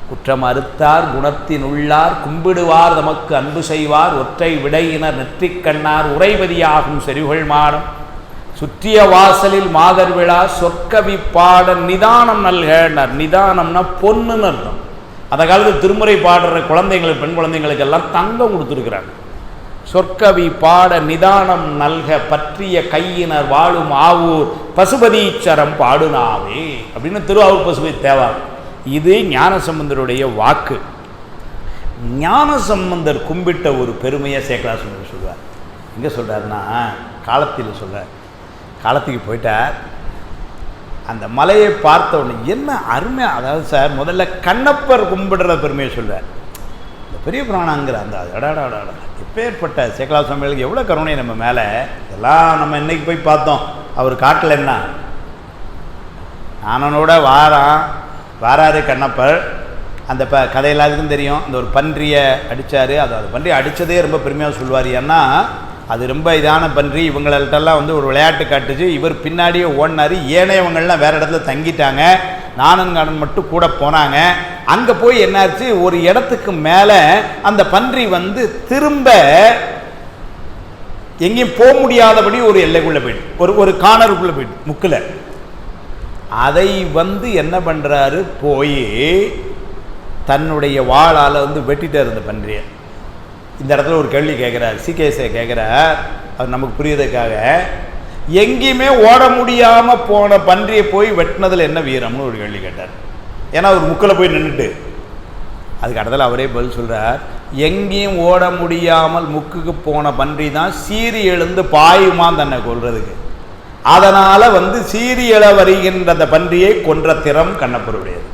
குற்றம் அறுத்தார் குணத்தின் உள்ளார் கும்பிடுவார் தமக்கு அன்பு செய்வார் ஒற்றை விடையினர் நெற்றிக் கண்ணார் உறைபதியாகும் செறிவுகள் மாடம் சுற்றிய வாசலில் மாதர் விழா சொற்கவி பாட நிதானம் நல்கனர். நிதானம்னா பொண்ணுன்னு அர்த்தம். அந்த காலத்தில் திருமுறை பாடுற குழந்தைங்களுக்கு, பெண் குழந்தைங்களுக்கு எல்லாம் தங்கம் கொடுத்துருக்குறாங்க. சொற்கவி பாட நிதானம் நல்க பற்றிய கையினர் வாழும் ஆவூர் பசுபதீச்சரம் பாடுனாவே அப்படின்னு திருவாவூர் பசுபதி தேவார். இது ஞானசம்பந்தருடைய வாக்கு. ஞானசம்பந்தர் கும்பிட்ட ஒரு பெருமையை சேக்கலார் சொல்வார். எங்கே சொல்கிறாருன்னா, காலத்தில் சொல்கிறார். காலத்துக்கு போயிட்டார். அந்த மலையை பார்த்த உடனே என்ன அருமை. அதாவது சார், முதல்ல கண்ணப்பர் கும்பிடுற பெருமையை சொல்கிறார். இந்த பெரிய புராணங்கிற அந்த அடாடாடா எப்பேற்பட்ட சேக்கலா சுவாமிகளுக்கு எவ்வளோ கருணை நம்ம மேலே. இதெல்லாம் நம்ம இன்னைக்கு போய் பார்த்தோம். அவர் காட்டில் என்ன ஆனனோட வாராரு கண்ணப்பர். அந்த கதை எல்லாத்துக்கும் தெரியும். அந்த ஒரு பன்றியை அடித்தார். அது பன்றி அடித்ததே ரொம்ப பெருமையாக சொல்லுவார். ஏன்னா அது ரொம்ப இதான பன்றி. இவங்கள்ட்டெல்லாம் வந்து ஒரு விளையாட்டு காட்டுச்சு. இவர் பின்னாடியே ஓடினார். ஏனையவங்கள்லாம் வேறு இடத்துல தங்கிட்டாங்க. நானன்கானன் மட்டும் கூட போனாங்க. அங்கே போய் என்னாச்சு, ஒரு இடத்துக்கு மேலே அந்த பன்றி வந்து திரும்ப எங்கேயும் போக முடியாதபடி ஒரு எல்லைக்குள்ளே போயிட்டு ஒரு காணருக்குள்ளே போயிட்டு முக்கில். அதை வந்து என்ன பண்ணுறாரு, போய் தன்னுடைய வாளால் வந்து வெட்டிட்டார் அந்த பன்றியை. இந்த இடத்துல ஒரு கேள்வி கேட்குறார். சீகேசை கேட்குறார். அது நமக்கு புரியுறதுக்காக, எங்கேயுமே ஓட முடியாமல் போன பன்றியை போய் வெட்டினதில் என்ன வீரம்னு ஒரு கேள்வி கேட்டார். ஏன்னா ஒரு முக்கில் போய் நின்றுட்டு. அதுக்கு இடத்துல அவரே பதில் சொல்கிறார். எங்கேயும் ஓட முடியாமல் முக்குக்கு போன பன்றி தான் சீறி எழுந்து பாயுமா தன்னை கொல்றதுக்கு. அதனால் வந்து சீறி எழ வருகின்ற அந்த பன்றியை கொன்ற திறம் கண்ணப்பருடையது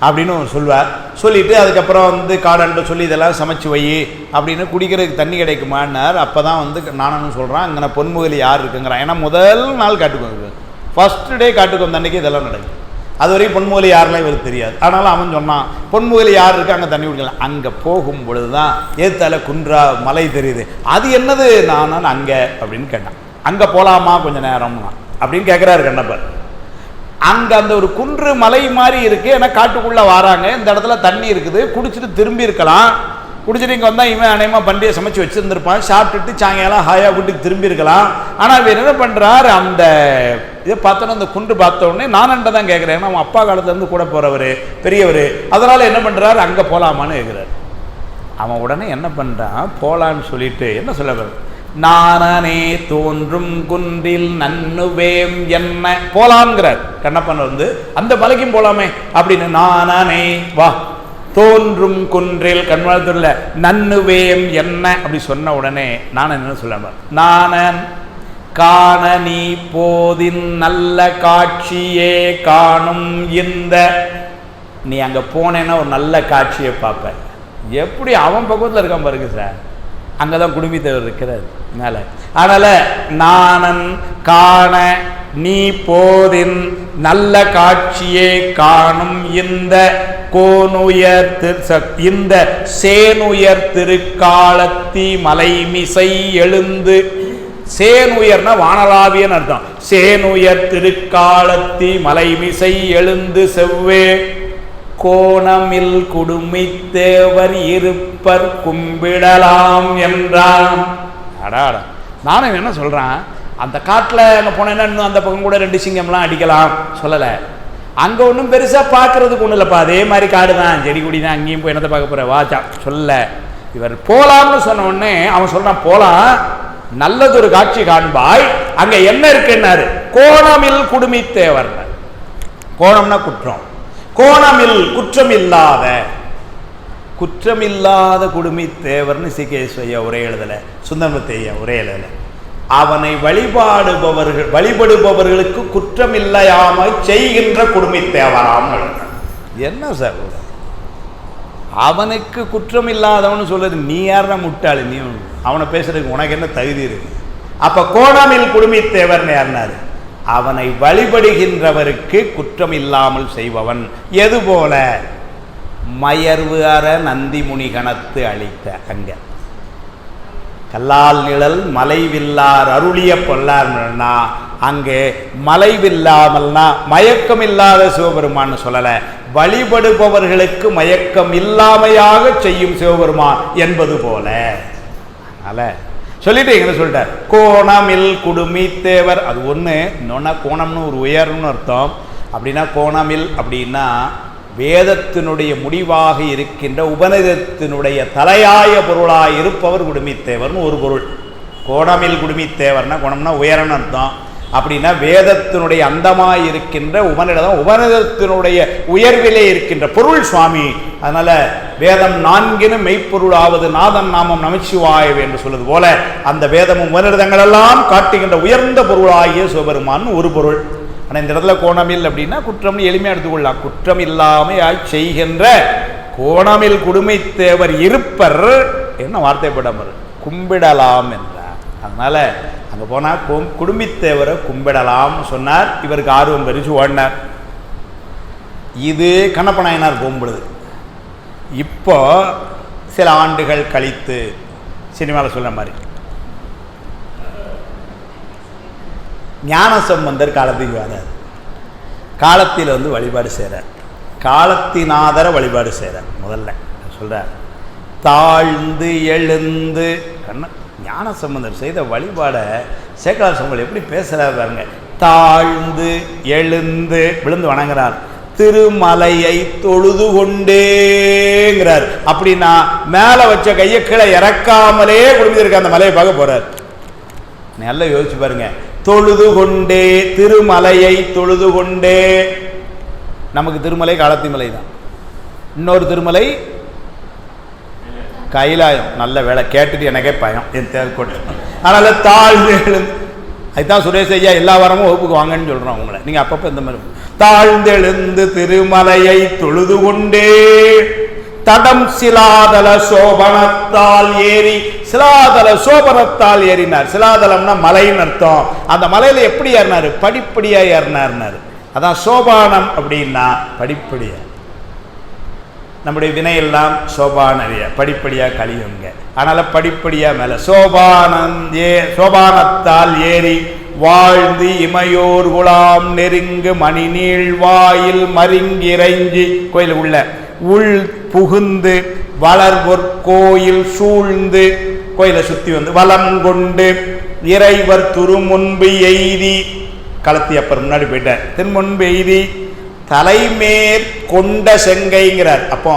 அப்படின்னு சொல்வார். சொல்லிவிட்டு அதுக்கப்புறம் வந்து காடன்ட்டு சொல்லி இதெல்லாம் சமைச்சு வை அப்படின்னு, குடிக்கிறதுக்கு தண்ணி கிடைக்குமான்னார். அப்போ தான் வந்து நானும் சொல்கிறான், அங்கே பொன்முகலி யார் இருக்குங்கிறான். ஏன்னா முதல் நாள் காட்டுக்கு வந்து ஃபஸ்ட்டு டே காட்டுக்கு வந்த அன்றைக்கி இதெல்லாம் நடக்கும். அது வரைக்கும் பொன்முகலி யாரெல்லாம் இவருக்கு தெரியாது. ஆனாலும் அவன் சொன்னான், பொன்முகலி யார் இருக்குது, அங்கே தண்ணி குடிக்கலாம். அங்கே போகும் பொழுது தான் ஏத்தால குன்றா மலை தெரியுது. அது என்னது நான் அங்கே அப்படின்னு கேட்டான். அங்கே போகலாமா கொஞ்சம் நேரம்னா அப்படின்னு கேட்குறாரு கண்ணப்பர். அங்கே அந்த ஒரு குன்று மலை மாதிரி இருக்குது. ஏன்னா காட்டுக்குள்ளே வராங்க. இந்த இடத்துல தண்ணி இருக்குது, குடிச்சிட்டு திரும்பி இருக்கலாம். குடிச்சிட்டு இங்கே வந்தால் இவன் அநேகமாக பண்டிகை சமைச்சு வச்சுருந்துருப்பான், சாப்பிட்டுட்டு சாயங்காலம் ஹாயாக வீட்டுக்கு திரும்பி இருக்கலாம். ஆனால் இவர் என்ன பண்ணுறார், அந்த இதை பார்த்தோன்னா அந்த குண்டு பார்த்த உடனே நானண்ட தான் கேட்குறேன், ஏன்னா அவன் அப்பா காலத்துலேருந்து கூட போகிறவர் பெரியவர், அதனால் என்ன பண்ணுறாரு, அங்கே போகலாமான்னு கேட்குறாரு. அவன் உடனே என்ன பண்ணுறான், போகலான்னு சொல்லிட்டு என்ன சொல்ல, நானே தோன்றும் குன்றில் நன்னுவேம் என்ன போலாம்ங்கிறார் கண்ணப்பன். அந்த மலைக்கும் போலாமே அப்படின்னு, நானே வா தோன்றும் குன்றில் கண்மலத்துல நன்னுவேம் என்ன அப்படி சொன்ன உடனே நான் என்ன சொல்ல, நானன் காண நீ போதின் நல்ல காட்சியே காணும் இந்த, நீ அங்க போனேன்னா ஒரு நல்ல காட்சியை பார்ப்ப. எப்படி அவன் பக்கத்தில் இருக்கான் பாருங்க சார், அங்கதான் குடும்பத்தவர் இருக்கிறார். அதனால நானன் காண நீ போதின் நல்ல காட்சியே காணும் இந்த கோனுயர் இந்த சேனுயர் திருக்காலத்தி மலைமிசை எழுந்து, சேனுயர்னா வானலாவியன்னு அர்த்தம், சேனுயர் திருக்காலத்தி மலைமிசை எழுந்து செவ்வே கோணமில் குடுமித்தேவர் இருப்பர் கும்பிடலாம் என்றான். அடாடா, நானும் என்ன சொல்றேன், அந்த காட்டில் அங்கே போனேன்னா இன்னும் அந்த பக்கம் கூட 2 சிங்கம்லாம் அடிக்கலாம் சொல்லலை. அங்கே ஒன்றும் பெருசாக பார்க்கறதுக்கு ஒன்றும் இல்லைப்பா, அதே மாதிரி காடு தான், செடி கொடி தான், அங்கேயும் போய் என்னத்தை பார்க்க போகிற வாச்சா சொல்ல. இவர் போலாம்னு சொன்ன உடனே அவன் சொல்றான், போலாம், நல்லதொரு காட்சி காண்பாய், அங்கே என்ன இருக்குன்னாரு, கோணமில் குடுமித்தேவர். கோணம்னா குற்றம், கோணமில் குற்றமில்லாத குடுமித்தேவர்னு சிகேஸ்வய்யா ஒரே எழுதலை, சுந்தரமுத்தையா ஒரே எழுதலை. அவனை வழிபடுபவர்களுக்கு குற்றமில்லையாமல் செய்கின்ற குடுமித்தேவராம். என்ன சார் அவனுக்கு குற்றம் இல்லாதவனு சொல்றது, நீ யாரா முட்டாளு, நீ அவனை பேசுறதுக்கு உனக்கு என்ன தகுதி இருக்கு? அப்ப கோணமில் குடுமித்தேவர்னு யாருனாரு, அவனை வழிபடுகின்றவருக்கு குற்றம் இல்லாமல் செய்பவன். எது போல, மயர்வு அற நந்தி முனிகணத்து அளித்த, அங்க கல்லால் நிழல் மலைவில்லார் அருளிய பொல்லார்னா அங்கே மலைவில்லாமல்னா மயக்கம் இல்லாத சிவபெருமான்னு சொல்லல, வழிபடுபவர்களுக்கு மயக்கம் இல்லாமையாக செய்யும் சிவபெருமான் என்பது போல. அதனால சொல்லிட்டு எங்க சொல்லிட்டார், கோணமில் குடுமித்தேவர். அது ஒன்று. இன்னொன்னா கோணம்னு ஒரு உயர்னு அர்த்தம். அப்படின்னா கோணமில் அப்படின்னா வேதத்தினுடைய முடிவாக இருக்கின்ற உபநிதத்தினுடைய தலையாய பொருளாக இருப்பவர் குடுமித்தேவர்னு ஒரு பொருள். கோணமில் குடுமித்தேவர்னா, கோணம்னா உயரன்னு அர்த்தம். அப்படின்னா வேதத்தினுடைய அந்தமாய் இருக்கின்ற உபநிதத்தினுடைய உயர்விலே இருக்கின்ற பொருள் சுவாமி. அதனால வேதம் 4 மெய்ப்பொருளாவது நாதன் நாமம் நமச்சிவாயவே என்று சொல்வது போல அந்த வேதமும் உபநிடதங்கள் எல்லாம் காட்டுகின்ற உயர்ந்த பொருளாகிய சிவபெருமான் ஒரு பொருள். ஆனால் இந்த இடத்துல கோணமில் அப்படின்னா குற்றம்னு எளிமையாக எடுத்துக்கொள்ளலாம். குற்றம் இல்லாமையாய் செய்கின்ற கோணமில் குடுமித்தேவர் இருப்பர் என்ன வார்த்தைப்படாமல் கும்பிடலாம் என்றார். அதனால அங்கே போனால் குடுமித்தேவரை கும்பிடலாம் சொன்னார். இவருக்கு ஆர்வம் பெருசு ஓடினார். இது கண்ணப்ப நாயனார் கும்பிடுது. இப்போ சில ஆண்டுகள் கழித்து சினிமாவில் சொல்ற மாதிரி ஞானசம்பந்தர் காலத்துக்கு வரார். காலத்தில் வழிபாடு செய்கிறார். காலத்தினாதர வழிபாடு செய்கிறார். முதல்ல சொல்கிறார், தாழ்ந்து எழுந்து ஞானசம்பந்தர் செய்த வழிபாடை சேக்கலார் சம்பந்தர் எப்படி பேசுகிறார் பாருங்க. தாழ்ந்து எழுந்து விழுந்து வணங்குறார். திருமலையை தொழுது கொண்டேங்கிறார். அப்படின்னா மேலே வச்ச கையை கீழே இறக்காமலே குடும்பிச்சிருக்க அந்த மலையை பார்க்க போறார். நல்லா யோசிச்சு பாருங்க. தொழுது கொண்டே, திருமலையை தொழுது கொண்டே. நமக்கு திருமலை காலத்தி மலை தான். இன்னொரு திருமலை கைலாயம். நல்ல வேலை கேட்டுட்டு எனக்கே பயம் என் தேவைக்கோட்டை. அதனால தாழ்ந்து எழுந்து, அதுதான் சுரேஷ் ஐயா எல்லா வாரமும் வகுப்புக்கு வாங்கன்னு சொல்றோம் உங்களை. நீங்க அப்பப்போ இந்த மாதிரி தாழ்ந்தெழுந்து திருமலையை தொழுது கொண்டே தடம் சிலாதல சோபனத்தால் ஏறி, சிலாதல சோபனத்தால் ஏறினார். சிலாதலம்னா மலைன்னு அர்த்தம். அந்த மலையில எப்படி ஏறினாரு? படிப்படியா ஏறினார். அதான் சோபானம் அப்படின்னா படிப்படியா. நம்முடைய வினையெல்லாம் சோபானறிய படிப்படியா கழியுங்க. அதனால படிப்படியா மேல சோபானத்தால் ஏறி வாழ்ந்து இமையோர் குலாம் நெருங்கு மணி நீள் வாயில் மருங்கிறைஞ்சி, கோயில் உள்ள உள் புகுந்து வளர்வொர் கோயில் சூழ்ந்து, கோயிலை சுத்தி வந்து வலம் கொண்டு இறைவர் துருமுன்பு எய்தி, களத்தி அப்பர் முன்னாடி போயிட்டார், திருமுன்பு எய்தி தலைமேற் கொண்ட செங்கைங்கிறார். அப்போ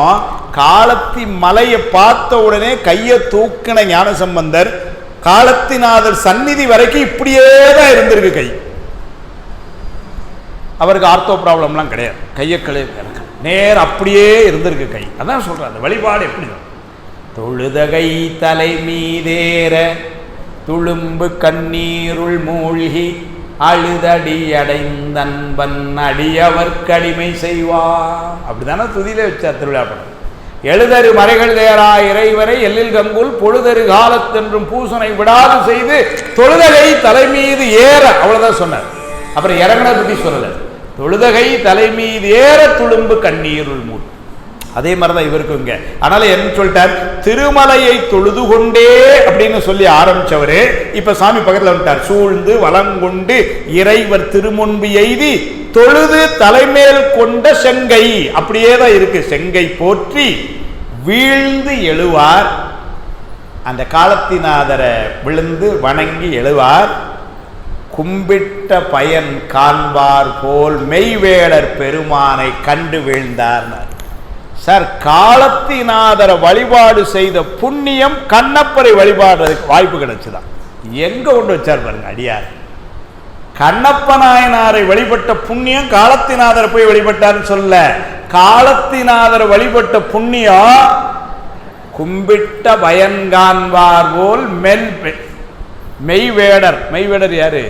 காலத்தி மலையை பார்த்த உடனே கையை தூக்கின ஞானசம்பந்தர் காலத்திநாதர் சந்நிதி வரைக்கும் இப்படியே தான் இருந்திருக்கு கை. அவருக்கு ஆர்த்தோ ப்ராப்ளம்லாம் கிடையாது, கையை நேர் அப்படியே இருந்திருக்கு கை. அதான் சொல்றாரு அந்த வழிபாடு எப்படி தொழுதகை தலை மீதேற துளும்பு கண்ணீருள் மூழ்கி அழுதடி அடைந்தன்பன் அடியவர் கடிமை செய்வார். அப்படிதானே துதியிலே வச்சார் திருவிழா படம். எழுதரு மறைகள் தேரா இறைவரை எல்லில் கங்குல் பொழுதரு காலத்தென்றும் பூசனை விடாது செய்து தொழுதகை தலை மீது ஏற, அவ்வளவுதான் சொன்னார். அப்புறம் இறங்கின பத்தி சொல்லல. தொழுதகை தலை மீது ஏற துளும்பு கண்ணீருள் மூழ். அதே மாதிரிதான் இவருக்கும் இங்க. அதனால என்ன சொல்லிட்டார், திருமலையை தொழுது கொண்டே அப்படின்னு சொல்லி ஆரம்பிச்சவரு இப்ப சாமி பக்கத்துல வந்துட்டார். சூழ்ந்து வளங்கொண்டு இறைவர் திருமுன்பு எய்தி தொழுது தலைமேல் கொண்ட செங்கை, அப்படியே தான் இருக்கு. செங்கை போற்றி வீழ்ந்து எழுவார். அந்த காலத்தினாதரை விழுந்து வணங்கி எழுவார். கும்பிட்ட பயன் காண்பார் போல் மெய்வேடர் பெருமானை கண்டு வீழ்ந்தார். சார், காலத்தினாதர வழிபாடு செய்த புண்ணியம் கண்ணப்பரை வழிபாடுறதுக்கு வாய்ப்பு கிடைச்சுதான். எங்க கொண்டு வச்சார் பாருங்க அடியார். கண்ணப்ப நாயனாரை வழிபட்ட புண்ணியம் காலத்தினாதரை போய் வழிபட்டார்னு சொல்ல, காலத்தினாதரை வழிபட்ட புண்ணியம் கும்பிட்ட பயன் காண்பார் போல் மெய்வேடர். மெய்வேடர் யாரு?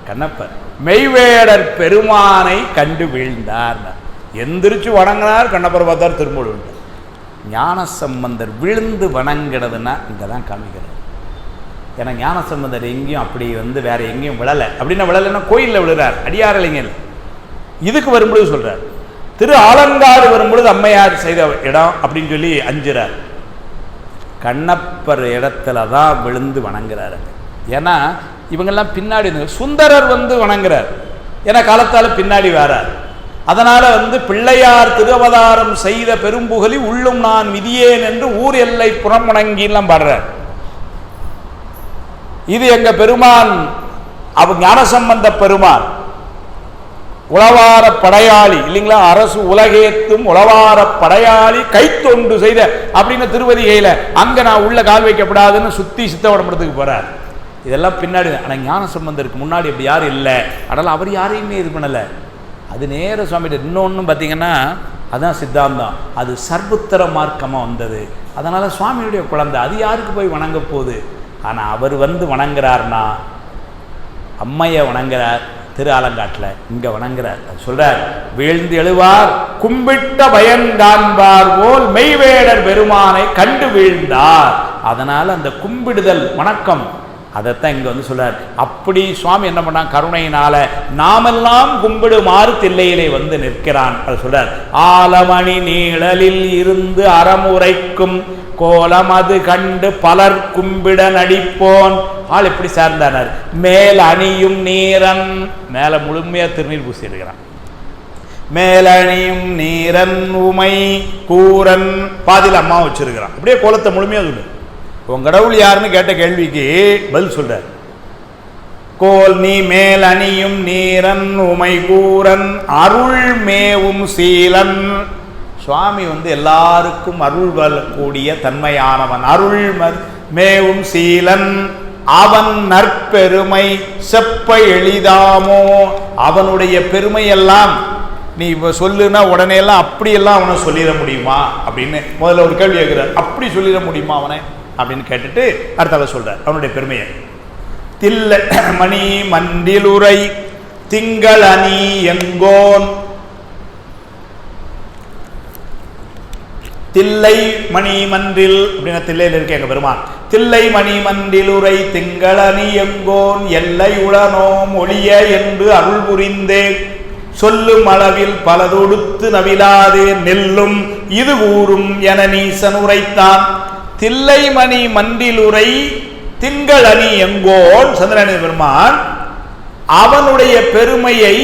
கண்ணப்பர். மெய்வேடர் பெருமானை கண்டு வீழ்ந்தார். எந்திரிச்சு வணங்கினார். கண்ணப்பர் பார்த்தார், திரும்ப ஞானசம்பந்தர் விழுந்து வணங்கினதுன்னா இங்கே தான் காமிக்கிறது. ஏன்னா ஞானசம்பந்தர் எங்கேயும் அப்படி வேற எங்கேயும் விழலை. அப்படின்னா விழலைன்னா கோயிலில் விழுறார், அடியார் இளைஞர். இதுக்கு வரும்பொழுது சொல்றார், திரு ஆலங்காடு வரும்பொழுது அம்மையார் செய்த இடம் அப்படின்னு சொல்லி அஞ்சுறார். கண்ணப்பர் இடத்துல தான் விழுந்து வணங்குறாரு. ஏன்னா இவங்கெல்லாம் பின்னாடி சுந்தரர் வணங்குறார். ஏன்னா காலத்தால் பின்னாடி வரார். அதனால பிள்ளையார் திருவதாரம் செய்த பெரும்புகலி உள்ளும் நான் விதியேன் என்று ஊர் எல்லை புறம் வணங்கிலாம் பாடுறார். இது எங்க பெருமான், அவர் ஞானசம்பந்த பெருமான் உளவார படையாளி இல்லைங்களா? அரசு உலகேத்தும் உளவார படையாளி கைத்தொண்டு செய்த அப்படின்னு திருவதிகையில அங்க நான் உள்ள கால் வைக்கப்படாதுன்னு சுத்தி சித்தவடம்படத்துக்கு போறார். இதெல்லாம் பின்னாடி. ஆனா ஞானசம்பந்தருக்கு முன்னாடி அப்படி யாரும் இல்லை. அதனால அவர் யாரையுமே இது பண்ணல. அது நேர சுவாமிகிட்ட. இன்னொன்னும் பார்த்தீங்கன்னா அதுதான் சித்தாந்தம். அது சர்புத்திர மார்க்கமா வந்தது. அதனால சுவாமியுடைய குழந்தை அது யாருக்கு போய் வணங்க போகுது? ஆனா அவர் வணங்குறார்னா அம்மையை வணங்குறார். திரு ஆலங்காட்டில் இங்க வணங்குறார். சொல்றார், வீழ்ந்து எழுவார் கும்பிட்ட பயன் காண்பார் போல் மெய்வேடர் பெருமானை கண்டு வீழ்ந்தார். அதனால அந்த கும்பிடுதல் வணக்கம் அதைத்தான் இங்க சொல்றார். அப்படி சுவாமி என்ன பண்ணான், கருணையினால நாமெல்லாம் கும்பிடுமாறு தில்லையிலே நிற்கிறான். அது சொல்றார், ஆலமணி நீழலில் இருந்து அறமுறைக்கும் கோலம் அது கண்டு பலர் கும்பிட நடிப்போன். ஆள் எப்படி சார்ந்தார், மேல் அணியும் நீரன், மேல முழுமையா திருநீர் பூசி இருக்கிறான். மேலணியும் நீரன் உமை கூரன் பாதியில் அம்மா வச்சிருக்கிறான். அப்படியே கோலத்தை முழுமையா சொல்லு. உன் கடவுள் யாருன்னு கேட்ட கேள்விக்கு பதில் சொல்ற. கோல் நீ மேல் அணியும் நீரன் உமை கூரன் அருள் மேவும் சீலன். சுவாமி எல்லாருக்கும் அருள் வரக்கூடிய தன்மையானவன். அருள் மேவும் சீலன் அவன் நற்பெருமை செப்ப எளிதாமோ. அவனுடைய பெருமையெல்லாம் நீ சொல்லுன்னா உடனே எல்லாம் அப்படியெல்லாம் அவனை சொல்லிட முடியுமா அப்படின்னு முதல்ல ஒரு கேள்வி கேட்கிறார். அப்படி சொல்லிட முடியுமா அவனை அப்படின்னு கேட்டுட்டு அடுத்த சொல்றார் அவனுடைய பெருமையை. தில்ல மணி மண்டிலுரை திங்கள் அணி எங்கோன். தில்லை மணி மன்றில் அப்படின்னா தில்லையில் இருக்க எங்க பெருமான். தில்லை மணி மன்றிலுரை திங்கள் அணி எங்கோன் எல்லை உளனோம் ஒளிய என்று அருள் புரிந்தே சொல்லும் அளவில் பலதொடுத்து நவிலாதே நெல்லும் இது ஊரும் என நீசன் உரைத்தான். தில்லைமணி மண்டிலுரை திங்கள் அணி எங்கோன் சந்திரனி பெருமான் அவனுடைய பெருமையை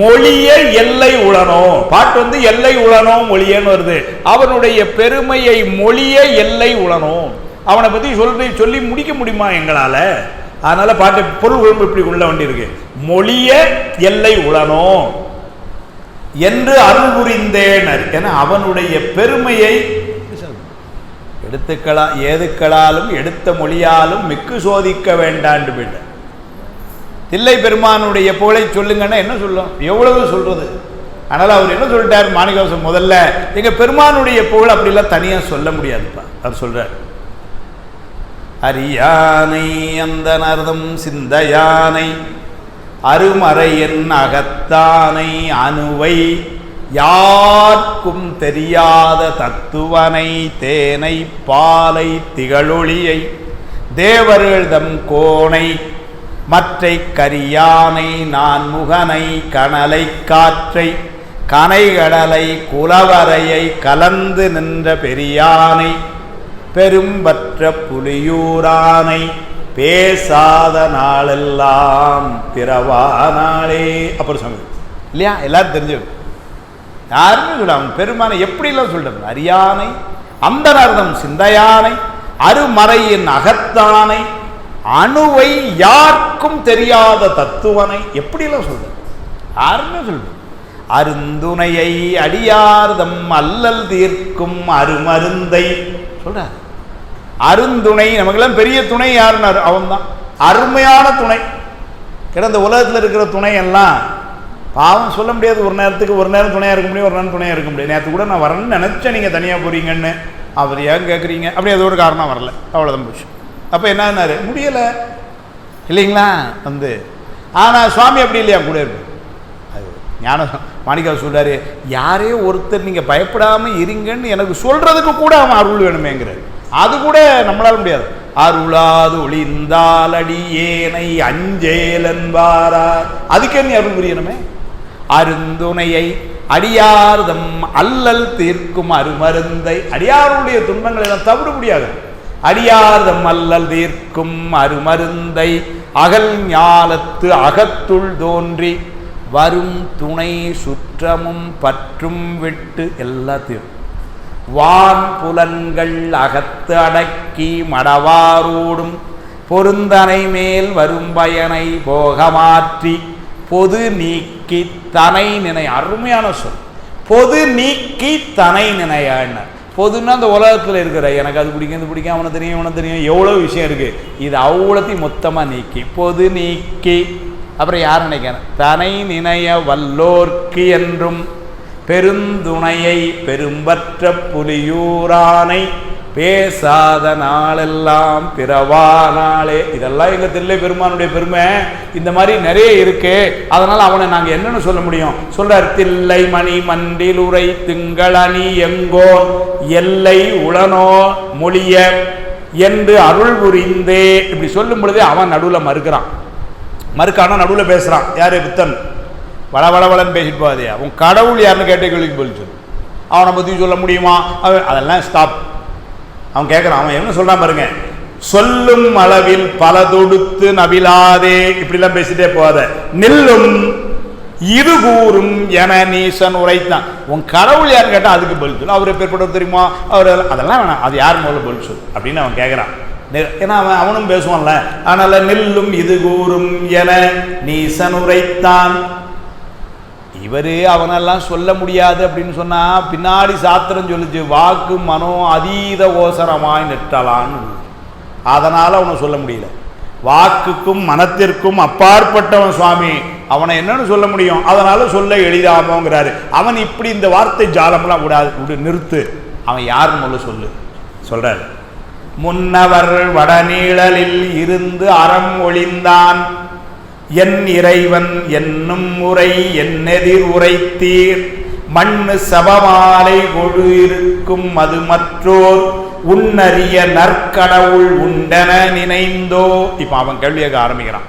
மொழிய எல்லை உளனோ, பாட்டு எல்லை உளனோ மொழியன்னு வருது. அவனுடைய பெருமையை மொழிய எல்லை உளனோ, அவனை பத்தி சொல்லி முடிக்க முடியுமா எங்களால? அதனால பாட்டு பொருள் குழம்பு இப்படி உள்ள வேண்டி இருக்கு. மொழிய எல்லை உளனோ என்று அருள் புரிந்தேனர் என அவனுடைய பெருமையை ஏதுக்களாலும் எடுத்த மொழியாலும் மிக்கு சோதிக்க வேண்டாண்டு பின்ன தில்லை பெருமானுடைய புகழை சொல்லுங்கன்னா என்ன சொல்லும், எவ்வளவு சொல்றது. அதனால அவர் என்ன சொல்லிட்டார் மாணிக்கவாசகர், முதல்ல எங்க பெருமானுடைய புகழ் அப்படிலாம் தனியா சொல்ல முடியாதுப்பா. அவர் சொல்றார், அரியானை அந்த நர்தம் சிந்தையானை அருமறையின் அகத்தானை அணுவை யாருக்கும் தெரியாத தத்துவனை தேனை பாலை திகழொளியை தேவர்கள்தம் கோணை மற்றை கரியானை நான் முகனை கனலை காற்றை கனைகடலை குலவரையை கலந்து நின்ற பெரியானை பெரும்பற்ற புலியூரானை பேசாத நாளெல்லாம் பிறவா நாளே. அப்புறம் சொன்னது இல்லையா, எல்லாரும் தெரிஞ்சு யாருமே சொல்ல அவன் பெருமானை எப்படிலாம் சொல்றது. அரியானை அந்த அர்த்தம் சிந்தையானை அருமறையின் அகத்தானை அணுவை யாருக்கும் தெரியாத தத்துவனை எப்படிலாம் சொல்றது, யாருமே சொல்றது. அருந்துணையை அடியார்தம் அல்லல் தீர்க்கும் அருமருந்தை சொல்றார். அருந்துணை, நமக்கெல்லாம் பெரிய துணை யாருன்னாரு, அவன் தான் அருமையான துணை. இந்த உலகத்தில் இருக்கிற துணை எல்லாம் பாவம் சொல்ல முடியாது. ஒரு நேரத்துக்கு ஒரு நேரம் துணையாக இருக்க முடியும், ஒரு நேரம் துணையாக இருக்க முடியாது. நேற்று கூட நான் வரேன்னு நினச்சேன், நீங்கள் தனியாக போகிறீங்கன்னு. அவர் ஏன் கேட்குறீங்க, அப்படி அது ஒரு காரணம் வரல, அவ்வளோதான் போச்சு. அப்போ என்னாரு முடியலை இல்லைங்களா ஆனால் சுவாமி அப்படி இல்லையா கூட இருக்கு. அது ஞான மாணிக்கவாசகர் சொல்றாரு, யாரே ஒருத்தர் நீங்கள் பயப்படாமல் இருங்கன்னு எனக்கு சொல்கிறதுக்கு கூட அவன் அருள் வேணுமேங்கிறார். அது கூட நம்மளால முடியாது. அருளாது ஒளிந்தால் அடியேனை அஞ்சேல் என்பாரார், அதுக்கே நீ அருள் புரியணுமே. அருந்துணையை அடியார்தம் அல்லல் தீர்க்கும் அருமருந்தை, அடியாருடைய துன்பங்களை எல்லாம் தவிர முடியாது. அடியார்தம் அல்லல் தீர்க்கும் அருமருந்தை அகல் ஞாலத்து அகத்துள் தோன்றி வரும் துணை சுற்றமும் பற்றும் விட்டு எல்லாத்தையும் வான் புலன்கள் அகத்து அடக்கி மடவாரோடும் பொருந்தனை மேல் வரும் பயனை போக மாற்றி பொது நீக்கி தனை நினை. அருமையான சொல், பொது நீக்கி தனை நினையான. பொதுன்னா அந்த உலகத்தில் இருக்கிற எனக்கு அது பிடிக்கும் இது பிடிக்கும் அவனை தெரியும் இவனை தெரியும் எவ்வளோ விஷயம் இருக்குது, இது அவ்வளோத்தையும் மொத்தமாக நீக்கி பொது நீக்கி அப்புறம் யார் நினைக்கிறேன் தனை நினைய வல்லோர்க்கு என்றும் பெருந்துணையை பெரும்பற்ற புலியூரானை பேசாத நாளெல்லாம் பிறவா நாளே. இதெல்லாம் எங்கள் தில்லை பெருமானுடைய பெருமை. இந்த மாதிரி நிறைய இருக்கு. அதனால் அவனை நாங்கள் என்னென்னு சொல்ல முடியும் சொல்றார். தில்லை மணி மண்டில் உரை திங்களணி எங்கோ எல்லை உளனோ மொழிய என்று அருள் புரிந்தே. இப்படி சொல்லும் பொழுதே அவன் நடுவில் மறுக்கான நடுவில் பேசுகிறான். யாரு புத்தன் வளவளவளன்னு பேசிட்டு போகாதையா, உன் கடவுள் யாருன்னு கேட்ட கேள்விக்கு பதில் சொல்லு. அவனை பற்றி சொல்ல முடியுமா? அதெல்லாம் ஸ்டாப். அவன் கேட்குறான், அவன் என்ன சொல்கிறான் பாருங்க. சொல்லும் அளவில் பல தொடுத்து நபிலாதே, இப்படிலாம் பேசிட்டே போகாத. நில்லும் இது கூறும் என நீசன் உரைத்தான். உன் கடவுள் யாருன்னு கேட்டால் அதுக்கு பதில் சொல்லு. அவர் எப்பேற்பட்டவர் தெரியுமா, அவர் அதெல்லாம் வேணாம், அது யார் முதல்ல பதில் சொல்லு அப்படின்னு அவன் கேட்குறான். ஏன்னா அவனும் பேசுவான்ல. அதனால நில்லும் இது கூறும் என நீசன் உரைத்தான். இவரு அவனெல்லாம் சொல்ல முடியாது அப்படின்னு சொன்னா பின்னாடி சாத்திரம் சொல்லிச்சு, வாக்கு மனோ அதீத ஓசரமாய் நிற்றலான்னு. அதனால அவனை சொல்ல முடியல. வாக்குக்கும் மனத்திற்கும் அப்பாற்பட்டவன் சுவாமி, அவனை என்னன்னு சொல்ல முடியும், அதனால சொல்ல எளிதாமோங்கிறாரு. அவன் இப்படி இந்த வார்த்தை ஜாலம்லாம் விடாது, நிறுத்து. அவன் யாருன்னு முதல்ல சொல்லு சொல்றாரு. முன்னவர் வடநீழலில் இருந்து அறம் ஒளிந்தான் என் இறைவன் என்னும் உரை என்னெதிர் உரைத்தீர் மண்ணு சபமாலை கொடு இருக்கும் அது மற்றோர் உன்னறிய நற்கடவுள் உண்டென நினைந்தோ. இப்ப அவன் கேள்வி கேட்க ஆரம்பிக்கிறான்.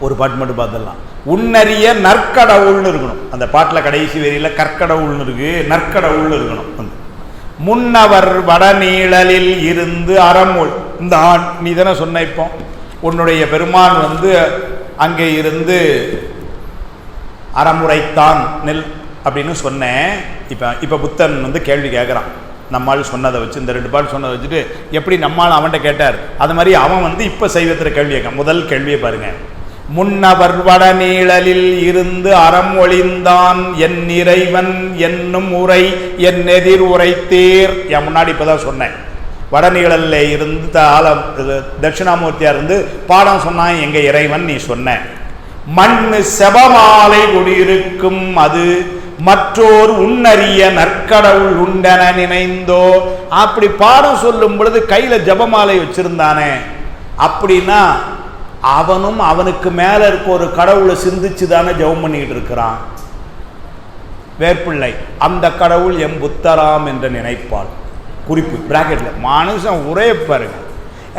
ஒரு பாட்டு மட்டும் பார்த்துடலாம். உன்னறிய நற்கடவுள்னு இருக்கணும். அந்த பாட்டில் கடைசி வரியில கற்கடவுள்னு இருக்கு, நற்கடவுள்னு இருக்கணும். முன்னவர் வடநீழலில் இருந்து அறமொழி. இந்த நீ தானே சொன்ன, இப்போ உன்னுடைய பெருமான் அங்கே இருந்து அறமுறைத்தான் நெல் அப்படின்னு சொன்னேன். இப்போ புத்தன் வந்து கேள்வி கேட்குறான். நம்மால் சொன்னதை வச்சு, இந்த 2 பால் சொன்னதை வச்சுட்டு எப்படி நம்மால் அவன்கிட்ட கேட்டார், அது மாதிரி அவன் வந்து இப்போ சைவத்தில் கேள்வி கேட்க. முதல் கேள்வியை பாருங்க. முன்னவர் வடநீழலில் இருந்து அறம் ஒளிந்தான் என் இறைவன் என்னும் உரை என் எதிர் உரைத்தீர். என் முன்னாடி இப்போதான் சொன்னேன். வடநீழல்ல இருந்து தட்சிணாமூர்த்தியா இருந்து பாடம் சொன்னான் எங்க இறைவன் நீ சொன்ன. மண் செபமாலை குடியிருக்கும் அது மற்றோர் உன்னறிய நற்கடவுள் உண்டென நினைந்தோ. அப்படி பாடம் சொல்லும் பொழுது கையில ஜபமாலை வச்சிருந்தானே, அப்படின்னா அவனும் அவனுக்கு மேல இருக்க ஒரு கடவுளை சிந்திச்சு தானே ஜபம் பண்ணிக்கிட்டு இருக்கிறான். வேற்பிள்ளை அந்த கடவுள் எம் புத்தராம் என்று நினைப்பாள். குறிப்பு பிராக்கெட்ல. மனுஷன் உரே பாருங்க,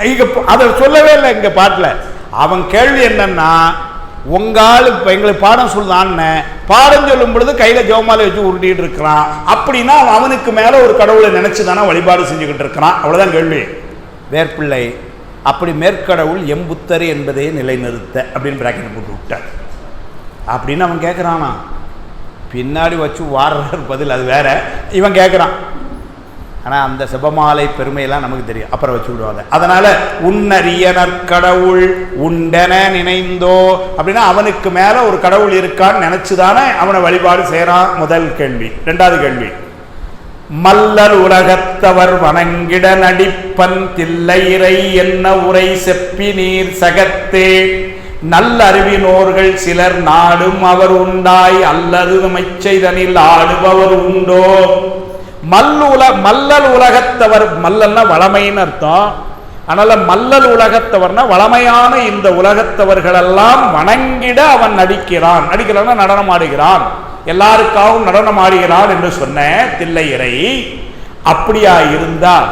இங்க அதை சொல்லவே இல்லை இங்க பாட்டுல. அவன் கேள்வி என்னன்னா, உங்கால் இப்போ எங்களுக்கு பாடம் சொல்லான்னு பாடம் சொல்லும் பொழுது கையில் ஜெபமாலை வச்சு உருட்டிகிட்டு இருக்கிறான். அப்படின்னா அவனுக்கு மேலே ஒரு கடவுளை நினச்சி தானே வழிபாடு செஞ்சுக்கிட்டு இருக்கிறான். அவ்வளோதான் கேள்வி. வேற்பிள்ளை அப்படி மேற்கடவுள் எம்புத்தர் என்பதை நிலைநிறுத்த அப்படின்னு பிராக்கெட் போட்டு விட்டார். அப்படின்னு அவன் கேட்குறானா, பின்னாடி வச்சு வாடுறார் பதில் அது வேற. இவன் கேட்குறான். ஆனால் அந்த செபமாலை பெருமையெல்லாம் நமக்கு தெரியும், அப்புறம் வச்சு விடுவாங்க. அதனால உன்னறிய நற்கடவுள் உண்டென நினைந்தோ அப்படின்னா அவனுக்கு மேல ஒரு கடவுள் இருக்கான்னு நினைச்சுதானே அவனை வழிபாடு செய்யறான். முதல் கேள்வி. 2வது கேள்வி, மல்லல் உலகத்தவர் வணங்கிட நடிப்பன் தில்லையிறை என்ன உரை செப்பி நீர் சகத்தே நல்ல அறிவினோர்கள் சிலர் நாடும் அவர் உண்டாய் அல்லது மைச்சைதனில் ஆடுபவர் உண்டோ. மல்லல் உலகத்தவர், மல்லல்னா வளமைன்னு அர்த்தம். அதனால மல்லல் உலகத்தவர்னா வளமையான இந்த உலகத்தவர்களெல்லாம் வணங்கிட அவன் நடிக்கிறான். நடிக்கிறான்னா நடனம் ஆடுகிறான், எல்லாருக்காகவும் நடனம் ஆடுகிறான் என்று சொன்ன தில்லையிறை. அப்படியா இருந்தால்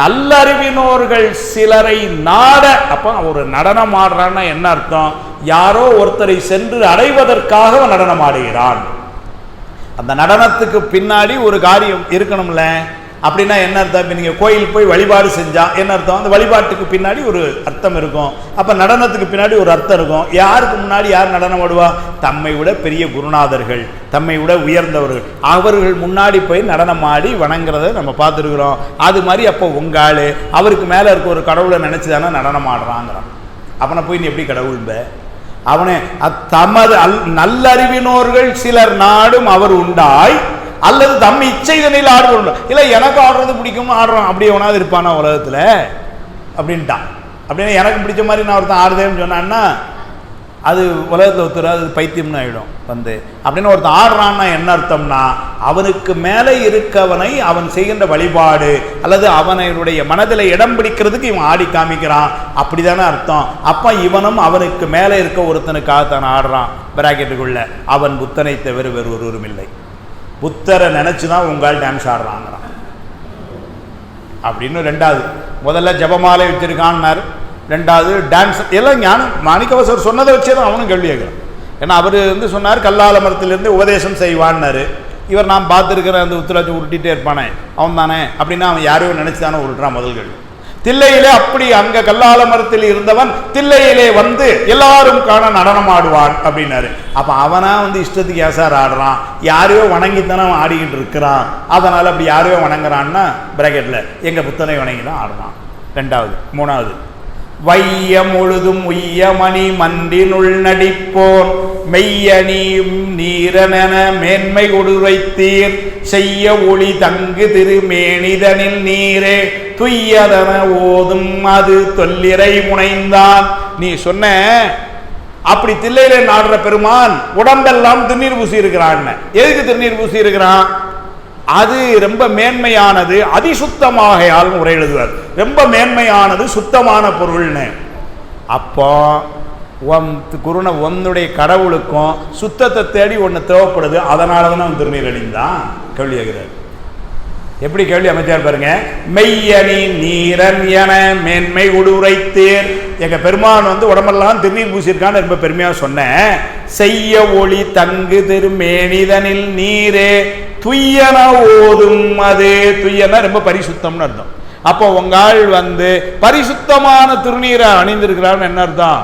நல்லறிவினோர்கள் சிலரை நாட, அப்ப ஒரு நடனம் ஆடுறான்னா என்ன அர்த்தம்? யாரோ ஒருத்தரை சென்று அடைவதற்காக நடனம் ஆடுகிறான். அந்த நடனத்துக்கு பின்னாடி ஒரு காரியம் இருக்கணும்ல. அப்படின்னா என்ன அர்த்தம்? இப்போ நீங்கள் கோயில் போய் வழிபாடு செஞ்சா என்ன அர்த்தம்? அந்த வழிபாட்டுக்கு பின்னாடி ஒரு அர்த்தம் இருக்கும். அப்போ நடனத்துக்கு பின்னாடி ஒரு அர்த்தம் இருக்கும். யாருக்கு முன்னாடி யார் நடனம் ஆடுவா? தம்மை விட பெரிய குருநாதர்கள், தம்மை விட உயர்ந்தவர்கள், அவர்கள் முன்னாடி போய் நடனம் ஆடி வணங்குறத நம்ம பார்த்துருக்குறோம். அது மாதிரி அப்போ உங்காள் அவருக்கு மேலே இருக்க ஒரு கடவுளை நினச்சி தானே நடனம் ஆடுறாங்கிறான். அவனை போய் நீ எப்படி கடவுள்ப? அவனே தமது நல்லறிவினோர்கள் சிலர் நாடும் அவர் உண்டாய் அல்லது தம் இச்சைதனில் ஆடுவோம். இல்லை எனக்கு ஆடுறது பிடிக்கும்னு ஆடுறான். அப்படி எவனாவது இருப்பானா உலகத்தில் அப்படின்ட்டான். அப்படின்னா எனக்கு பிடிச்ச மாதிரி நான் ஒருத்தன் ஆடுதேன்னு சொன்னான்னா அது உலகத்தில் ஒருத்தர் அது பைத்தியம்னு ஆகிடும். அப்படின்னு ஒருத்தன் ஆடுறான்னா என்ன அர்த்தம்னா அவனுக்கு மேலே இருக்கவனை அவன் செய்கின்ற வழிபாடு அல்லது அவனுடைய மனதில் இடம் பிடிக்கிறதுக்கு இவன் ஆடி காமிக்கிறான். அப்படிதானே அர்த்தம். அப்போ இவனும் அவனுக்கு மேலே இருக்க ஒருத்தனுக்காகத்தான் ஆடுறான். பிராக்கெட்டுக்குள்ள அவன் புத்தனை தவிர வேறு ஒருவரும் இல்லை. புத்தரை நினைச்சுதான் உங்கள் டான்ஸ் ஆடுறாங்கிறான் அப்படின்னு. 2வது, முதல்ல ஜபமாலை வச்சிருக்கான்னாரு. 2வது டான்ஸ். எல்லாம் ஞானம் மாணிக்கவாசகர் சொன்னதை வச்சே தான் அவனும் கேள்வி கேட்குறான். ஏன்னா அவர் வந்து சொன்னார் கல்லால மரத்திலிருந்து உபதேசம் செய்வான்னாரு. இவர் நான் பார்த்துருக்கிற அந்த உத்தராட்சி உருட்டிகிட்டே இருப்பானே அவன் தானே அப்படின்னா அவன் யாரையும் நினைச்சு தானே உருட்டுறான். முதல் கேள்வி. தில்லையிலே அப்படி அங்க கல்லால மரத்தில் இருந்தவன் தில்லையிலே வந்து எல்லாரும் காண நடனம் ஆடுவான் அப்படின்னாரு. அப்ப அவனா வந்து இஷ்டத்துக்கு ஏசார் ஆடுறான், யாரையோ வணங்கித்தானே அவன் ஆடிக்கிட்டு இருக்கிறான். அதனால அப்படி யாரையோ வணங்குறான்னா பிராக்கெட்ல எங்க புத்தனை வணங்கி தான் ஆடுறான். 2வது. 3வது, வையம் முழுதும் உய்யமணி மன்றினுள் நடிப்போன் மெய்யணியும் நீரனென மேன்மை கொடுவைத்தீர் செய்ய ஒளி தங்கு திருமேனிதனில் நீரே துய்யதன ஓதும் அது தொல்லிறை முனைந்தான். நீ சொன்ன அப்படி தில்லையிலே நாடுற பெருமான் உடம்பெல்லாம் திருநீர் பூசி இருக்கிறான். எதுக்கு திருநீர் பூசி இருக்கிறான்? அது ரொம்ப மேன்மையானது, அதிசுத்தமாக யாரும் உரை எழுதுவார். ரொம்ப மேன்மையானது, சுத்தமான பொருள்னு. அப்போ உன்னுடைய கடவுளுக்கும் சுத்தத்தை தேடி ஒன்று தேவைப்படுது. அதனால தான் அவன் திருநீர் அணிந்தான். கேள்வி கேட்கிறார். எப்படி கேள்வி அமைச்சார் பாருங்க. மெய்யணி நீரன் என மேன்மை உடுரைத்தேர். எங்க பெருமான் வந்து உடம்பெல்லாம் திருநீர் பூசியிருக்கான்னு ரொம்ப பெருமையா சொன்னேன். செய்ய ஒளி தங்கு திருமேனிதனில் நீரே துய்யன ஓதும் அது. துய்யன ரொம்ப பரிசுத்தம்னு அர்த்தம். அப்போ உங்கள் வந்து பரிசுத்தமான திருநீரை அணிந்திருக்கிறான்னு என்ன அர்த்தம்?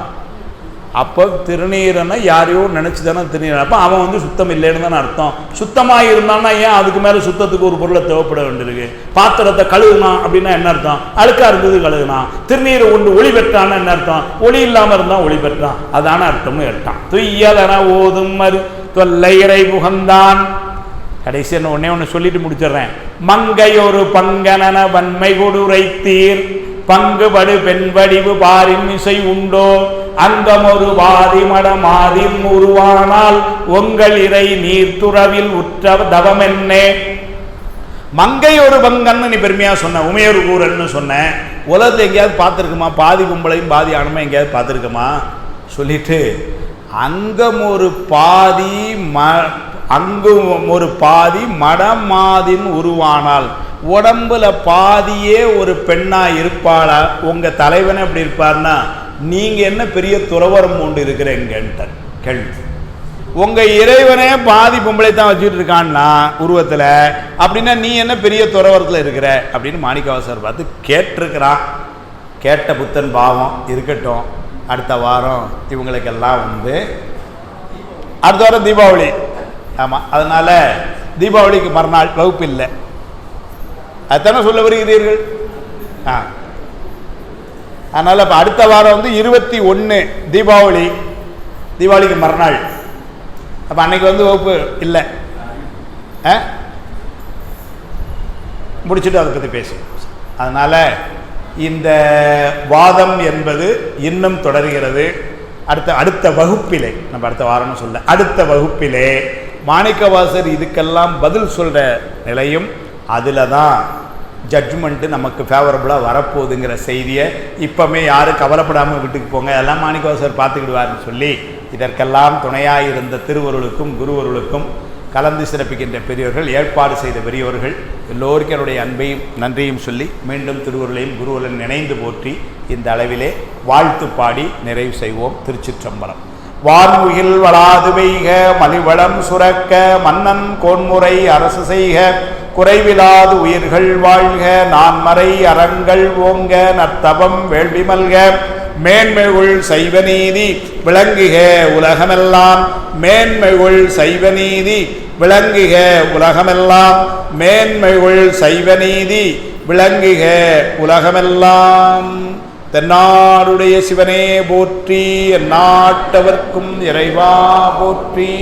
அப்போ திருநீரன்னா யாரையோ நினச்சி தானே திருநீர். அப்போ அவன் வந்து சுத்தம் இல்லைன்னு தானே அர்த்தம். சுத்தமாக இருந்தான்னா ஏன் அதுக்கு மேலே சுத்தத்துக்கு ஒரு பொருளை தேவைப்பட வேண்டியிருக்கு? பாத்திரத்தை கழுகுனா அப்படின்னா என்ன அர்த்தம்? அழுக்கா இருந்தது கழுகுனா. திருநீரை கொண்டு ஒளி பெற்றான்னு என்ன அர்த்தம்? ஒளி இல்லாமல் இருந்தால் ஒளி பெற்றான், அதான அர்த்தம்னு எடுத்தான். துய்யலன ஓதும் மறு தொல்லை இறை புகந்தான். கடைசி என்ன ஒன்னே ஒன்று சொல்லிட்டு முடிச்சிடுறேன். மங்கை ஒரு பங்கனன வன்மை கொடுரைத்தீர் பங்குபடு பெண் வடிவு பாரின் இசை உண்டோ அங்கம் ஒரு பாதி மடமாதின் உருவானால் உங்கள் இறை நீர்த்துறவில் உற்ற தவமென்னே. மங்கை ஒரு பங்கன்னு நீ பெருமையா சொன்ன, உமையொரு கூறன்னு சொன்ன. உலகத்தில் எங்கேயாவது பார்த்துருக்குமா? பாதி கும்பளையும் பாதி ஆணுமா எங்கேயாவது பார்த்துருக்குமா? சொல்லிட்டு அங்கம் ஒரு பாதி அங்கும் ஒரு பாதி மடமாதின் உருவானால், உடம்புல பாதியே ஒரு பெண்ணா இருப்பாளா? உங்க தலைவனை அப்படி இருப்பார்னா நீங்க என்ன பெரிய துறவரம் கொண்டு இருக்கிறேங்க கேள்வி. உங்க இறைவனே பாதி பொம்பளை தான் வச்சுட்டு இருக்கான்னா உருவத்துல, அப்படின்னா நீ என்ன பெரிய துறவரத்தில் இருக்கிற அப்படின்னு மாணிக்கவாசகர் பார்த்து கேட்டிருக்கிறான். கேட்ட புத்தன் பாவம் இருக்கட்டும். அடுத்த வாரம் இவங்களுக்கெல்லாம் வந்து அடுத்த வாரம் தீபாவளி. ஆமாம், அதனால தீபாவளிக்கு மறுநாள் வகுப்பு இல்லை. அதுதானே சொல்ல வருகிறீர்கள். அதனால் இப்போ அடுத்த வாரம் வந்து 21 தீபாவளி, தீபாவளிக்கு மறுநாள். அப்போ அன்னைக்கு வந்து வகுப்பு இல்லை. முடிச்சுட்டு அதை பற்றி பேசுவோம். அதனால் இந்த வாதம் என்பது இன்னும் தொடர்கிறது. அடுத்த வகுப்பிலே, நம்ம அடுத்த வாரம்னு சொல்ல, அடுத்த வகுப்பிலே மாணிக்கவாசகர் இதுக்கெல்லாம் பதில் சொல்கிற நிலையும் அதில் தான் ஜட்ஜ்மெண்ட்டு நமக்கு ஃபேவரபுளாக வரப்போகுதுங்கிற செய்தியை இப்போமே யாரும் கவலைப்படாமல் வீட்டுக்கு போங்க, அதெல்லாம் மாணிக்கவாசகர் பார்த்துக்கிடுவார்னு சொல்லி இதற்கெல்லாம் துணையாக இருந்த திருவருளுக்கும் குருவருளுக்கும் கலந்து சிறப்பிக்கின்ற பெரியவர்கள், ஏற்பாடு செய்த பெரியவர்கள் எல்லோருக்கும் என்னுடைய அன்பையும் நன்றியும் சொல்லி மீண்டும் திருவருளையும் குருவருளையும் நினைந்து போற்றி இந்த அளவிலே வாழ்த்து பாடி நிறைவு செய்வோம். திருச்சிற்றம்பலம். வான்முகில் வளாது பெய்க மலிவளம் சுரக்க மன்னன் கோன்முறை அரசு செய்க குறைவிலாது உயிர்கள் வாழ்க நான்மறை அறங்கள் ஓங்க நத்தபம் வேள்வி மல்க மேன்மைகுள் சைவ நீதி விளங்குக உலகமெல்லாம் மேன்மைகுள் சைவ நீதி விளங்குக உலகமெல்லாம் மேன்மைகுள் சைவ நீதி விளங்குக உலகமெல்லாம். தென்னாடுடைய சிவனே போற்றி, எந்நாட்டவர்க்கும் இறைவா போற்றி.